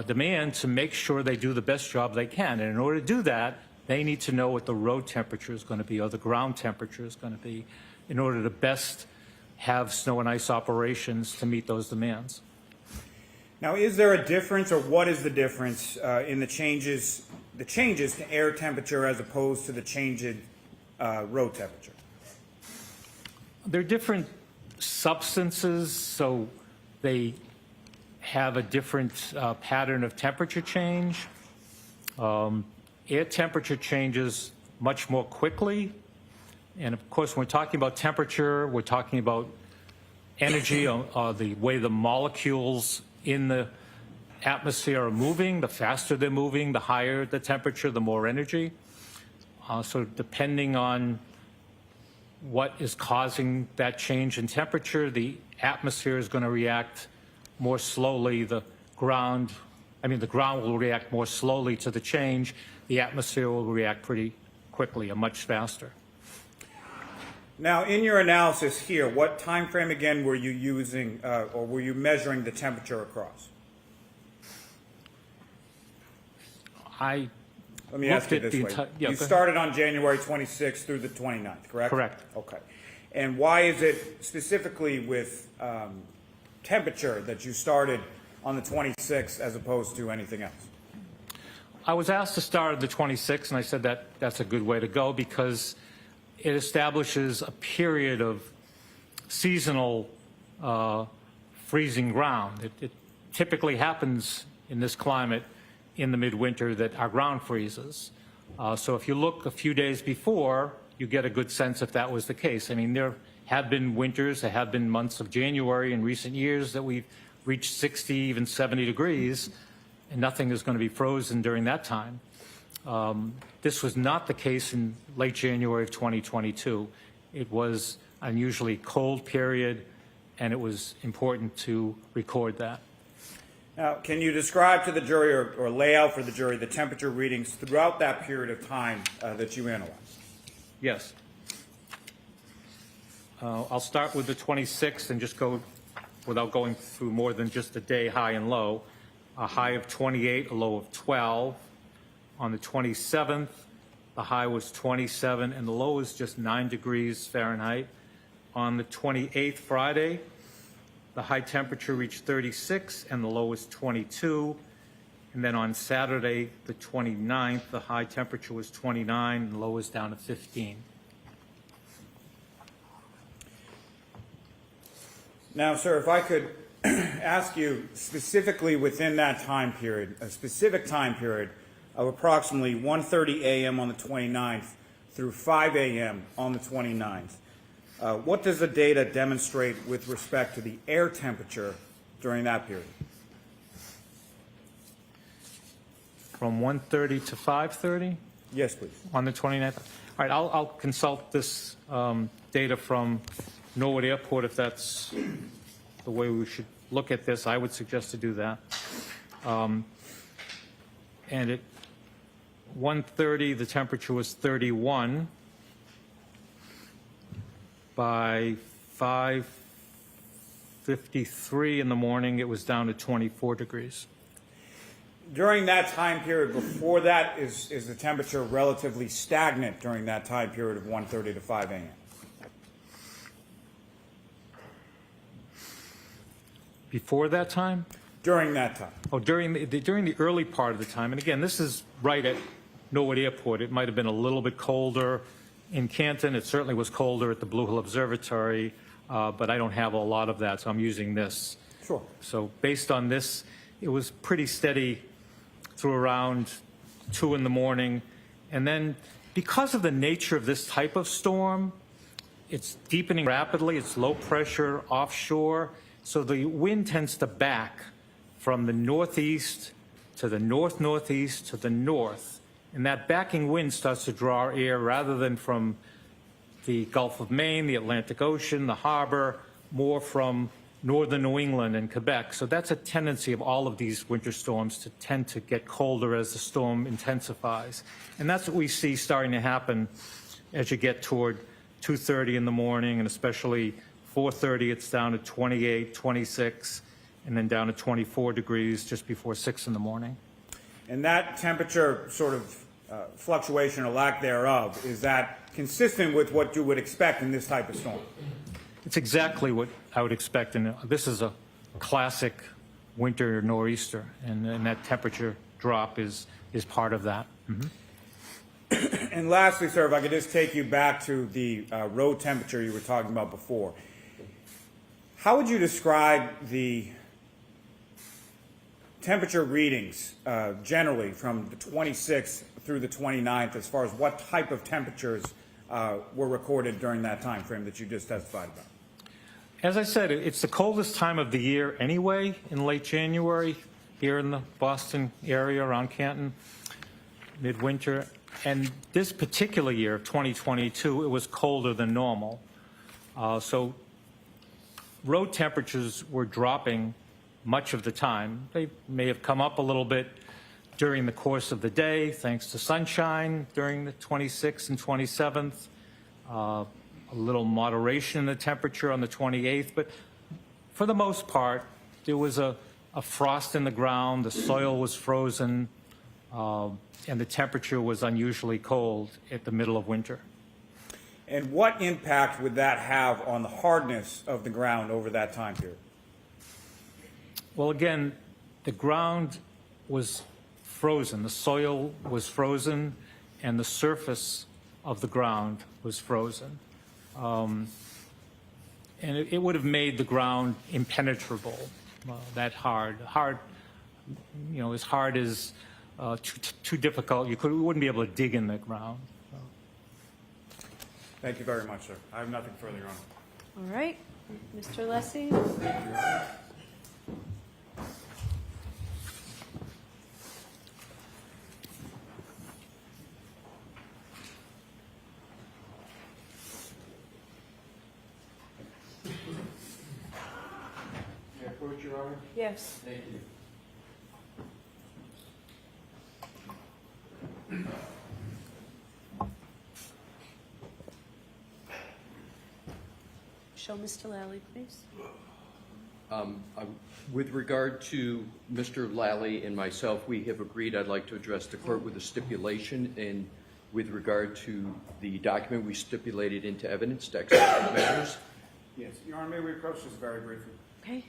demand to make sure they do the best job they can. And in order to do that, they need to know what the road temperature is going to be or the ground temperature is going to be in order to best have snow and ice operations to meet those demands. Now, is there a difference, or what is the difference in the changes to air temperature as opposed to the change in road temperature? They're different substances, so they have a different pattern of temperature change. Air temperature changes much more quickly. And of course, when we're talking about temperature, we're talking about energy, the way the molecules in the atmosphere are moving. The faster they're moving, the higher the temperature, the more energy. So depending on what is causing that change in temperature, the atmosphere is going to react more slowly. The ground will react more slowly to the change. The atmosphere will react pretty quickly and much faster. Now, in your analysis here, what time frame again were you using, or were you measuring the temperature across? Let me ask you this way. You started on January 26th through the 29th, correct? Correct. Okay. And why is it specifically with temperature that you started on the 26th as opposed to anything else? I was asked to start on the 26th, and I said that's a good way to go because it establishes a period of seasonal freezing ground. It typically happens in this climate in the midwinter that our ground freezes. So if you look a few days before, you get a good sense if that was the case. I mean, there have been winters, there have been months of January in recent years that we've reached 60, even 70 degrees, and nothing is going to be frozen during that time. This was not the case in late January of 2022. It was an unusually cold period, and it was important to record that. Now, can you describe to the jury or lay out for the jury the temperature readings throughout that period of time that you analyzed? Yes. I'll start with the 26th and just go without going through more than just a day high and low. A high of 28, a low of 12. On the 27th, the high was 27 and the low was just 9 degrees Fahrenheit. On the 28th, Friday, the high temperature reached 36 and the low was 22. And then on Saturday, the 29th, the high temperature was 29 and the low was down to 15. Now, sir, if I could ask you specifically within that time period, a specific time period of approximately 1:30 a.m. on the 29th through 5 a.m. on the 29th, what does the data demonstrate with respect to the air temperature during that period? From 1:30 to 5:30? Yes, please. On the 29th? All right, I'll consult this data from Norwood Airport if that's the way we should look at this. I would suggest to do that. And at 1:30, the temperature was 31. by 5:53 in the morning, it was down to 24 degrees. During that time period, before that, is the temperature relatively stagnant during that time period of 1:30 to 5 a.m.? Before that time? During that time. Oh, during the early part of the time, and again, this is right at Norwood Airport. It might have been a little bit colder in Canton. It certainly was colder at the Blue Hill Observatory, but I don't have a lot of that, so I'm using this. Sure. So based on this, it was pretty steady through around 2 in the morning. And then because of the nature of this type of storm, it's deepening rapidly. It's low pressure offshore. So the wind tends to back from the northeast to the north-northeast to the north. And that backing wind starts to draw air rather than from the Gulf of Maine, the Atlantic Ocean, the harbor, more from northern New England and Quebec. So that's a tendency of all of these winter storms to tend to get colder as the storm intensifies. And that's what we see starting to happen as you get toward 2:30 in the morning, and especially 4:30, it's down to 28, 26, and then down to 24 degrees just before 6 in the morning. And that temperature sort of fluctuation or lack thereof, is that consistent with what you would expect in this type of storm? It's exactly what I would expect, and this is a classic winter nor'easter, and that temperature drop is part of that. Mm-hmm. And lastly, sir, if I could just take you back to the road temperature you were talking about before. How would you describe the temperature readings generally from the 26th through the 29th as far as what type of temperatures were recorded during that time frame that you just testified about? As I said, it's the coldest time of the year anyway, in late January, here in the Boston area around Canton, midwinter. And this particular year, 2022, it was colder than normal. So road temperatures were dropping much of the time. They may have come up a little bit during the course of the day, thanks to sunshine during the 26th and 27th. A little moderation in the temperature on the 28th, but for the most part, there was a frost in the ground, the soil was frozen, and the temperature was unusually cold at the middle of winter. And what impact would that have on the hardness of the ground over that time period? Well, again, the ground was frozen, the soil was frozen, and the surface of the ground was frozen. And it would have made the ground impenetrable, that hard, you know, as hard as too difficult. You wouldn't be able to dig in the ground. Thank you very much, sir. I have nothing further on. All right, Mr. Lessie? May I approach, Your Honor? Yes. Thank you. Show Mr. Lally, please. With regard to Mr. Lally and myself, we have agreed I'd like to address the court with a stipulation, and with regard to the document we stipulated into evidence, to expedite matters. Yes, Your Honor, may we approach this very briefly? Okay.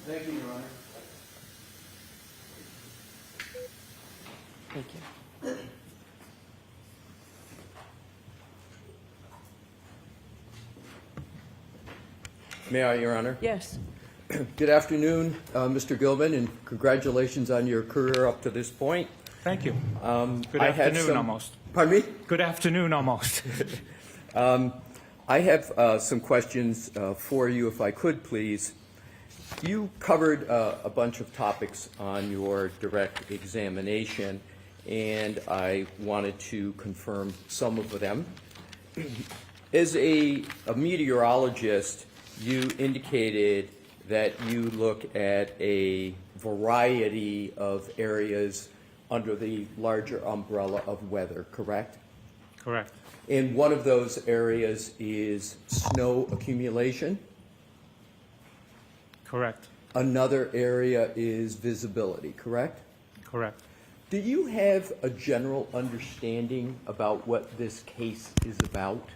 Thank you, Your Honor. Thank you. May I, Your Honor? Yes. Good afternoon, Mr. Gilman, and congratulations on your career up to this point. Thank you. Good I had afternoon, some- almost. Pardon me? Good afternoon, almost. I have some questions for you, if I could, please. You covered a bunch of topics on your direct examination, and I wanted to confirm some of them. As a meteorologist, you indicated that you look at a variety of areas under the larger umbrella of weather, correct? Correct. And one of those areas is snow accumulation. Correct. Another area is visibility, correct? Correct. Do you have a general understanding about what this case is about?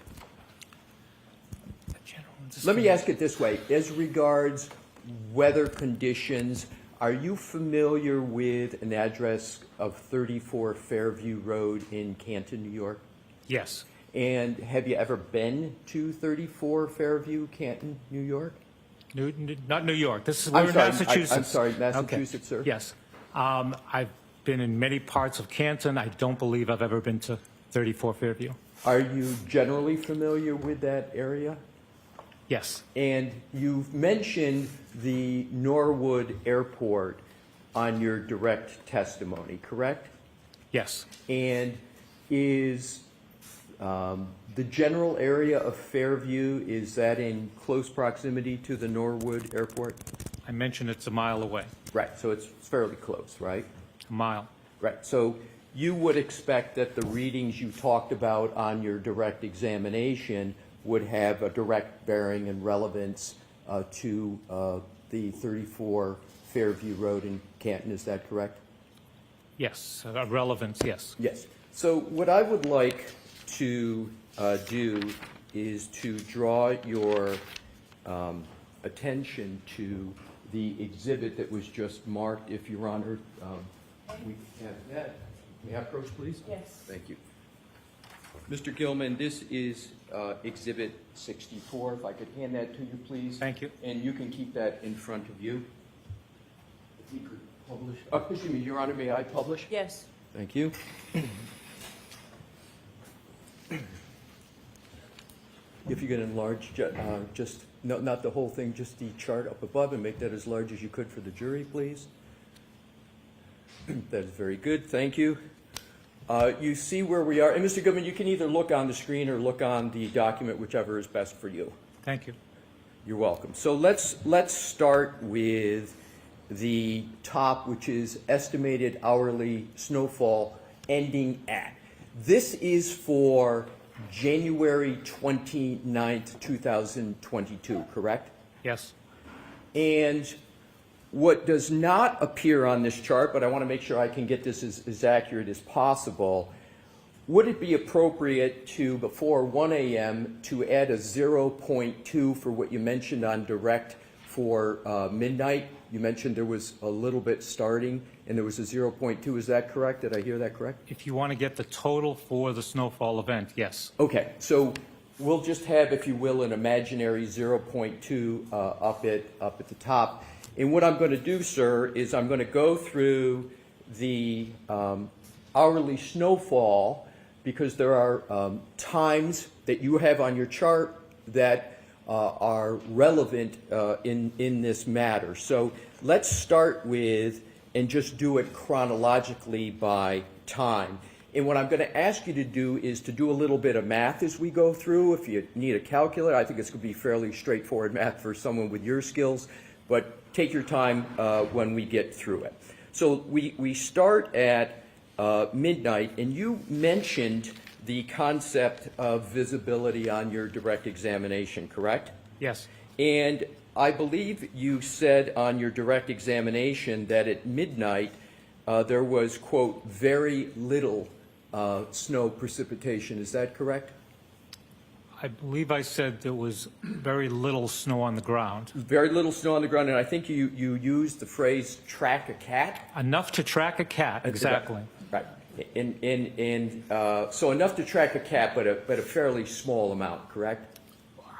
Let me ask it this way. As regards weather conditions, are you familiar with an address of 34 Fairview Road in Canton, New York? Yes. And have you ever been to 34 Fairview, Canton, New York? Not New York. This is I'm we're in sorry, Massachusetts. I'm sorry, Massachusetts, Okay. sir? Yes. I've been in many parts of Canton. I don't believe I've ever been to 34 Fairview. Are you generally familiar with that area? Yes. And you've mentioned the Norwood Airport on your direct testimony, correct? Yes. And is the general area of Fairview, is that in close proximity to the Norwood Airport? I mentioned it's a mile away. Right, so it's fairly close, right? A mile. Right, so you would expect that the readings you talked about on your direct examination would have a direct bearing and relevance to the 34 Fairview Road in Canton, is that correct? Yes. Relevance, yes. Yes. So what I would like to do is to draw your attention to the exhibit that was just marked, if Your Honor. We have that. May I approach, please? Yes. Thank you. Mr. Gilman, this is Exhibit 64. If I could hand that to you, please. Thank you. And you can keep that in front of you. If you could publish. Excuse me, Your Honor, may I publish? Yes. Thank you. If you could enlarge, just, no, not the whole thing, just the chart up above, and make that as large as you could for the jury, please. That is very good. Thank you. You see where we are. And Mr. Goodman, you can either look on the screen or look on the document, whichever is best for you. Thank you. You're welcome. So let's start with the top, which is estimated hourly snowfall ending at. This is for January 29th, 2022, correct? Yes. And what does not appear on this chart, but I want to make sure I can get this as accurate as possible, would it be appropriate to, before 1 a.m., to add a 0.2 for what you mentioned on direct for midnight? You mentioned there was a little bit starting, and there was a 0.2. Is that correct? Did I hear that correct? If you want to get the total for the snowfall event, yes. Okay, so we'll just have, if you will, an imaginary 0.2 up at the top. And what I'm going to do, sir, is I'm going to go through the hourly snowfall, because there are times that you have on your chart that are relevant in this matter. So let's start with, and just do it chronologically by time. And what I'm going to ask you to do is to do a little bit of math as we go through. If you need a calculator, I think it's going to be fairly straightforward math for someone with your skills, but take your time when we get through it. So we start at midnight, and you mentioned the concept of visibility on your direct examination, correct? Yes. And I believe you said on your direct examination that at midnight there was, quote, very little snow precipitation. Is that correct? I believe I said there was very little snow on the ground. Very little snow on the ground, and I think you used the phrase "track a cat." Enough to track a cat, exactly. Right. So enough to track a cat, but a fairly small amount, correct?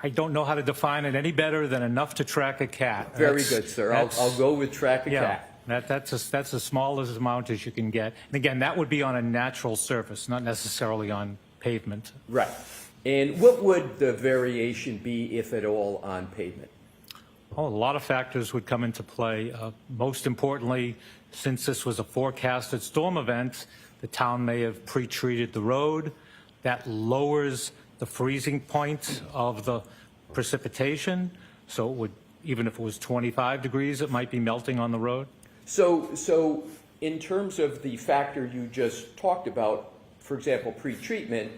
I don't know how to define it any better than enough to track a cat. Very good, sir. I'll go with track a cat. That's the smallest amount as you can get. And again, that would be on a natural surface, not necessarily on pavement. Right. And what would the variation be, if at all, on pavement? Oh, a lot of factors would come into play. Most importantly, since this was a forecasted storm event, the town may have pre-treated the road. That lowers the freezing point of the precipitation. So it would, even if it was 25 degrees, it might be melting on the road. So in terms of the factor you just talked about, for example, pre-treatment,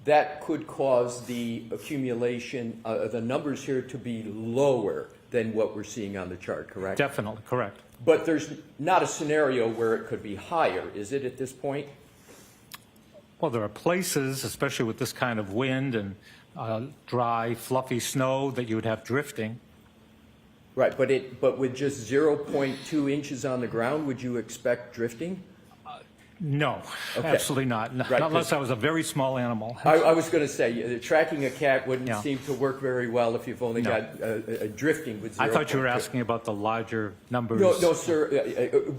that could cause the accumulation, the numbers here to be lower than what we're seeing on the chart, correct? Definitely, correct. But there's not a scenario where it could be higher, is it, at this point? Well, there are places, especially with this kind of wind and dry, fluffy snow, that you would have drifting. Right, but with just 0.2 inches on the ground, would you expect drifting? No, Okay. Absolutely not. Right, Not unless I was a very small animal. I was going to say, tracking a cat wouldn't Yeah. seem to work very well if you've only No. got a drifting with 0.2. I thought you were asking about the larger numbers. No, sir.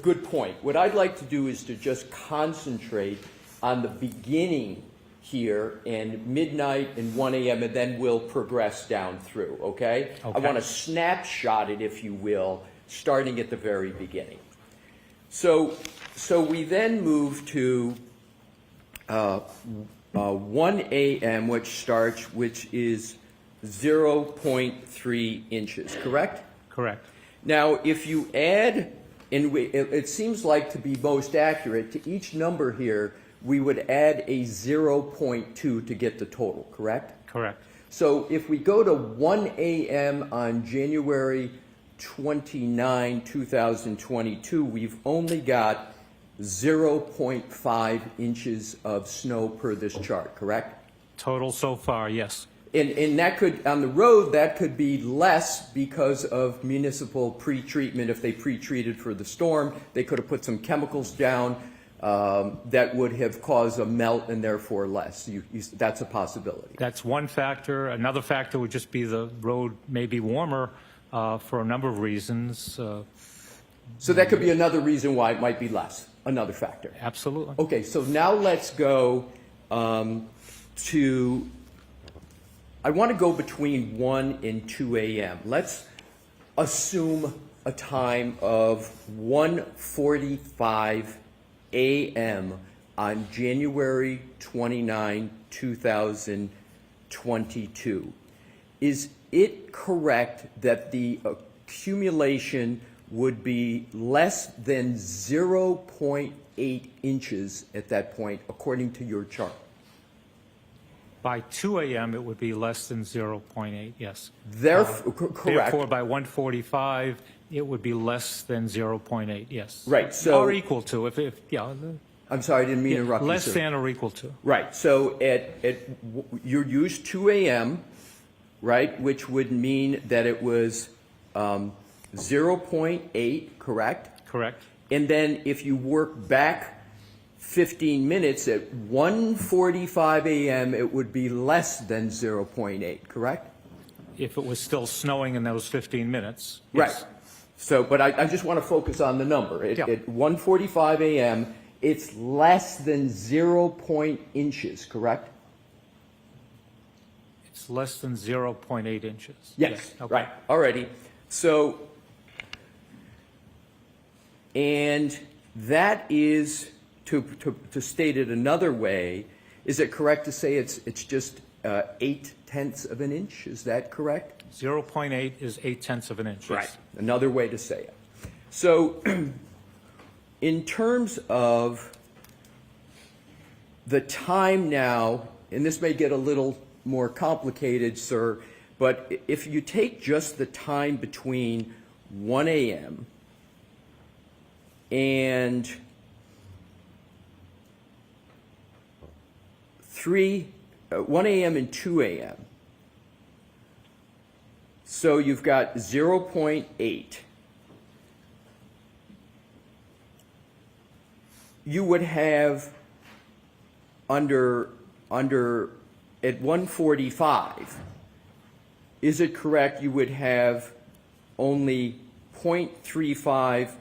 Good point. What I'd like to do is to just concentrate on the beginning here and midnight and 1 a.m. and then we'll progress down through. Okay? I want to snapshot it, if you will, starting at the very beginning. So we then move to 1 a.m., which is 0.3 inches. Correct? Correct. Now, if you add, and it seems like to be most accurate, to each number here, we would add a 0.2 to get the total, correct? Correct. So if we go to 1 a.m. on January 29, 2022, we've only got 0.5 inches of snow per this chart, correct? Total so far, yes. And that could, on the road, that could be less because of municipal pre-treatment. If they pre-treated for the storm, they could have put some chemicals down that would have caused a melt and therefore less. That's a possibility. That's one factor. Another factor would just be the road may be warmer for a number of reasons. So that could be another reason why it might be less, another factor. Absolutely. Okay, so now let's go to, I want to go between 1 and 2 a.m. Let's assume a time of 1:45 a.m. on January 29, 2022. Is it correct that the accumulation would be less than 0.8 inches at that point, according to your chart? By 2 a.m., it would be less than 0.8, yes. Therefore, correct. Therefore, by 1:45, it would be less than 0.8, yes. Right, so- Or equal to, if yeah. I'm sorry, I didn't mean to interrupt you, Less sir. than or equal to. Right, so you used 2 a.m., right, which would mean that it was 0.8, correct? Correct. And then if you work back 15 minutes, at 1:45 a.m., it would be less than 0.8, correct? If it was still snowing in those 15 minutes. Right. Yes. So, but I just want to focus on the number. Yeah. At 1:45 a.m., it's less than 0.8 inches, correct? It's less than 0.8 inches. Yes, Okay. right. Alrighty. So, and that is, to state it another way, is it correct to say it's just 0.8 of an inch? Is that correct? 0.8 is 0.8 of an inch. yes. Right. Another way to say it. So, in terms of the time now, and this may get a little more complicated, sir, but if you take just the time between 1 a.m. and 1 a.m. and 2 a.m., So you've got 0.8. You would have under at 145, is it correct you would have only 0.35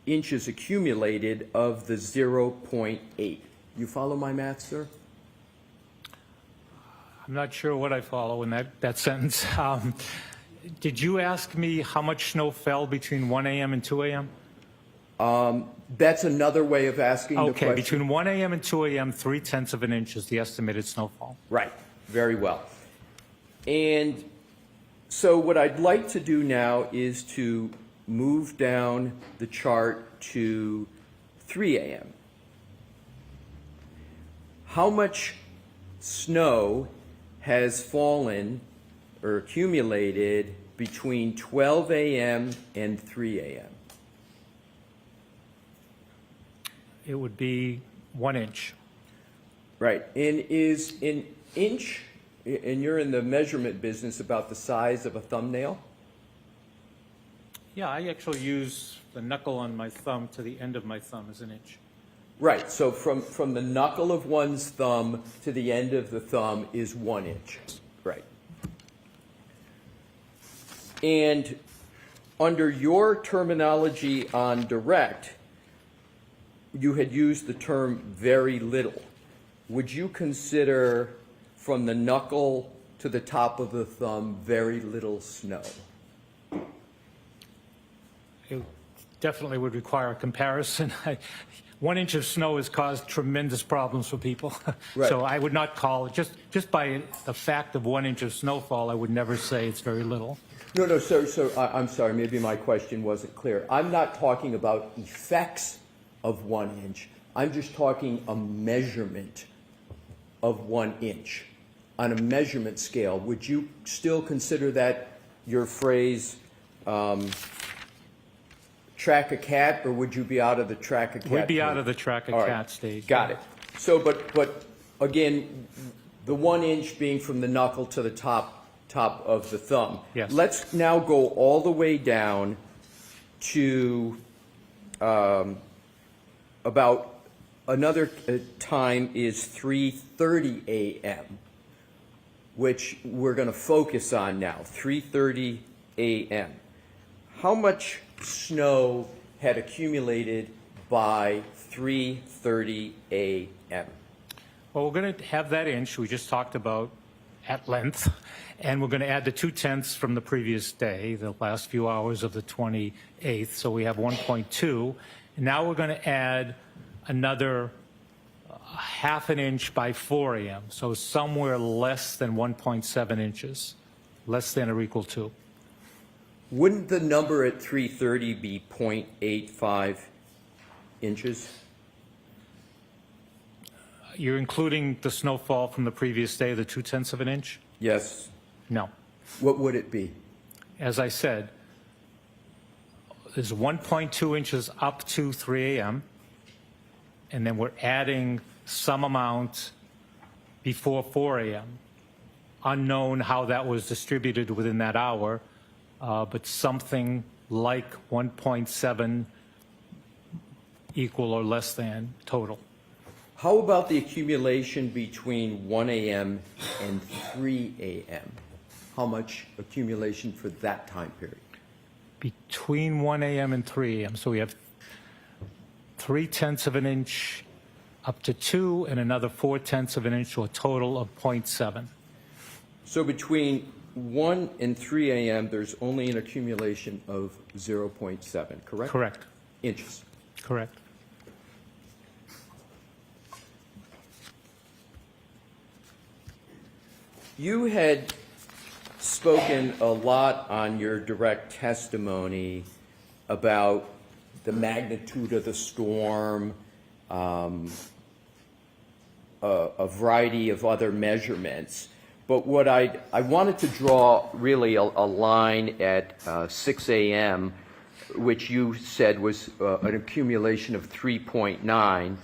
inches accumulated of the 0.8? You follow my math, sir? I'm not sure what I follow in that sentence. Did you ask me how much snow fell between 1 a.m. and 2 a.m.? That's another way of asking the question. Okay, between 1 a.m. and 2 a.m., 0.3 of an inch is the estimated snowfall. Right, very well. And so what I'd like to do now is to move down the chart to 3 a.m. How much snow has fallen or accumulated between 12 a.m. and 3 a.m.? It would be 1 inch. Right, and is an inch, and you're in the measurement business, about the size of a thumbnail? Yeah, I actually use the knuckle on my thumb to the end of my thumb as an inch. Right, so from the knuckle of one's thumb to the end of the thumb is 1 inch. Right. And under your terminology on direct, you had used the term very little. Would you consider from the knuckle to the top of the thumb very little snow? It definitely would require a comparison. 1 inch of snow has caused tremendous problems for people. Right. So I would not call it, just by the fact of 1 inch of snowfall, I would never say it's very little. No, sir, I'm sorry, maybe my question wasn't clear. I'm not talking about effects of 1 inch. I'm just talking a measurement of 1 inch. On a measurement scale, would you still consider that your phrase, track a cat, or would you be out of the track a cat? We'd be out of the track a All cat right. stage. Got it. So, but again, the 1 inch being from the knuckle to the top of the thumb. Yes. Let's now go all the way down to about another time is 3:30 a.m., which we're going to focus on now, 3:30 a.m. How much snow had accumulated by 3:30 a.m.? Well, we're going to have that inch we just talked about at length, and we're going to add the 2/10 from the previous day, the last few hours of the 28th, so we have 1.2. And now we're going to add another half an inch by 4 a.m., so somewhere less than 1.7 inches, less than or equal to. Wouldn't the number at 3:30 be 0.85 inches? You're including the snowfall from the previous day, the 2/10 of an inch? Yes. No. What would it be? As I said, there's 1.2 inches up to 3 a.m., and then we're adding some amount before 4 a.m. Unknown how that was distributed within that hour, but something like 1.7 equal or less than total. How about the accumulation between 1 a.m. and 3 a.m.? How much accumulation for that time period? Between 1 a.m. and 3 a.m., so we have 0.3 of an inch up to 2, and another 0.4 of an inch, to a total of 0.7. So between 1 and 3 a.m., there's only an accumulation of 0.7, correct? Correct. Inches. Correct. You had spoken a lot on your direct testimony about the magnitude of the storm, a variety of other measurements. But what I wanted to draw really a line at 6 a.m., which you said was an accumulation of 3.9.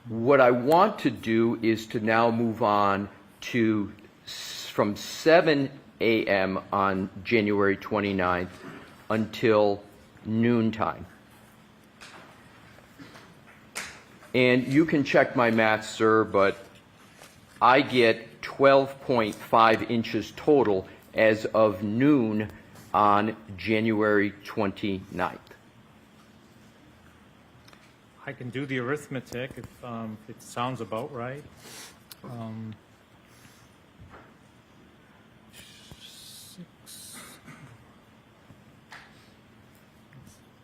What I want to do is to now move on to from 7 a.m. on January 29th until noontime. And you can check my math, sir, but I get 12.5 inches total as of noon on January 29th. I can do the arithmetic if it sounds about right.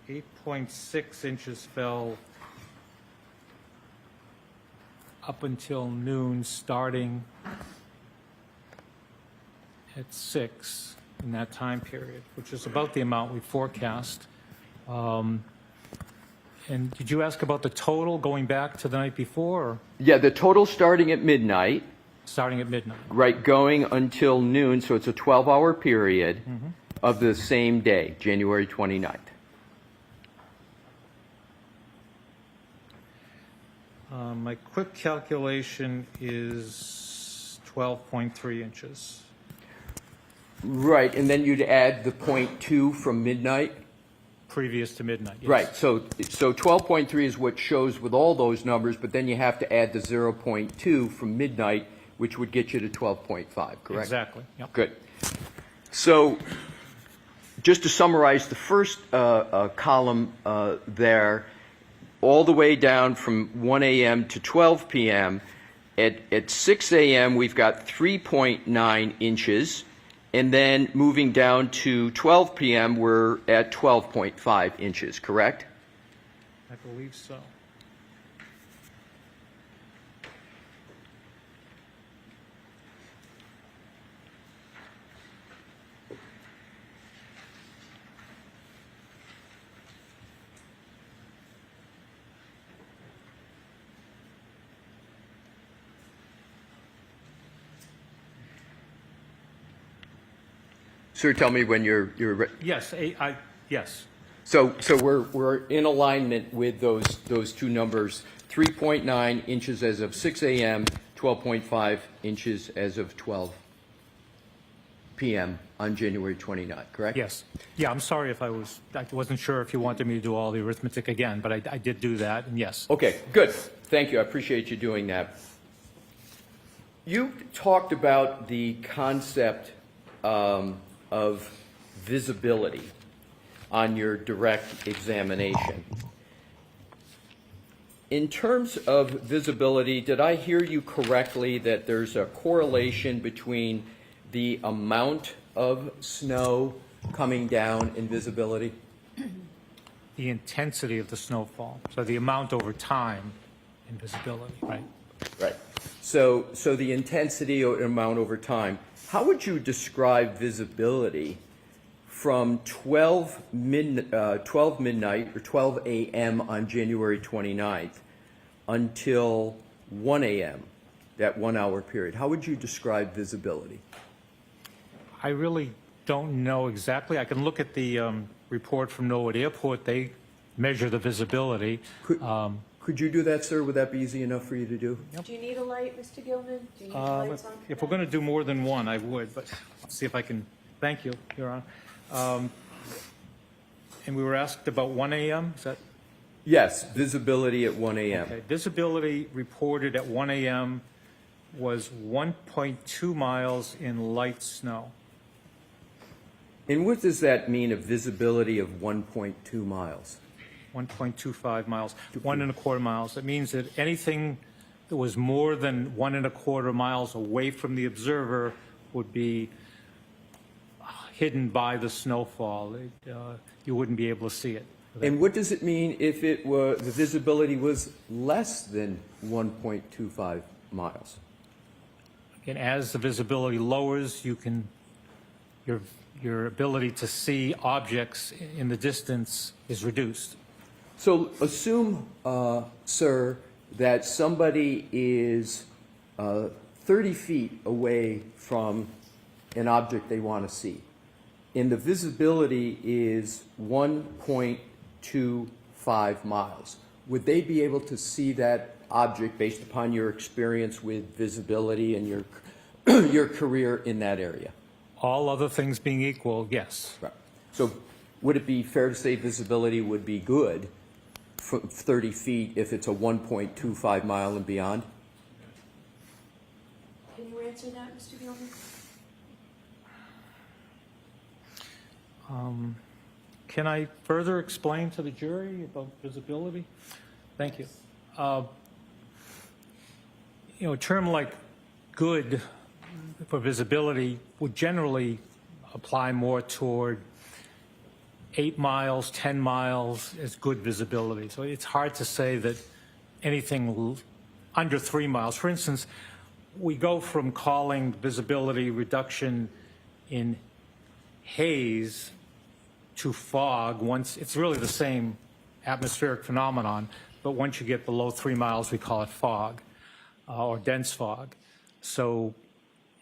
8.6 inches fell up until noon, starting at 6 in that time period, which is about the amount we forecast. And did you ask about the total going back to the night before, or Yeah, the total starting at midnight, starting at midnight? right, going until noon, so it's a 12-hour period of the same day, January 29th. My quick calculation is 12.3 inches. Right, and then you'd add the 0.2 from midnight? Previous to midnight, yes. Right, so 12.3 is what shows with all those numbers, but then you have to add the 0.2 from midnight, which would get you to 12.5, correct? Exactly, yep. Good. So just to summarize the first column there, all the way down from 1 a.m. to 12 p.m., at 6 a.m. we've got 3.9 inches, and then moving down to 12 p.m. we're at 12.5 inches, correct? I believe so. Sir, tell me when you're Yes, yes. So we're in alignment with those two numbers, 3.9 inches as of 6 a.m., 12.5 inches as of 12 p.m. on January 29th, correct? Yes. Yeah, I'm sorry if I wasn't sure if you wanted me to do all the arithmetic again, but I did do that, and yes. Okay, good. Thank you. I appreciate you doing that. You talked about the concept of visibility on your direct examination. In terms of visibility, did I hear you correctly that there's a correlation between the amount of snow coming down and visibility? The intensity of the snowfall, so the amount over time and visibility, right? Right. So the intensity or amount over time. How would you describe visibility from 12 midnight or 12 a.m. on January 29th until 1 a.m., that 1 hour period? How would you describe visibility? I really don't know exactly. I can look at the report from Norwood Airport. They measure the visibility. Could you do that, sir? Would that be easy enough for you to do? Do you need a light, Mr. Gilman? Do you need lights on? If we're going to do more than one, I would, but let's see if I can. Thank you, Your Honor. And we were asked about 1 a.m., is that? Yes, visibility at 1 a.m. Okay. Visibility reported at 1 a.m. was 1.2 miles in light snow. And what does that mean, a visibility of 1.2 miles? 1.25 miles, 1.25 miles. That means that anything that was more than 1.25 miles away from the observer would be hidden by the snowfall. You wouldn't be able to see it. And what does it mean if it were the visibility was less than 1.25 miles? And as the visibility lowers, you can your ability to see objects in the distance is reduced. So assume, sir, that somebody is 30 feet away from an object they want to see, and the visibility is 1.25 miles. Would they be able to see that object based upon your experience with visibility and your career in that area? All other things being equal, yes. Right. So would it be fair to say visibility would be good for 30 feet if it's a 1.25 mile and beyond? Can you answer that, Mr. Gilman? Can I further explain to the jury about visibility? Thank you. You know, a term like good for visibility would generally apply more toward 8 miles, 10 miles as good visibility. So it's hard to say that anything under 3 miles. For instance, we go from calling visibility reduction in haze to fog. Once it's really the same atmospheric phenomenon, but once you get below 3 miles, we call it fog or dense fog. So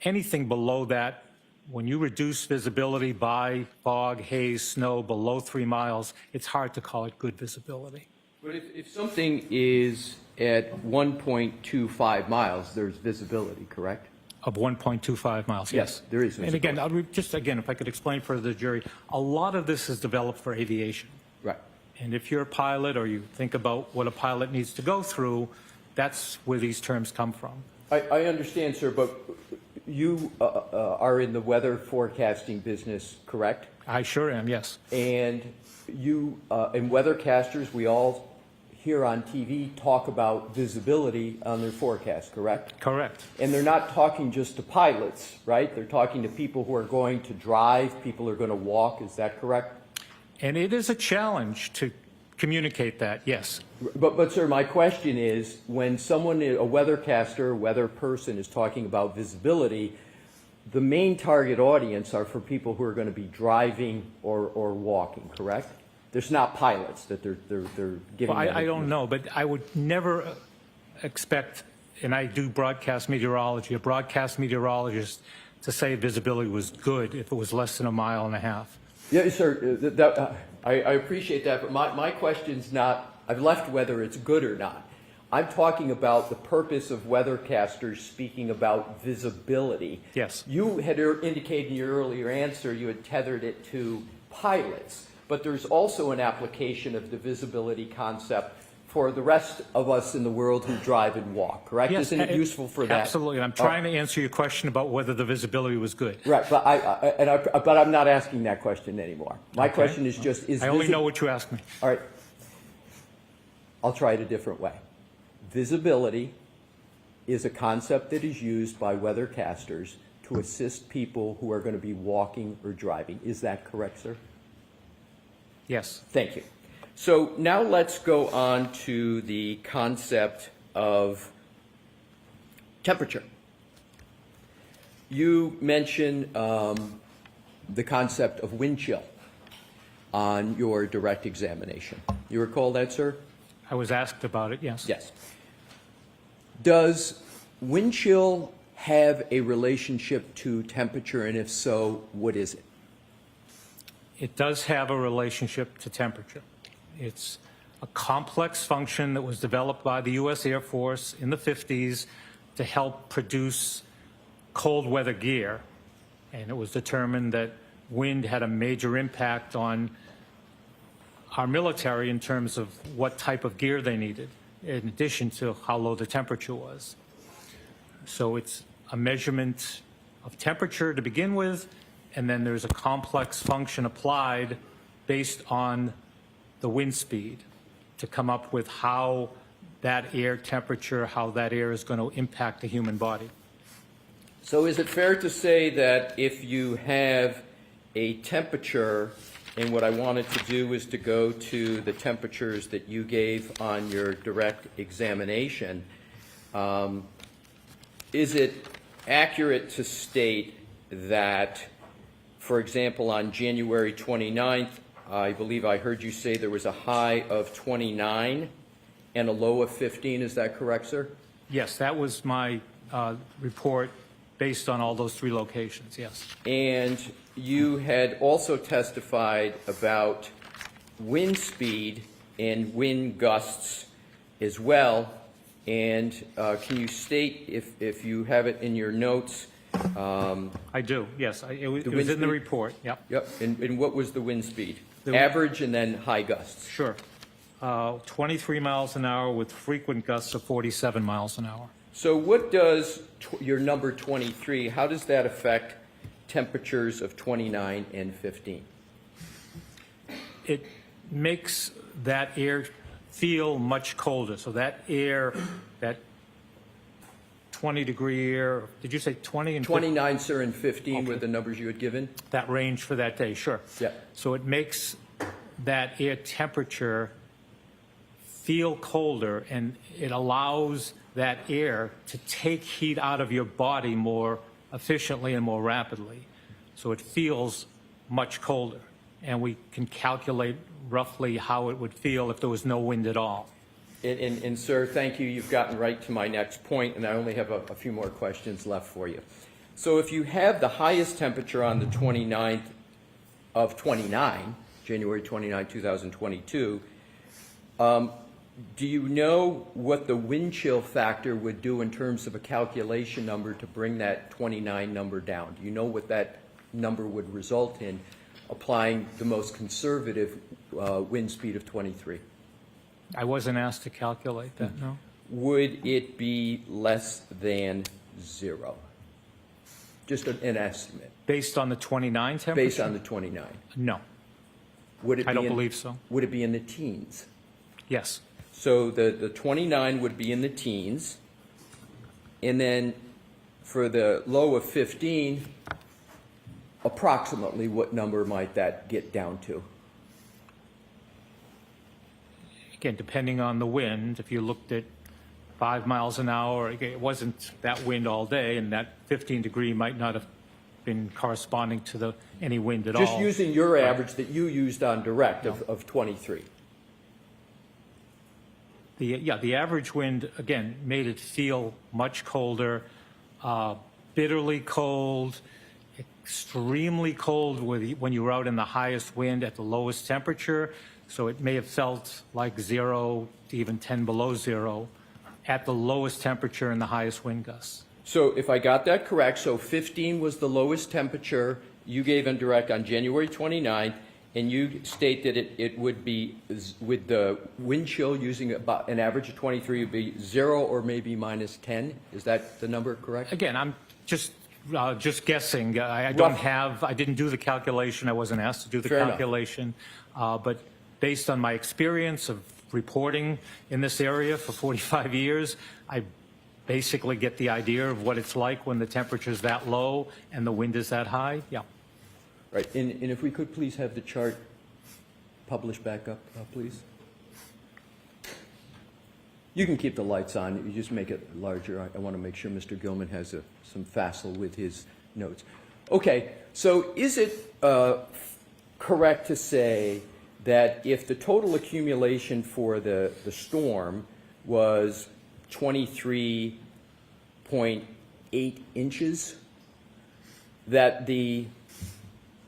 anything below that, when you reduce visibility by fog, haze, snow below 3 miles, it's hard to call it good visibility. But if something is at 1.25 miles, there's visibility, correct? Of 1.25 miles, yes. There is And again, if I could explain for the jury, a lot of this is developed for aviation. Right. And if you're a pilot or you think about what a pilot needs to go through, that's where these terms come from. I understand, sir, but you are in the weather forecasting business, correct? I sure am, yes. And you, and weathercasters, we all here on TV talk about visibility on their forecast, correct? Correct. And they're not talking just to pilots, right? They're talking to people who are going to drive, people who are going to walk, is that correct? And it is a challenge to communicate that, yes. But sir, my question is, when someone, a weathercaster, a weather person is talking about visibility, the main target audience are for people who are going to be driving or walking, correct? There's not pilots that they're giving. Well, I don't know, but I would never expect, and I do broadcast meteorology, a broadcast meteorologist to say visibility was good if it was less than 1.5 miles. Yeah, sir, I appreciate that, but my question's not, I've left whether it's good or not. I'm talking about the purpose of weathercasters speaking about visibility. Yes. You had indicated in your earlier answer you had tethered it to pilots, but there's also an application of the visibility concept for the rest of us in the world who drive and walk, correct? Yes, Isn't it useful for that? Absolutely. I'm trying to answer your question about whether the visibility was good. Right, but but I'm not asking that question anymore. My question is just, I only know what you asked me. All right. I'll try it a different way. Visibility is a concept that is used by weathercasters to assist people who are going to be walking or driving. Is that correct, sir? Yes. Thank you. So now let's go on to the concept of temperature. You mentioned the concept of wind chill on your direct examination. You recall that, sir? I was asked about it, yes. Yes. Does wind chill have a relationship to temperature, and if so, what is it? It does have a relationship to temperature. It's a complex function that was developed by the U.S. Air Force in the 50s to help produce cold weather gear. And it was determined that wind had a major impact on our military in terms of what type of gear they needed, in addition to how low the temperature was. So it's a measurement of temperature to begin with, and then there's a complex function applied based on the wind speed to come up with how that air temperature, how that air is going to impact the human body. So is it fair to say that if you have a temperature, and what I wanted to do is to go to the temperatures that you gave on your direct examination, is it accurate to state that, for example, on January 29th, I believe I heard you say there was a high of 29 and a low of 15. Is that correct, sir? Yes, that was my report based on all those 3 locations, yes. And you had also testified about wind speed and wind gusts as well. And can you state, if you have it in your notes, I do, yes. It was wind in the speed? report, yep. Yep, and what was the wind speed? The- Average and then high gusts? Sure. 23 miles an hour with frequent gusts of 47 miles an hour. So what does your number 23, how does that affect temperatures of 29 and 15? It makes that air feel much colder. So that air, that 20-degree air, did you say 20 and 29, sir, and 15 were Okay. the numbers you had given? that range for that day? Sure. Yeah. So it makes that air temperature feel colder, and it allows that air to take heat out of your body more efficiently and more rapidly. So it feels much colder, and we can calculate roughly how it would feel if there was no wind at all. And sir, thank you. You've gotten right to my next point, and I only have a few more questions left for you. So if you have the highest temperature on the 29th of 29, January 29, 2022, do you know what the wind chill factor would do in terms of a calculation number to bring that 29 number down? Do you know what that number would result in applying the most conservative wind speed of 23? I wasn't asked to calculate that, no? Would it be less than 0? Just an estimate, Based on the 29 temperature? based on the 29. No, Would it I be don't in- believe so. Would it be in the teens? Yes. So the 29 would be in the teens, and then for the low of 15, approximately what number might that get down to? Again, depending on the wind, if you looked at 5 miles an hour, again, it wasn't that wind all day, and that 15-degree might not have been corresponding to any wind at all. Just using your average that you used on direct of 23. The average wind, again, made it feel much colder, bitterly cold, extremely cold when you were out in the highest wind at the lowest temperature. So it may have felt like 0 to even 10 below 0 at the lowest temperature and the highest wind gusts. So if I got that correct, so 15 was the lowest temperature you gave on direct on January 29th, and you state that it would be, with the wind chill using about an average of 23, would be 0 or maybe minus 10. Is that the number correct? Again, I'm just guessing. I didn't do the calculation. I wasn't asked to do the Fair enough. calculation. But based on my experience of reporting in this area for 45 years, I basically get the idea of what it's like when the temperature's that low and the wind is that high. Yeah. Right, and if we could please have the chart published back up, please. You can keep the lights on, you just make it larger. I want to make sure Mr. Gilman has some facile with his notes. Okay, so is it correct to say that if the total accumulation for the storm was 23.8 inches, that the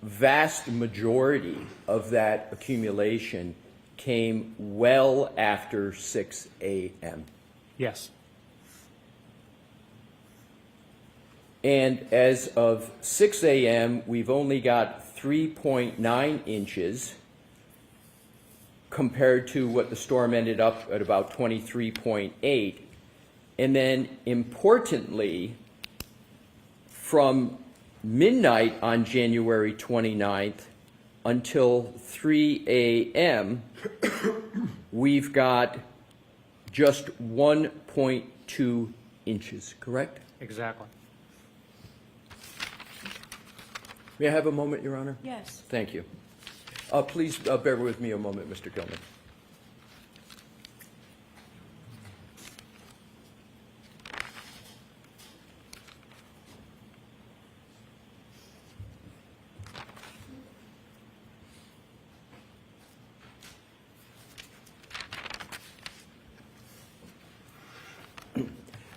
vast majority of that accumulation came well after 6 a.m.? Yes. And as of 6 a.m., we've only got 3.9 inches compared to what the storm ended up at about 23.8. And then importantly, from midnight on January 29th until 3 a.m., we've got just 1.2 inches, correct? Exactly. May I have a moment, Your Honor? Yes. Thank you. Please bear with me a moment, Mr. Gilman.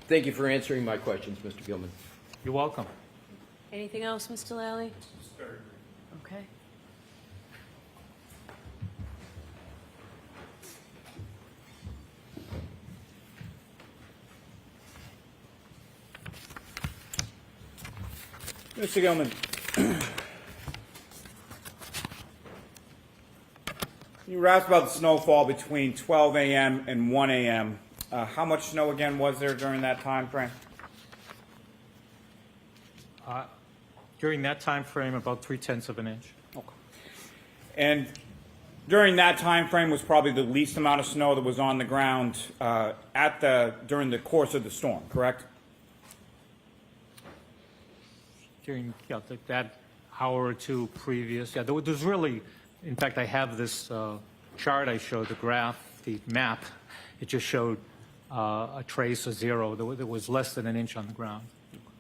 Thank you for answering my questions, Mr. Gilman. You're welcome. Anything else, Mr. Lally? Okay. Mr. Gilman, you were asked about the snowfall between 12 a.m. and 1 a.m. How much snow again was there during that time frame? During that time frame, about 3/10 of an inch. Okay. And during that time frame was probably the least amount of snow that was on the ground during the course of the storm, correct? During that hour or two previous. Yeah, there was really, in fact, I have this chart I showed, the graph, the map. It just showed a trace, a zero. There was less than an inch on the ground.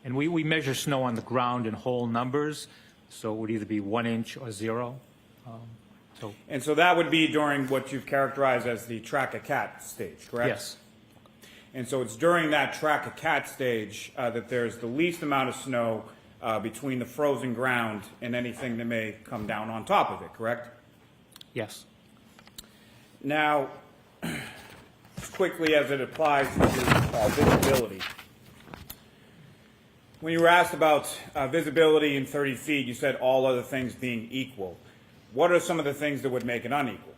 And we measure snow on the ground in whole numbers, so it would either be 1 inch or 0. And so that would be during what you've characterized as the track-a-cat stage, correct? Yes. And so it's during that track-a-cat stage that there's the least amount of snow between the frozen ground and anything that may come down on top of it, correct? Yes. Now, as quickly as it applies to visibility, when you were asked about visibility in 30 feet, you said all other things being equal. What are some of the things that would make it unequal?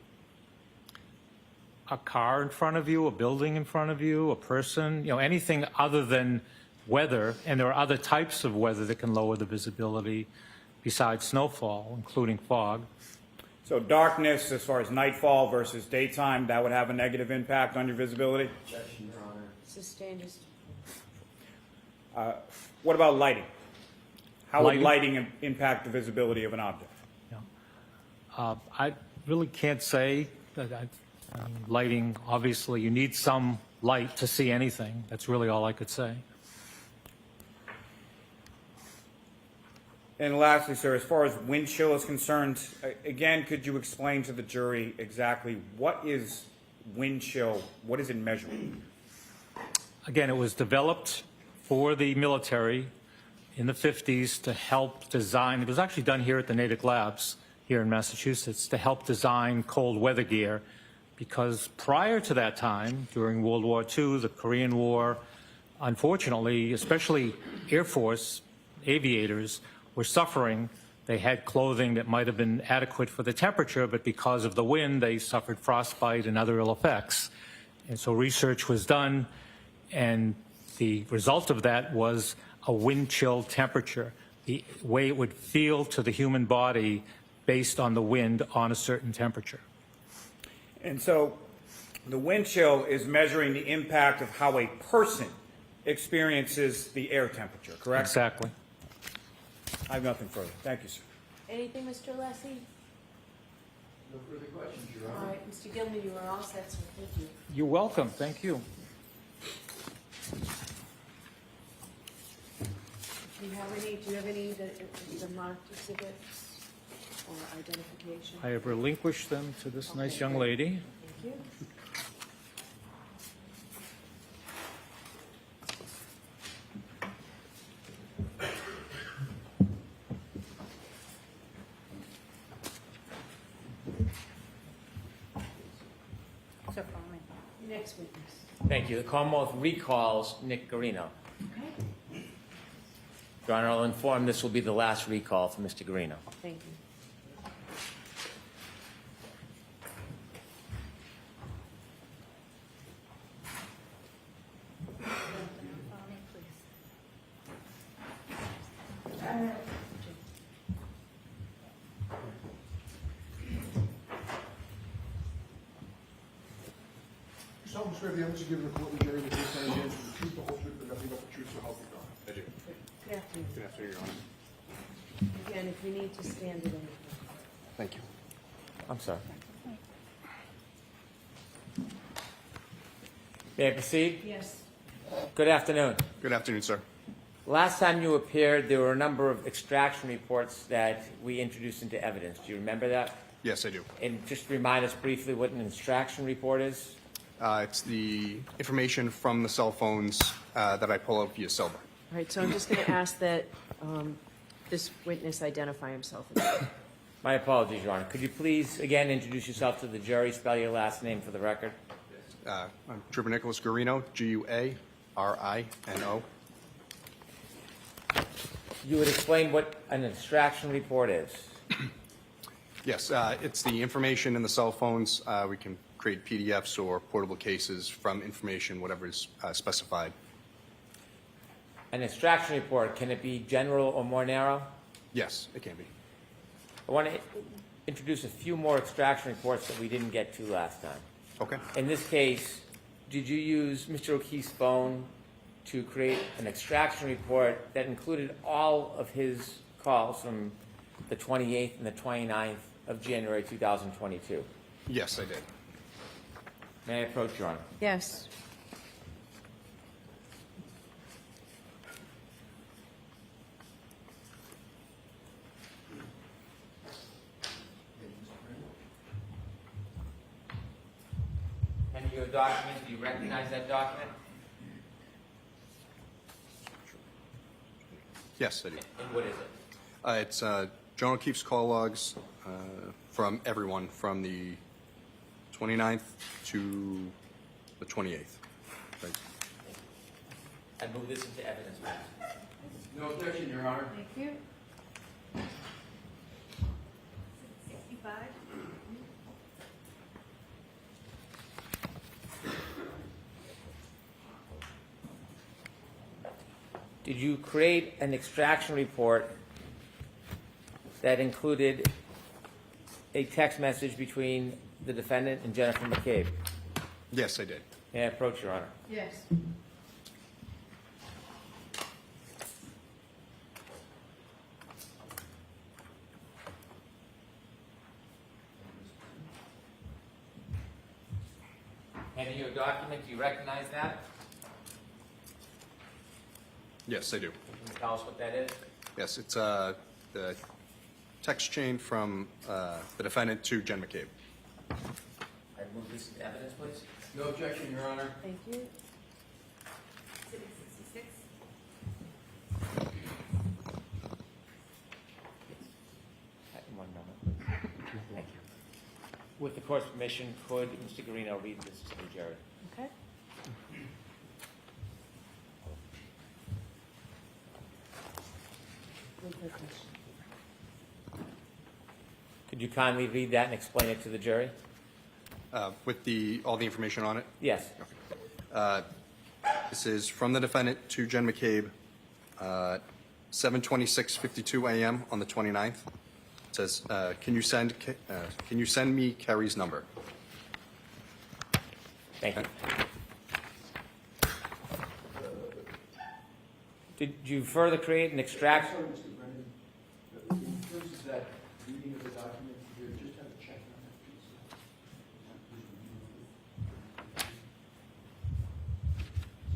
A car in front of you, a building in front of you, a person, anything other than weather, and there are other types of weather that can lower the visibility besides snowfall, including fog. So darkness, as far as nightfall versus daytime, that would have a negative impact on your visibility? Objection, Your Honor. Sustained just. What about lighting? How would Lighting? lighting impact the visibility of an object? I really can't say. Lighting, obviously, you need some light to see anything. That's really all I could say. And lastly, sir, as far as wind chill is concerned, again, could you explain to the jury exactly what is wind chill? What is it measuring? Again, it was developed for the military in the 50s to help design. It was actually done here at the Natick Labs here in Massachusetts to help design cold weather gear, because prior to that time, during World War II, the Korean War, unfortunately, especially Air Force aviators were suffering. They had clothing that might have been adequate for the temperature, but because of the wind, they suffered frostbite and other ill effects. And so research was done, and the result of that was a wind chill temperature, the way it would feel to the human body based on the wind on a certain temperature. And so the wind chill is measuring the impact of how a person experiences the air temperature, correct? Exactly. I have nothing further. Thank you, sir. Anything, Mr. Lessie? No further questions, Your All Honor. right, Mr. Gilman, you are all set, sir. Thank you. You're welcome. Thank you. Do you have any the marked exhibits or identification? I have relinquished them to this nice young lady. Thank you. So follow me. Next witness. Thank you. The Commonwealth recalls Nick Garino. Okay. Your Honor, I'll inform this will be the last recall for Mr. Garino. Thank you. Follow me, please. You solemnly swear the evidence you give in the court and jury the case on against the truth, the whole truth, and nothing but the truth, so help you God. I do. Good afternoon. Good afternoon, Your Honor. Again, if you need to stand at any point. Thank you. I'm sorry. May I proceed? Yes. Good afternoon. Good afternoon, sir. Last time you appeared, there were a number of extraction reports that we introduced into evidence. Do you remember that? Yes, I do. And just remind us briefly what an extraction report is. It's the information from the cell phones that I pull out via Silver. All right, so I'm just going to ask that this witness identify himself. My apologies, Your Honor. Could you please again introduce yourself to the jury, spell your last name for the record? I'm Trooper Nicholas Garino, Guarino. You would explain what an extraction report is. Yes, it's the information in the cell phones. We can create PDFs or portable cases from information, whatever is specified. An extraction report, can it be general or more narrow? Yes, it can be. I want to introduce a few more extraction reports that we didn't get to last time. Okay. In this case, did you use Mr. O'Keefe's phone to create an extraction report that included all of his calls from the 28th and the 29th of January 2022? Yes, I did. May I approach, Your Honor? Yes. And your document, do you recognize that document? Yes, I do. And what is it? It's John O'Keefe's call logs from everyone from the 29th to the 28th. Right. I move this into evidence, please. No objection, Your Honor. Thank you. 65. Did you create an extraction report that included a text message between the defendant and Jennifer McCabe? Yes, I did. May I approach, Your Honor? Yes. And your document, do you recognize that? Yes, I do. Can you tell us what that is? Yes, it's the text chain from the defendant to Jen McCabe. I move this into evidence, please. No objection, Your Honor. Thank you. 66. One moment. Thank you. With the court's permission, could Mr. Garino read this to the jury? Okay. Could you kindly read that and explain it to the jury? With all the information on it. Yes. This is from the defendant to Jen McCabe, 7:26:52 a.m. on the 29th. It says, "Can you send me Kerry's number?" Thank you. Did you further create an extraction? Sorry, Mr. Brennan. In terms of that reading of the document, you just have to check on that piece.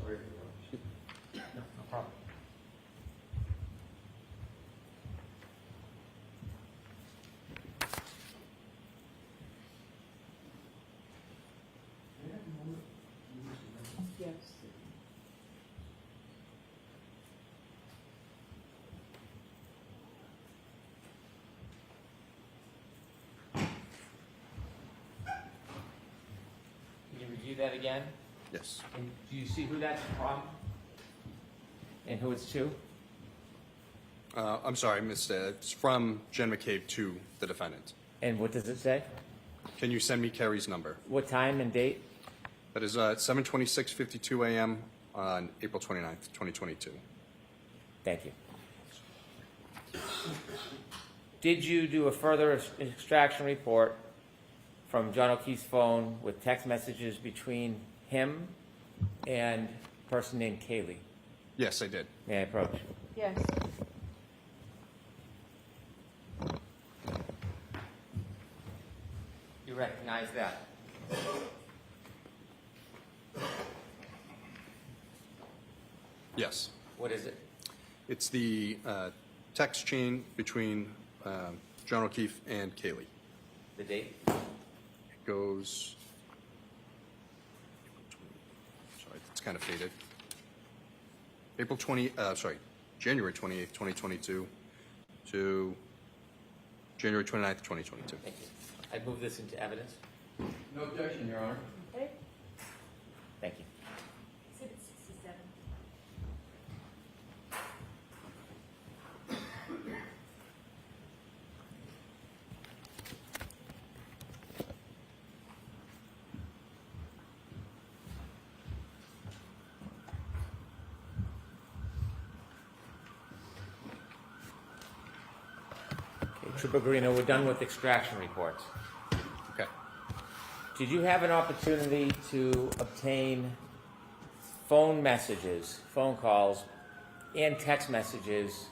Sorry. No problem. Yes. Can you review that again? Yes. And do you see who that's from? And who it's to? I'm sorry, Miss. It's from Jen McCabe to the defendant. And what does it say? Can you send me Kerry's number? What time and date? That is 7:26:52 a.m. on April 29th, 2022. Thank you. Did you do a further extraction report from John O'Keefe's phone with text messages between him and a person named Kaylee? Yes, I did. May I approach? Yes. You recognize that? Yes. What is it? It's the text chain between John O'Keefe and Kaylee. The date? It goes. Sorry, it's kind of faded. January 28th, 2022 to January 29th, 2022. Thank you. I move this into evidence. No objection, Your Honor. Okay. Thank you. Exhibit 67. Trooper Garino, we're done with extraction reports. Okay. Did you have an opportunity to obtain phone messages, phone calls, and text messages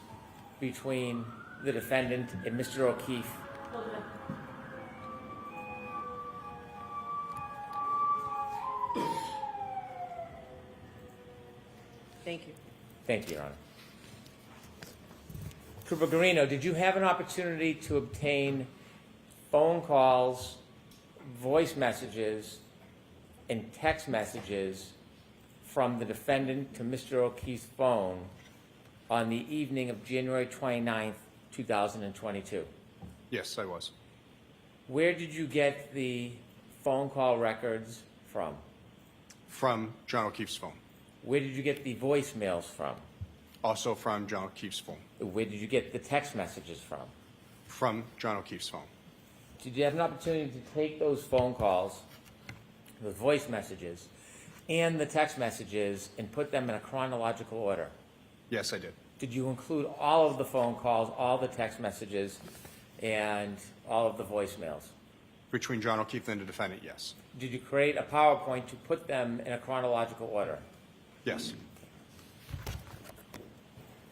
between the defendant and Mr. O'Keefe? Thank you. Thank you, Your Honor. Trooper Garino, did you have an opportunity to obtain phone calls, voice messages, and text messages from the defendant to Mr. O'Keefe's phone on the evening of January 29th, 2022? Yes, I was. Where did you get the phone call records from? From John O'Keefe's phone. Where did you get the voicemails from? Also from John O'Keefe's phone. Where did you get the text messages from? From John O'Keefe's phone. Did you have an opportunity to take those phone calls, the voice messages, and the text messages and put them in a chronological order? Yes, I did. Did you include all of the phone calls, all the text messages, and all of the voicemails? Between John O'Keefe and the defendant, yes. Did you create a PowerPoint to put them in a chronological order? Yes.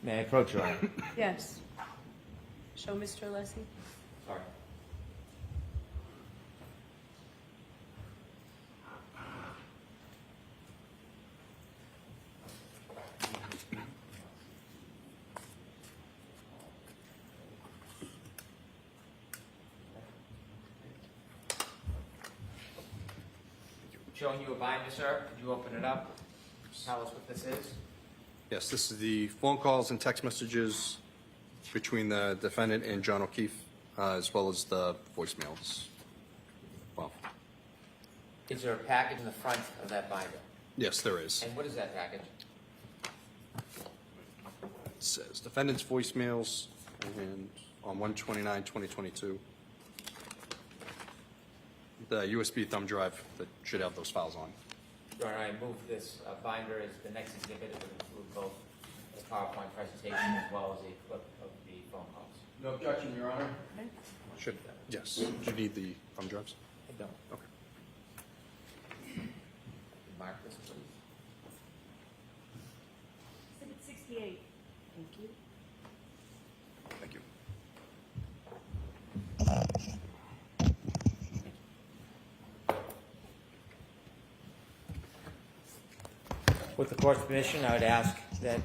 May I approach, Your Honor? Yes. Show Mr. Alessi. Sorry. Showing you a binder, sir. Could you open it up? Tell us what this is. Yes, this is the phone calls and text messages between the defendant and John O'Keefe, as well as the voicemails. Well, Is there a package in the front of that binder? yes, there is. And what is that package? It says defendant's voicemails and on 1/29/2022. The USB thumb drive that should have those files on. Your Honor, I move this binder as the next exhibit. It would include both the PowerPoint presentation as well as a clip of the phone calls. No objection, Your Honor. Should, yes. Do you need the thumb drives? I don't. Okay. Mark this, please. Exhibit 68. Thank you. Thank you. With the court's permission, I would ask that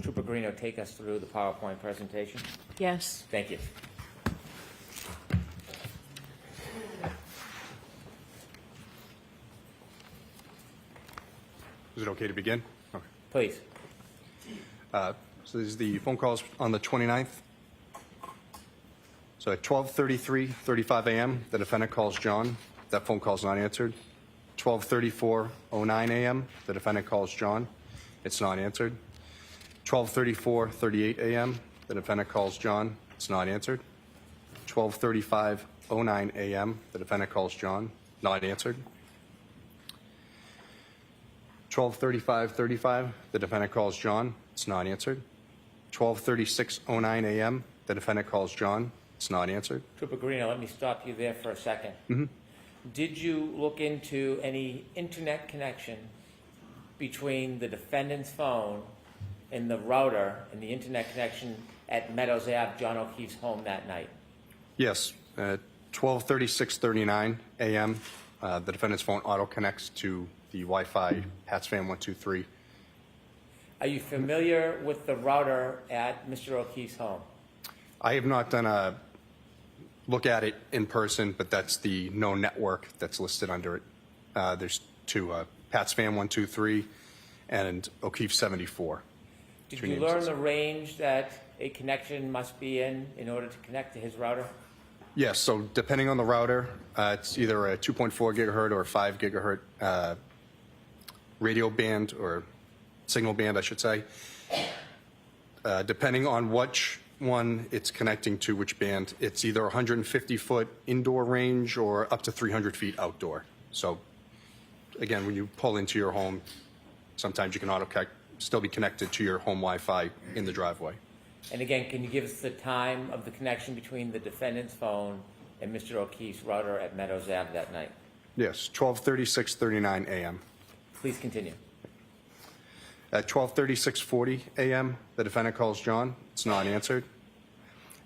Trooper Garino take us through the PowerPoint presentation. Yes. Thank you. Is it okay to begin? Okay. Please. So this is the phone calls on the 29th. So at 12:35 a.m., the defendant calls John. That phone call is not answered. 12:34:09 a.m., the defendant calls John. It's not answered. 12:34:38 a.m., the defendant calls John. It's not answered. 12:35:09 a.m., the defendant calls John. Not answered. 12:35:35, the defendant calls John. It's not answered. 12:36:09 a.m., the defendant calls John. It's not answered. Trooper Garino, let me stop you there for a second. Did you look into any internet connection between the defendant's phone and the router and the internet connection at Meadows Ave, John O'Keefe's home that night? Yes, at 12:36:39 a.m., the defendant's phone auto connects to the Wi-Fi PatsFam 123. Are you familiar with the router at Mr. O'Keefe's home? I have not done a look at it in person, but that's the no network that's listed under it. There's two, PatsFam 123 and O'Keefe 74. Did Two you names learn listed. the range that a connection must be in order to connect to his router? Yes, so depending on the router, it's either a 2.4 gigahertz or a 5 gigahertz radio band or signal band, I should say. Depending on which one it's connecting to, which band, it's either 150-foot indoor range or up to 300 feet outdoor. So again, when you pull into your home, sometimes you can still be connected to your home Wi-Fi in the driveway. And again, can you give us the time of the connection between the defendant's phone and Mr. O'Keefe's router at Meadows Ave that night? Yes, 12:36:39 a.m. Please continue. At 12:36:40 a.m., the defendant calls John. It's not answered.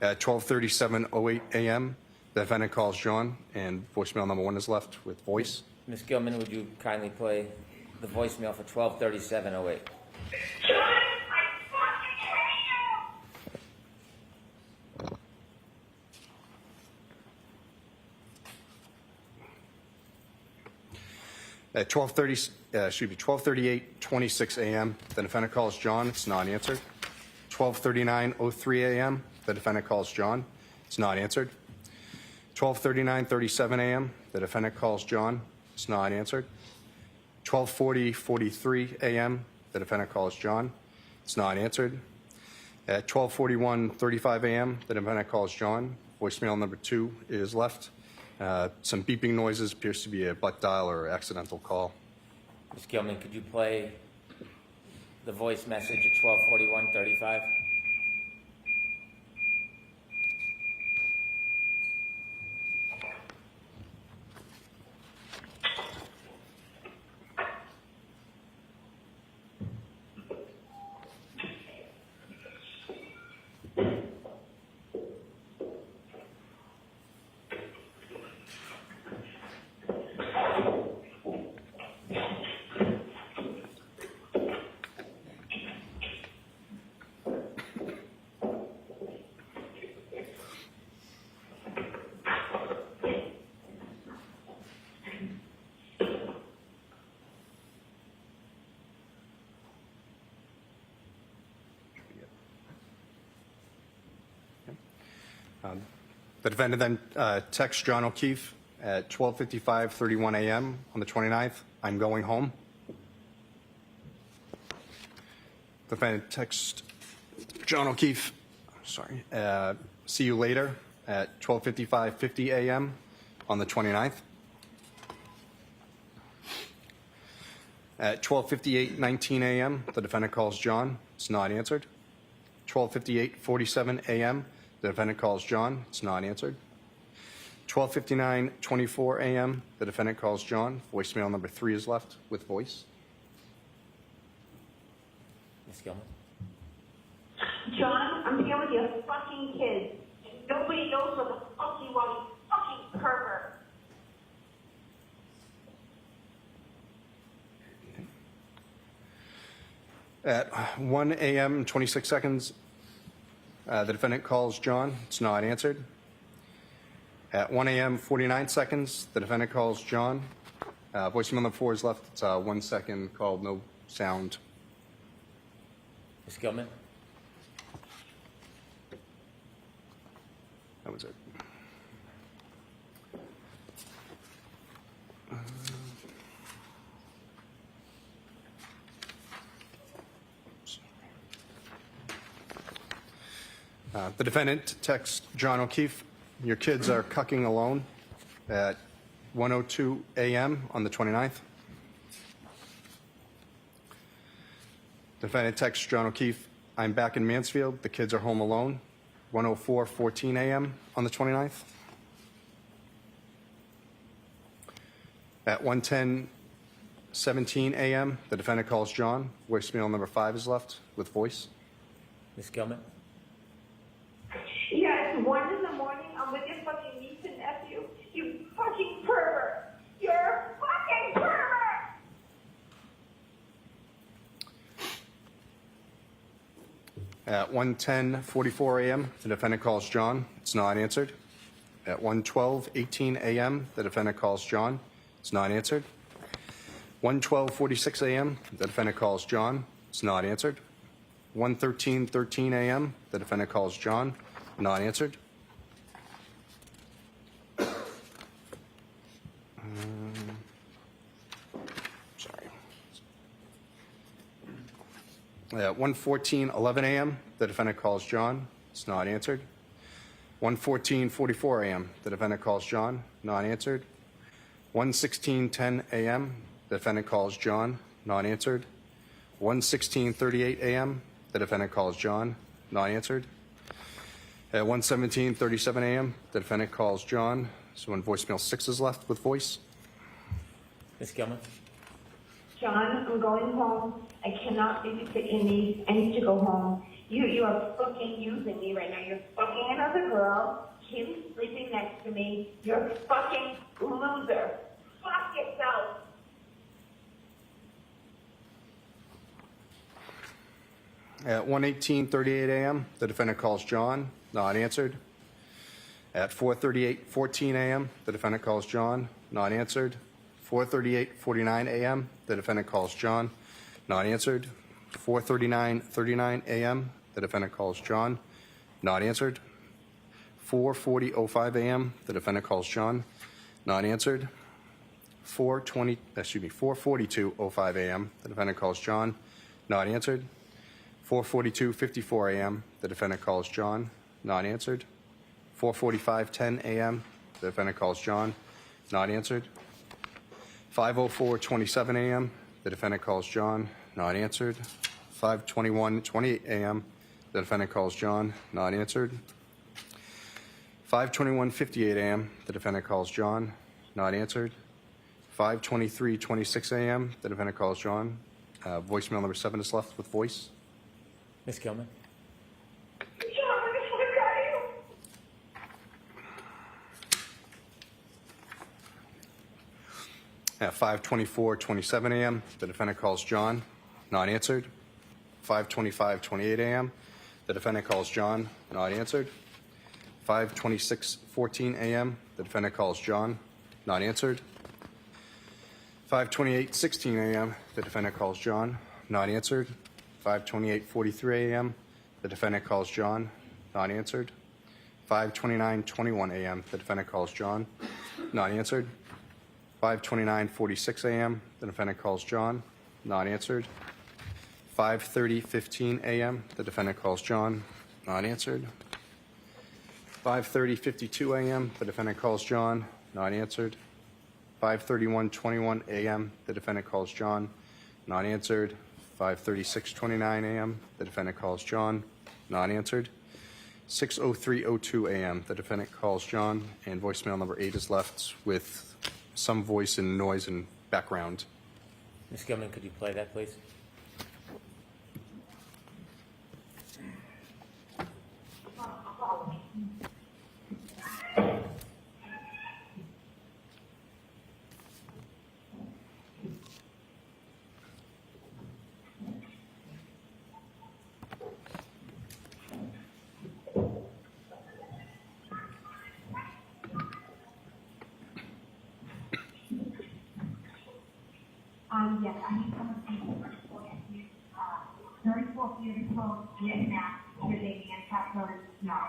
At 12:37:08 a.m., the defendant calls John, and voicemail number 1 is left with voice. Ms. Gilman, would you kindly play the voicemail for 12:37:08? At 12:38:26 a.m., the defendant calls John. It's not answered. 12:39:03 a.m., the defendant calls John. It's not answered. 12:39:37 a.m., the defendant calls John. It's not answered. 12:40:43 a.m., the defendant calls John. It's not answered. At 12:41:35 a.m., the defendant calls John. Voicemail number 2 is left. Some beeping noises, appears to be a butt dial or accidental call. Ms. Gilman, could you play the voice message at 12:41:35? The defendant then texts John O'Keefe at 12:55:31 a.m. on the 29th, "I'm going home." The defendant texts John O'Keefe, "See you later," at 12:55:50 a.m. on the 29th. At 12:58:19 a.m., the defendant calls John. It's not answered. 12:58:47 a.m., the defendant calls John. It's not answered. 12:59:24 a.m., the defendant calls John. Voicemail number 3 is left with voice. Ms. Gilman? John, I'm here with your fucking kids. Nobody knows what the fuck you are, you fucking pervert. At 1 a.m. 26 seconds, the defendant calls John. It's not answered. At 1 a.m. 49 seconds, the defendant calls John. Voicemail number 4 is left. It's 1 second called, no sound. Ms. Gilman? That was it. The defendant texts John O'Keefe, "Your kids are cucking alone," at 1:02 a.m. on the 29th. The defendant texts John O'Keefe, "I'm back in Mansfield. The kids are home alone," 1:04:14 a.m. on the 29th. At 1:10:17 a.m., the defendant calls John. Voicemail number 5 is left with voice. Ms. Gilman? Yeah, it's 1 in the morning. I'm with your fucking niece and nephew. You fucking pervert. You're a fucking pervert. At 1:10:44 a.m., the defendant calls John. It's not answered. At 1:12:18 a.m., the defendant calls John. It's not answered. 1:12:46 a.m., the defendant calls John. It's not answered. 1:13:13 a.m., the defendant calls John. Not answered. Sorry. At 1:14:11 a.m., the defendant calls John. It's not answered. 1:14:44 a.m., the defendant calls John. Not answered. 1:16:10 a.m., the defendant calls John. Not answered. 1:16:38 a.m., the defendant calls John. not answered. At 1:17:37 a.m., the defendant calls John. So when voicemail 6 is left with voice. Ms. Gilman? John, I'm going home. I cannot babysit your niece. I need to go home. You are fucking using me right now. You're fucking another girl. Kim's sleeping next to me. You're a fucking loser. Fuck yourself. At 1:18:38 a.m., the defendant calls John, not answered. At 4:38:14 a.m., the defendant calls John, not answered. 4:38:49 a.m., the defendant calls John, not answered. 4:39:39 a.m., the defendant calls John, not answered. 4:40:05 a.m., the defendant calls John, not answered. 4:42:05 a.m., the defendant calls John, not answered. 4:42:54 a.m., the defendant calls John, not answered. 4:45:10 a.m., the defendant calls John, not answered. 5:04:27 a.m., the defendant calls John, not answered. 5:21:28 a.m., the defendant calls John, not answered. 5:21:58 a.m., the defendant calls John, not answered. 5:23:26 a.m., the defendant calls John. Voicemail number 7 is left with voice. Ms. Gilman? At 5:24:27 a.m., the defendant calls John, not answered. 5:25:28 a.m., the defendant calls John, not answered. 5:26:14 a.m., the defendant calls John, not answered. 5:28:16 a.m., the defendant calls John, not answered. 5:28:43 a.m., the defendant calls John, not answered. 5:29:21 a.m., the defendant calls John, not answered. 5:29:46 a.m., the defendant calls John, not answered. 5:30:15 a.m., the defendant calls John, not answered. 5:30:52 a.m., the defendant calls John, not answered. 5:31:21 a.m., the defendant calls John, not answered. 5:36:29 a.m., the defendant calls John, not answered. 6:03:02 a.m., the defendant calls John, and voicemail number 8 is left with some voice and noise and background. Ms. Gilman, could you play that, please? Yes, I need someone to see 34 beautiful kidnapped living in Pepper's snow.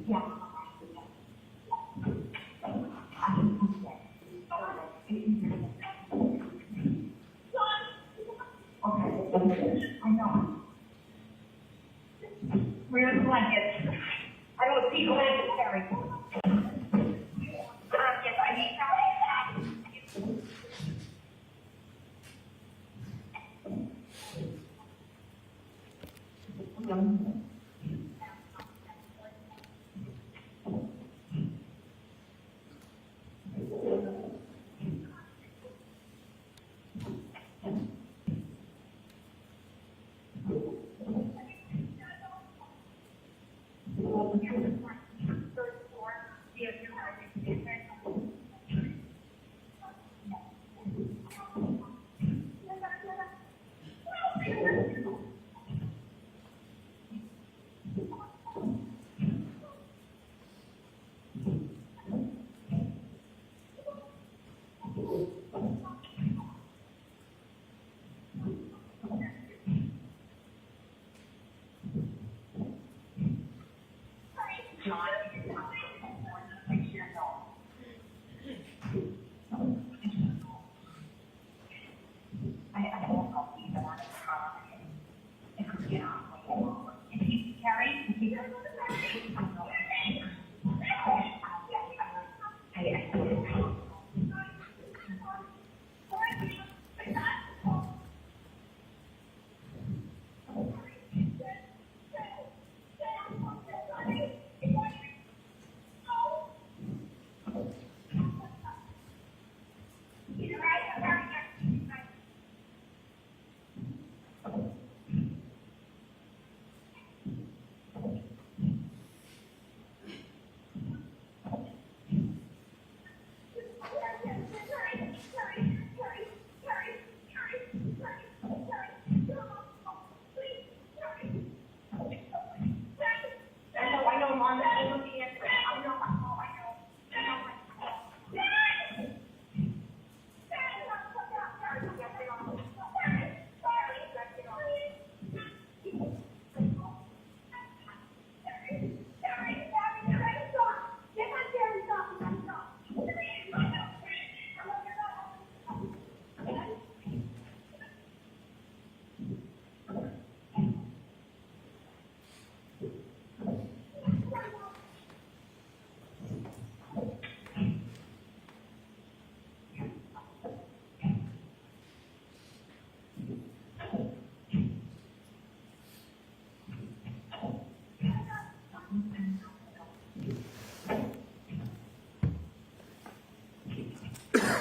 Yeah. Okay, I know. Where's the blankets? I don't see blankets, Harry. Yes, I need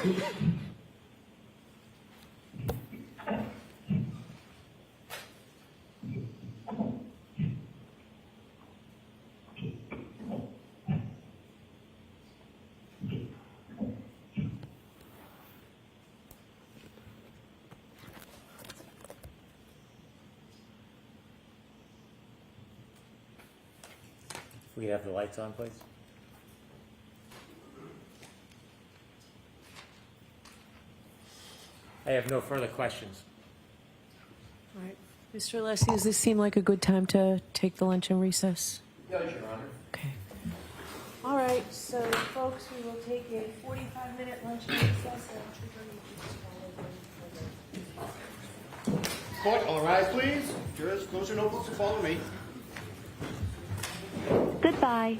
If we could have the lights on, please. I have no further questions. All right. Mr. Alessi, does this seem like a good time to take the luncheon recess? Yes, Your Honor. Okay. All right, so folks, we will take a 45-minute luncheon recess. Court, all rise, please. Jurors, close your notebooks and follow me. Goodbye.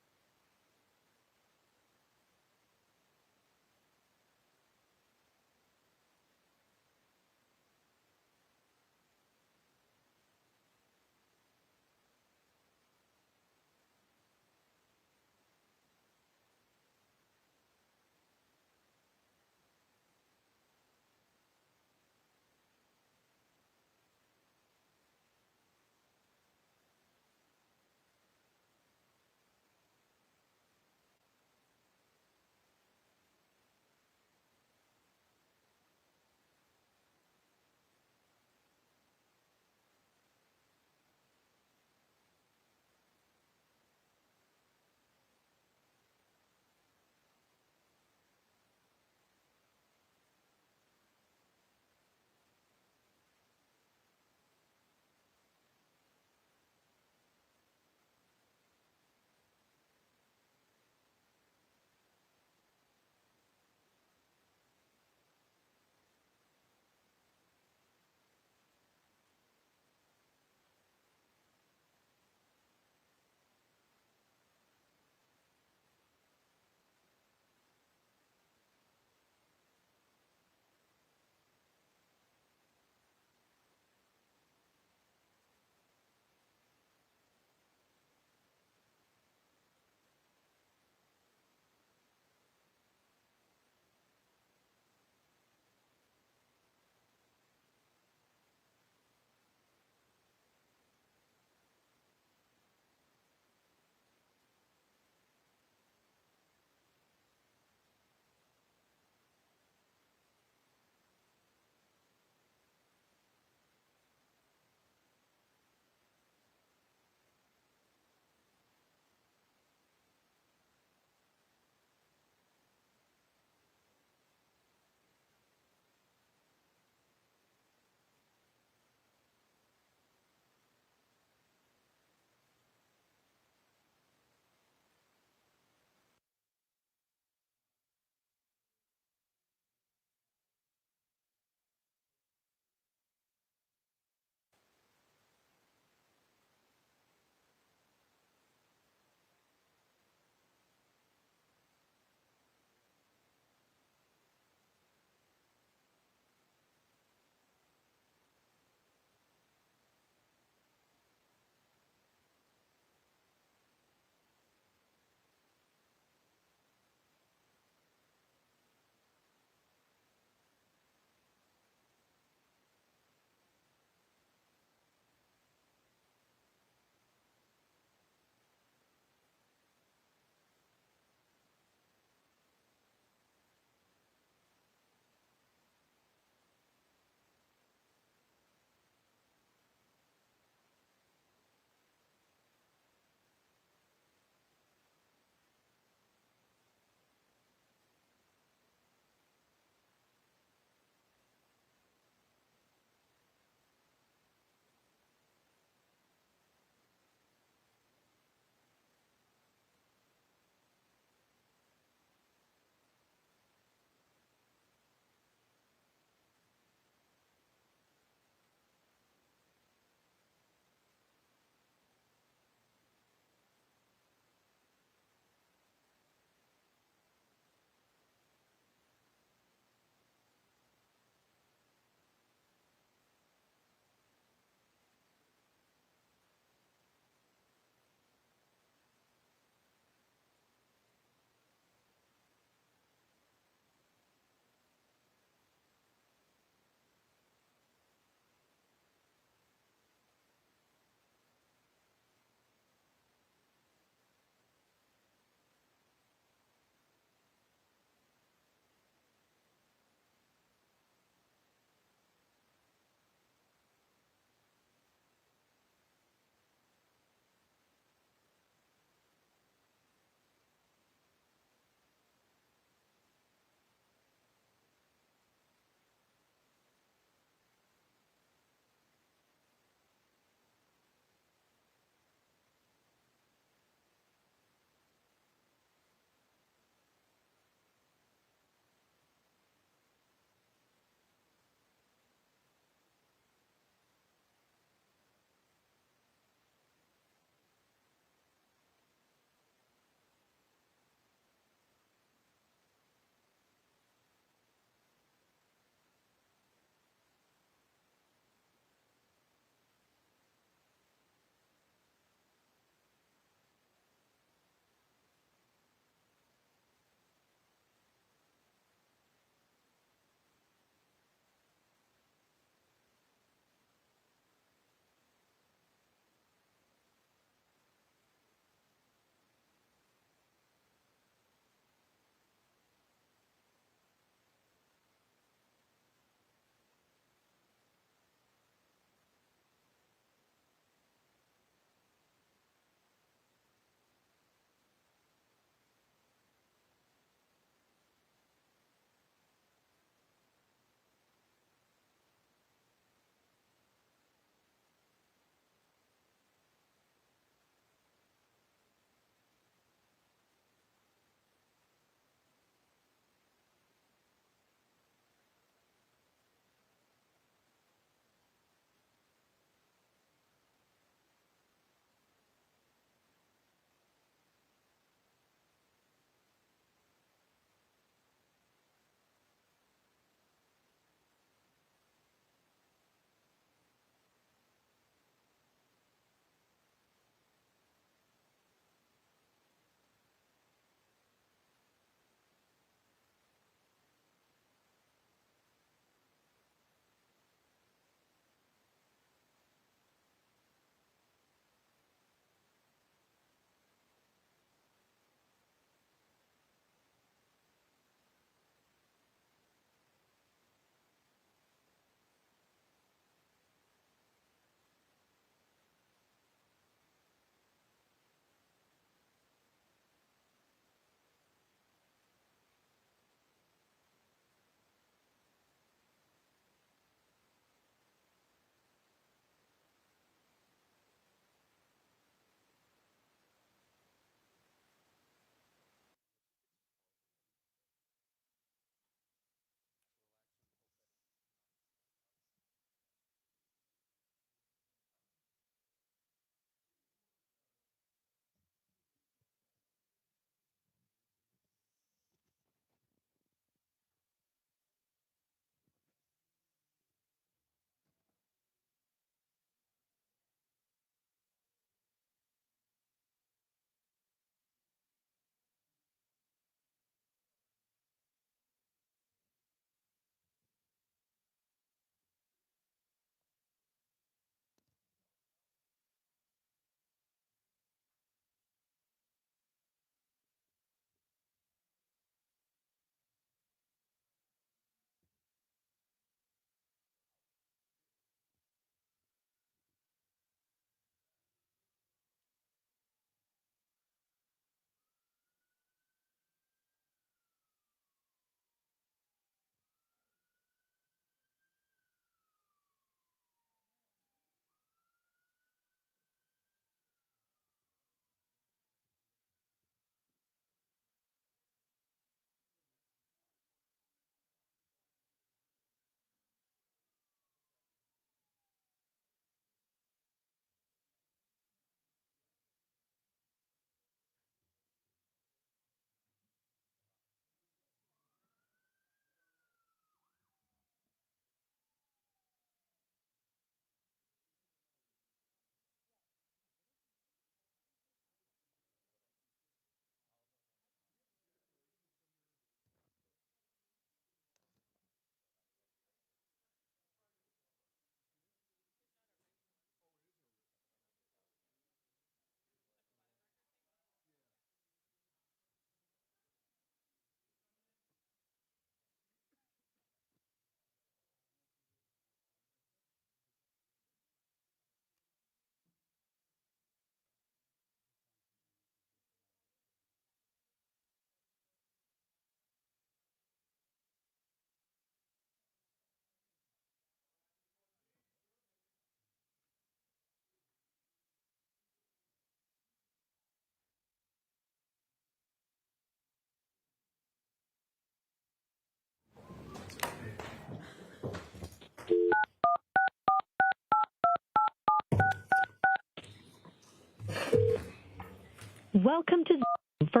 Welcome to Zoom for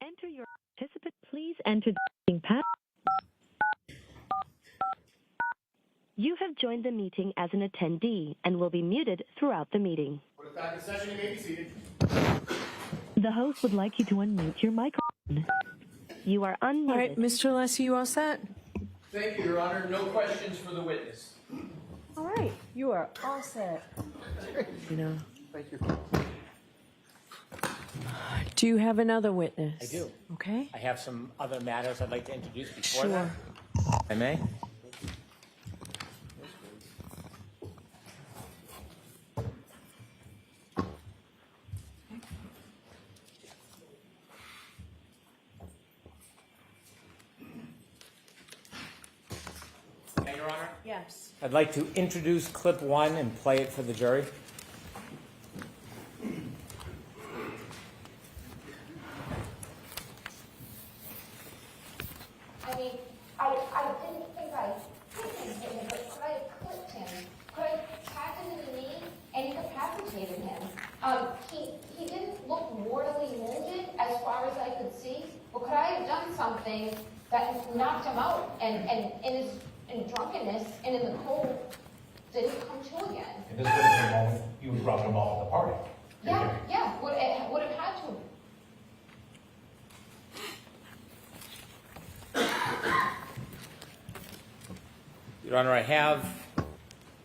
enter your participant. Please enter the meeting pass. You have joined the meeting as an attendee and will be muted throughout the meeting. For the fact of the session, you may be seated. The host would like you to unmute your microphone. You are unmuted. All right, Mr. Alessi, you all set? Thank you, Your Honor. No questions for the witness. All right, you are all set. You know. Thank you. Do you have another witness? I do. Okay. I have some other matters I'd like to introduce before Sure. that. If I may? Your Honor? Yes. I'd like to introduce clip 1 and play it for the jury. I mean, I didn't think I hit him, but could I have clipped him? Could I have tapped him in the knee and incapacitated him? He didn't look mortally wounded as far as I could see, but could I have done something that knocked him out and in drunkenness and in the cold did he come to again? And this would have been the moment you would drop him off at the party. Yeah, would have had to. Your Honor, I have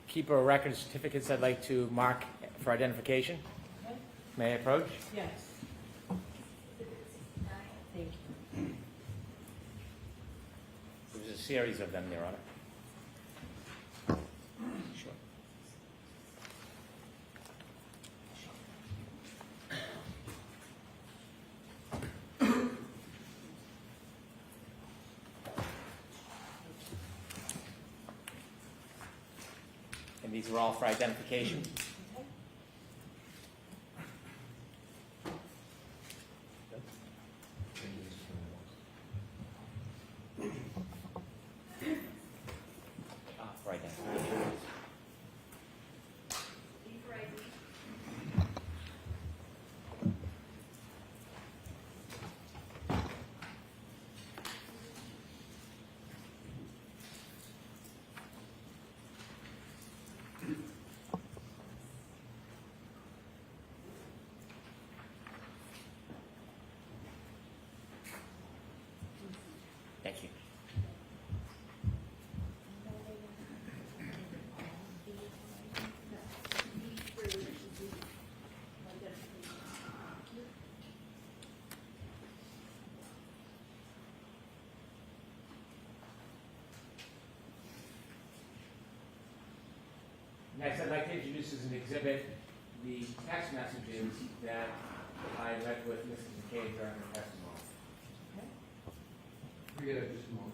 keeper of record certificates I'd like to mark for identification. May I approach? Yes. Thank you. There's a series of them, Your Honor. Sure. And these are all for identification. For identification. Thank you. Next, I'd like to introduce as an exhibit the text messages that I read with Mrs. McCabe during her testimony. Forget it, just a moment.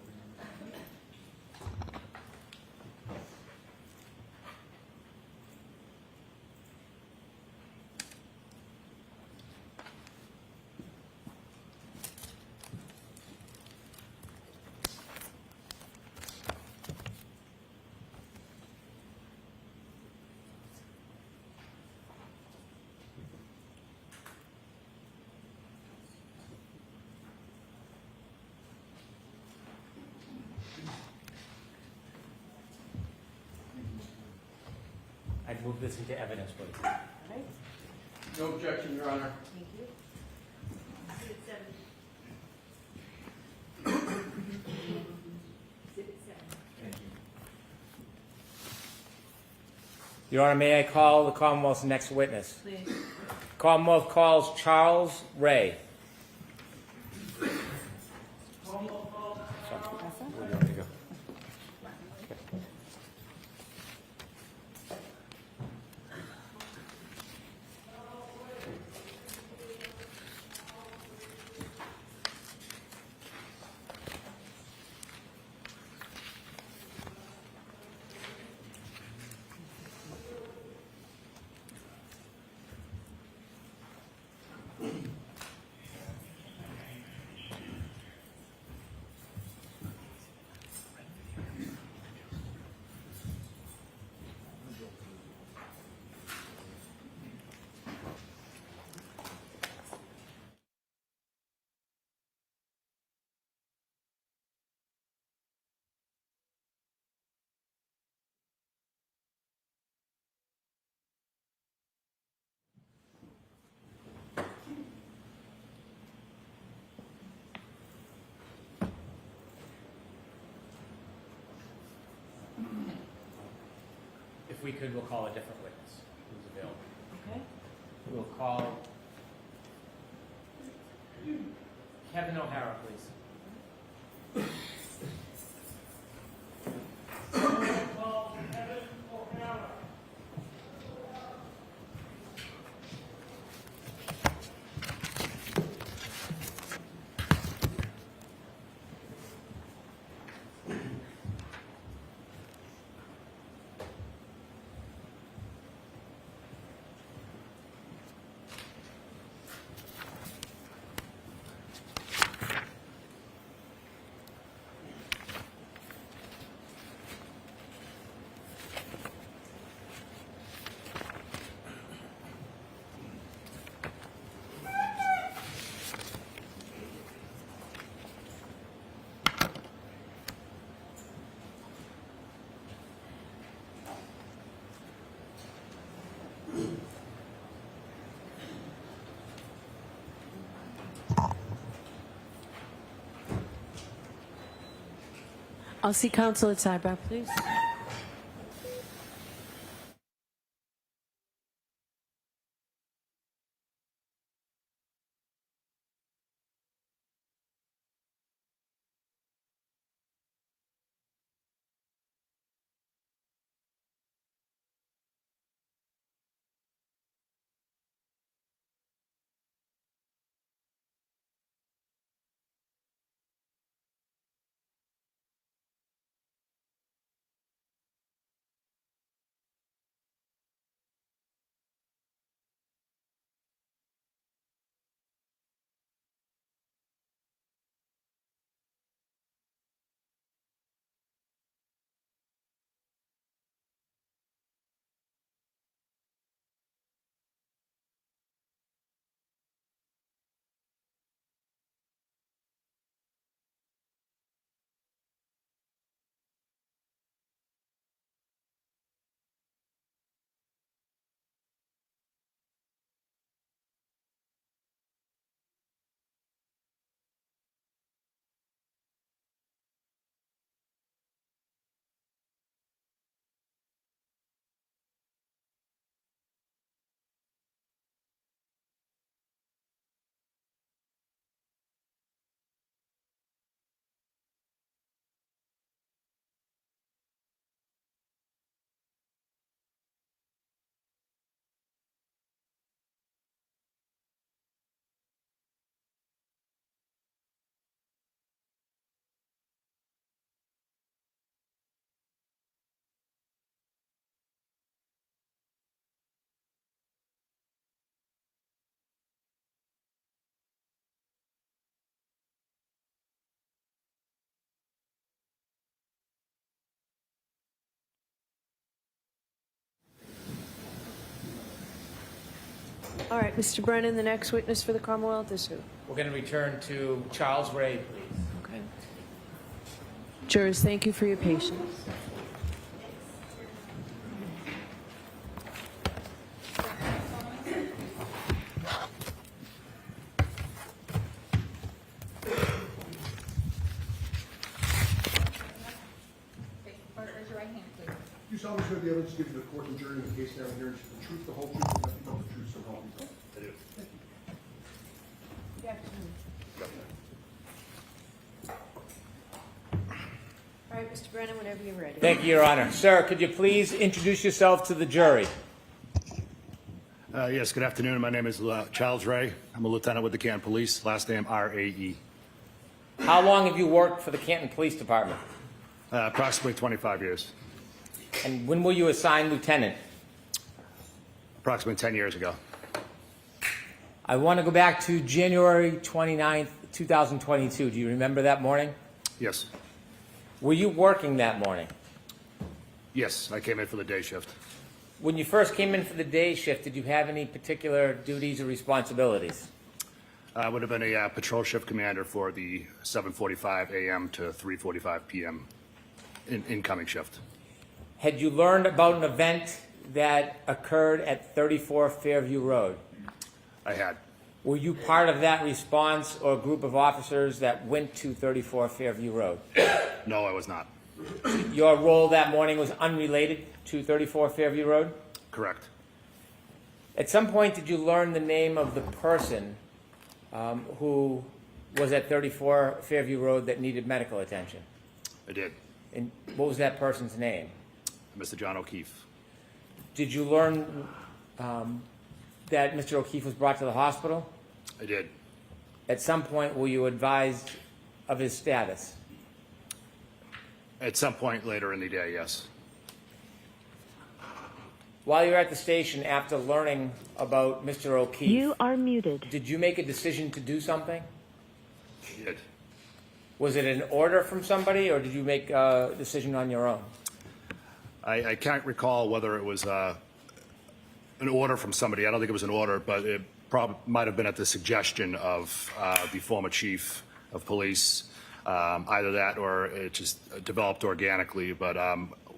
I'd move this into evidence, please. All right. No objection, Your Honor. Thank you. Your Honor, may I call the Commonwealth's next witness? Please. Commonwealth calls Charles Ray. If we could, we'll call a different witness who's available. Okay. We'll call Kevin O'Hara, please. Call Kevin O'Hara. I'll see counsel at sidebar, please. All right, Mr. Brennan, the next witness for the Commonwealth is who? We're going to return to Charles Ray, please. Okay. Jurors, thank you for your patience. Raise your right hand, please. You solemnly swear the evidence given to the court and jury in the case now hearing is the truth, the whole truth, and nothing but the truth, so help me God. I do. Thank you. All right, Mr. Brennan, whenever you're ready. Thank you, Your Honor. Sir, could you please introduce yourself to the jury? Yes, good afternoon. My name is Charles Ray. I'm a lieutenant with the Canton Police. Last name R-A-E. How long have you worked for the Canton Police Department? Approximately 25 years. And when were you assigned lieutenant? Approximately 10 years ago. I want to go back to January 29th, 2022. Do you remember that morning? Yes. Were you working that morning? Yes, I came in for the day shift. When you first came in for the day shift, did you have any particular duties or responsibilities? I would have been a patrol shift commander for the 7:45 a.m. to 3:45 p.m. Incoming shift. Had you learned about an event that occurred at 34 Fairview Road? I had. Were you part of that response or group of officers that went to 34 Fairview Road? No, I was not. Your role that morning was unrelated to 34 Fairview Road? Correct. At some point, did you learn the name of the person who was at 34 Fairview Road that needed medical attention? I did. And what was that person's name? Mr. John O'Keefe. Did you learn that Mr. O'Keefe was brought to the hospital? I did. At some point, were you advised of his status? At some point later in the day, yes. While you were at the station after learning about Mr. O'Keefe, You are muted. did you make a decision to do something? I did. Was it an order from somebody, or did you make a decision on your own? I can't recall whether it was an order from somebody. I don't think it was an order, but it probably might have been at the suggestion of the former chief of police. Either that or it just developed organically. But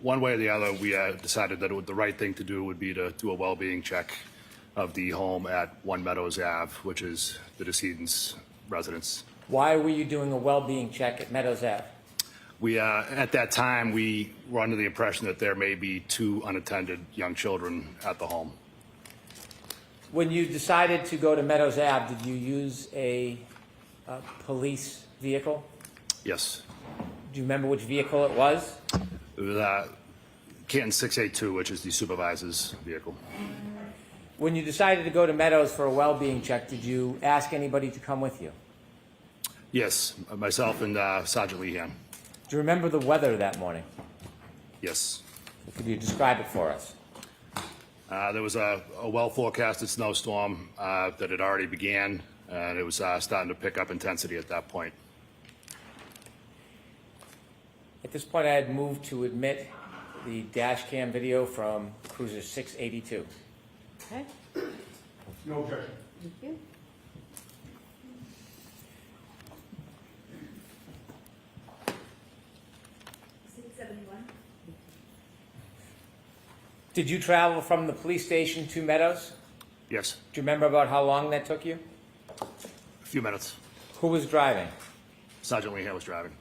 one way or the other, we decided that the right thing to do would be to do a well-being check of the home at 1 Meadows Ave, which is the decedent's residence. Why were you doing a well-being check at Meadows Ave? We, at that time, we were under the impression that there may be 2 unattended young children at the home. When you decided to go to Meadows Ave, did you use a police vehicle? Yes. Do you remember which vehicle it was? It was Canton 682, which is the supervisor's vehicle. When you decided to go to Meadows for a well-being check, did you ask anybody to come with you? Yes, myself and Sergeant Lehan. Do you remember the weather that morning? Yes. Could you describe it for us? There was a well-forecasted snowstorm that had already began, and it was starting to pick up intensity at that point. At this point, I had moved to admit the dash cam video from Cruiser 682. Okay, No objection. thank you. Did you travel from the police station to Meadows? Yes, Do you remember about how long that took you? a few minutes. Who was driving? Sergeant Lehan was driving.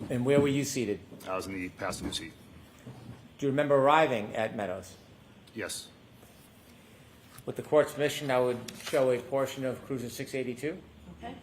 And where were you seated? I was in the passenger seat. Do you remember arriving at Meadows? Yes. With the court's permission, I would show a portion of Cruiser 682. Okay.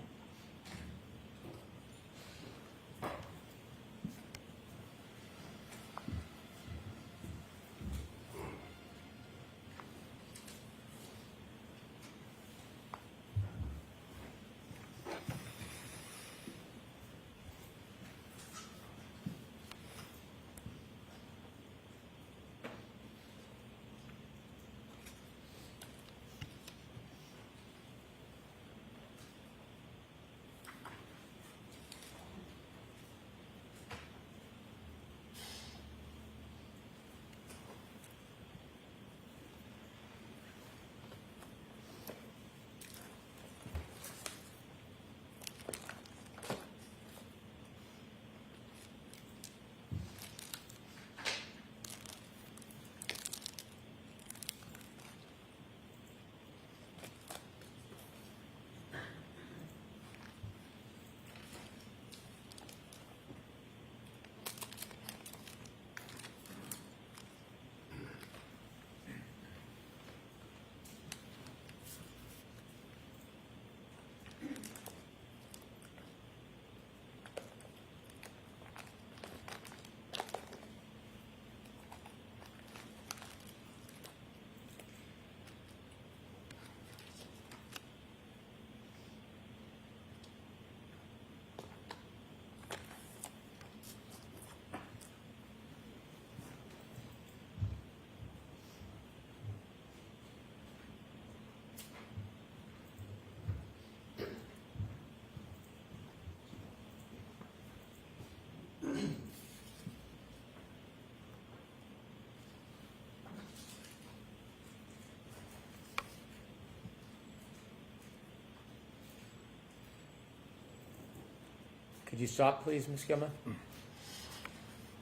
Could you stop, please, Ms. Gilman?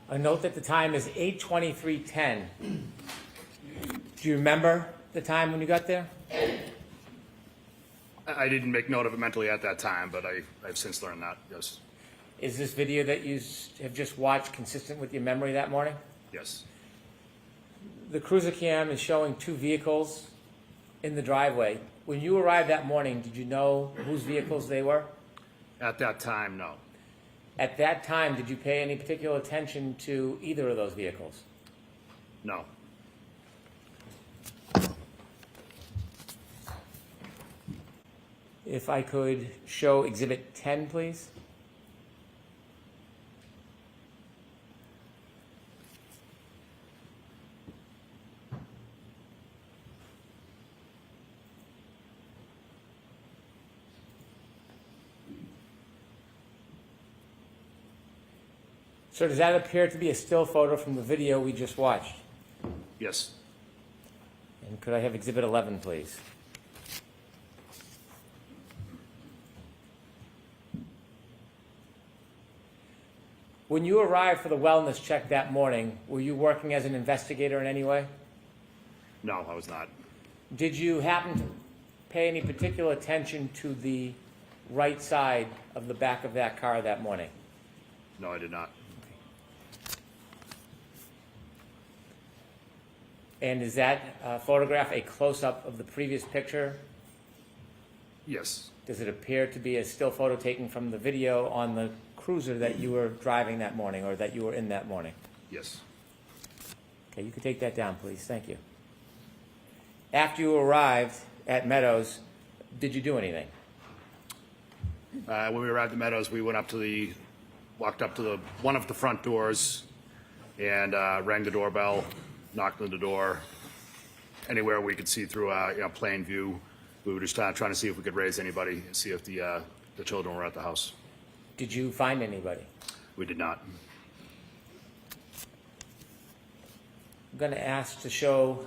A note that the time is 8:23:10. Do you remember the time when you got there? I didn't make note of it mentally at that time, but I've since learned that, yes. Is this video that you have just watched consistent with your memory that morning? Yes. The cruiser cam is showing two vehicles in the driveway. When you arrived that morning, did you know whose vehicles they were? At that time, no. At that time, did you pay any particular attention to either of those vehicles? No. If I could show Exhibit 10, please. Sir, does that appear to be a still photo from the video we just watched? Yes. And could I have Exhibit 11, please? When you arrived for the wellness check that morning, were you working as an investigator in any way? No, I was not. Did you happen to pay any particular attention to the right side of the back of that car that morning? No, I did not. And is that photograph a close-up of the previous picture? Yes. Does it appear to be a still photo taken from the video on the cruiser that you were driving that morning or that you were in that morning? Yes. Okay, you can take that down, please. Thank you. After you arrived at Meadows, did you do anything? When we arrived at Meadows, we walked up to one of the front doors and rang the doorbell, knocked on the door. Anywhere we could see through plain view, we were just trying to see if we could raise anybody, see if the children were at the house. Did you find anybody? We did not. I'm going to ask to show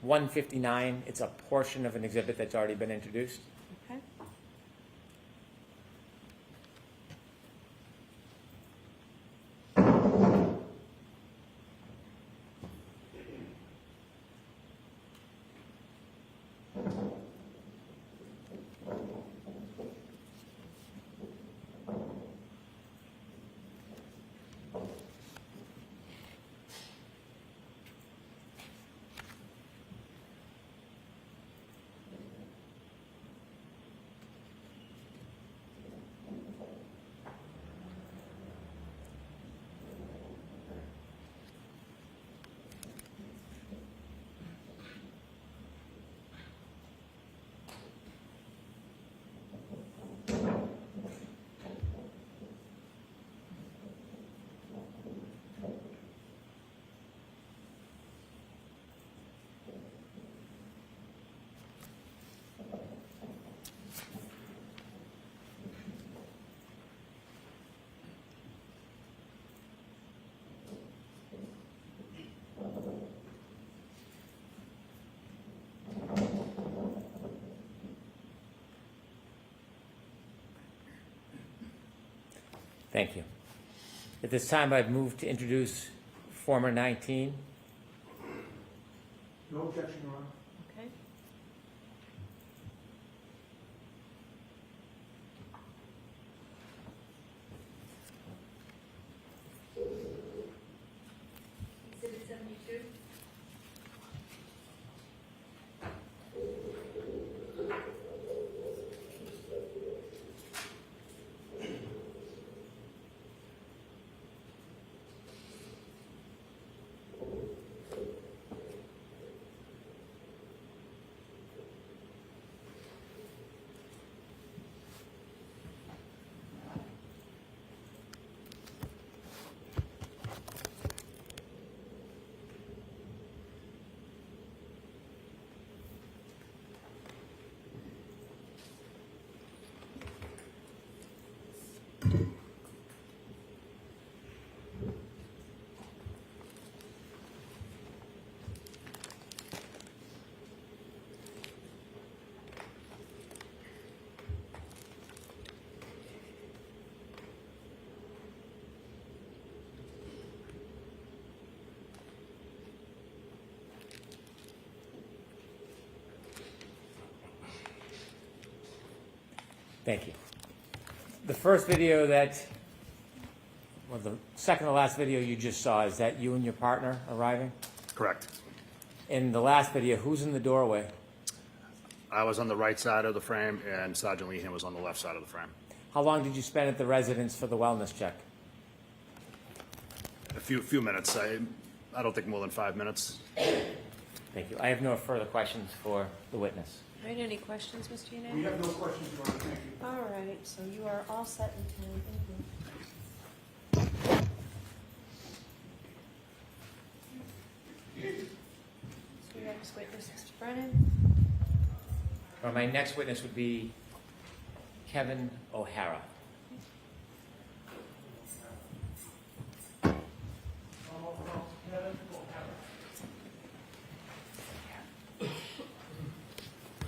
159. It's a portion of an exhibit that's already been introduced. Okay. Thank you. At this time, I'd move to introduce former 19. No objection, Your Honor. Okay. Exhibit 72. Thank you. The first video that, well, the second to last video you just saw, is that you and your partner arriving? Correct. In the last video, who's in the doorway? I was on the right side of the frame, and Sergeant Lehan was on the left side of the frame. How long did you spend at the residence for the wellness check? A few minutes. I don't think more than 5 minutes. Thank you. I have no further questions for the witness. All right, any questions, Mr. Yanay? We have no questions, Your Honor. Thank you. All right, so you are all set in time. Thank you. So your next witness, Mr. Brennan. My next witness would be Kevin O'Hara. Kevin.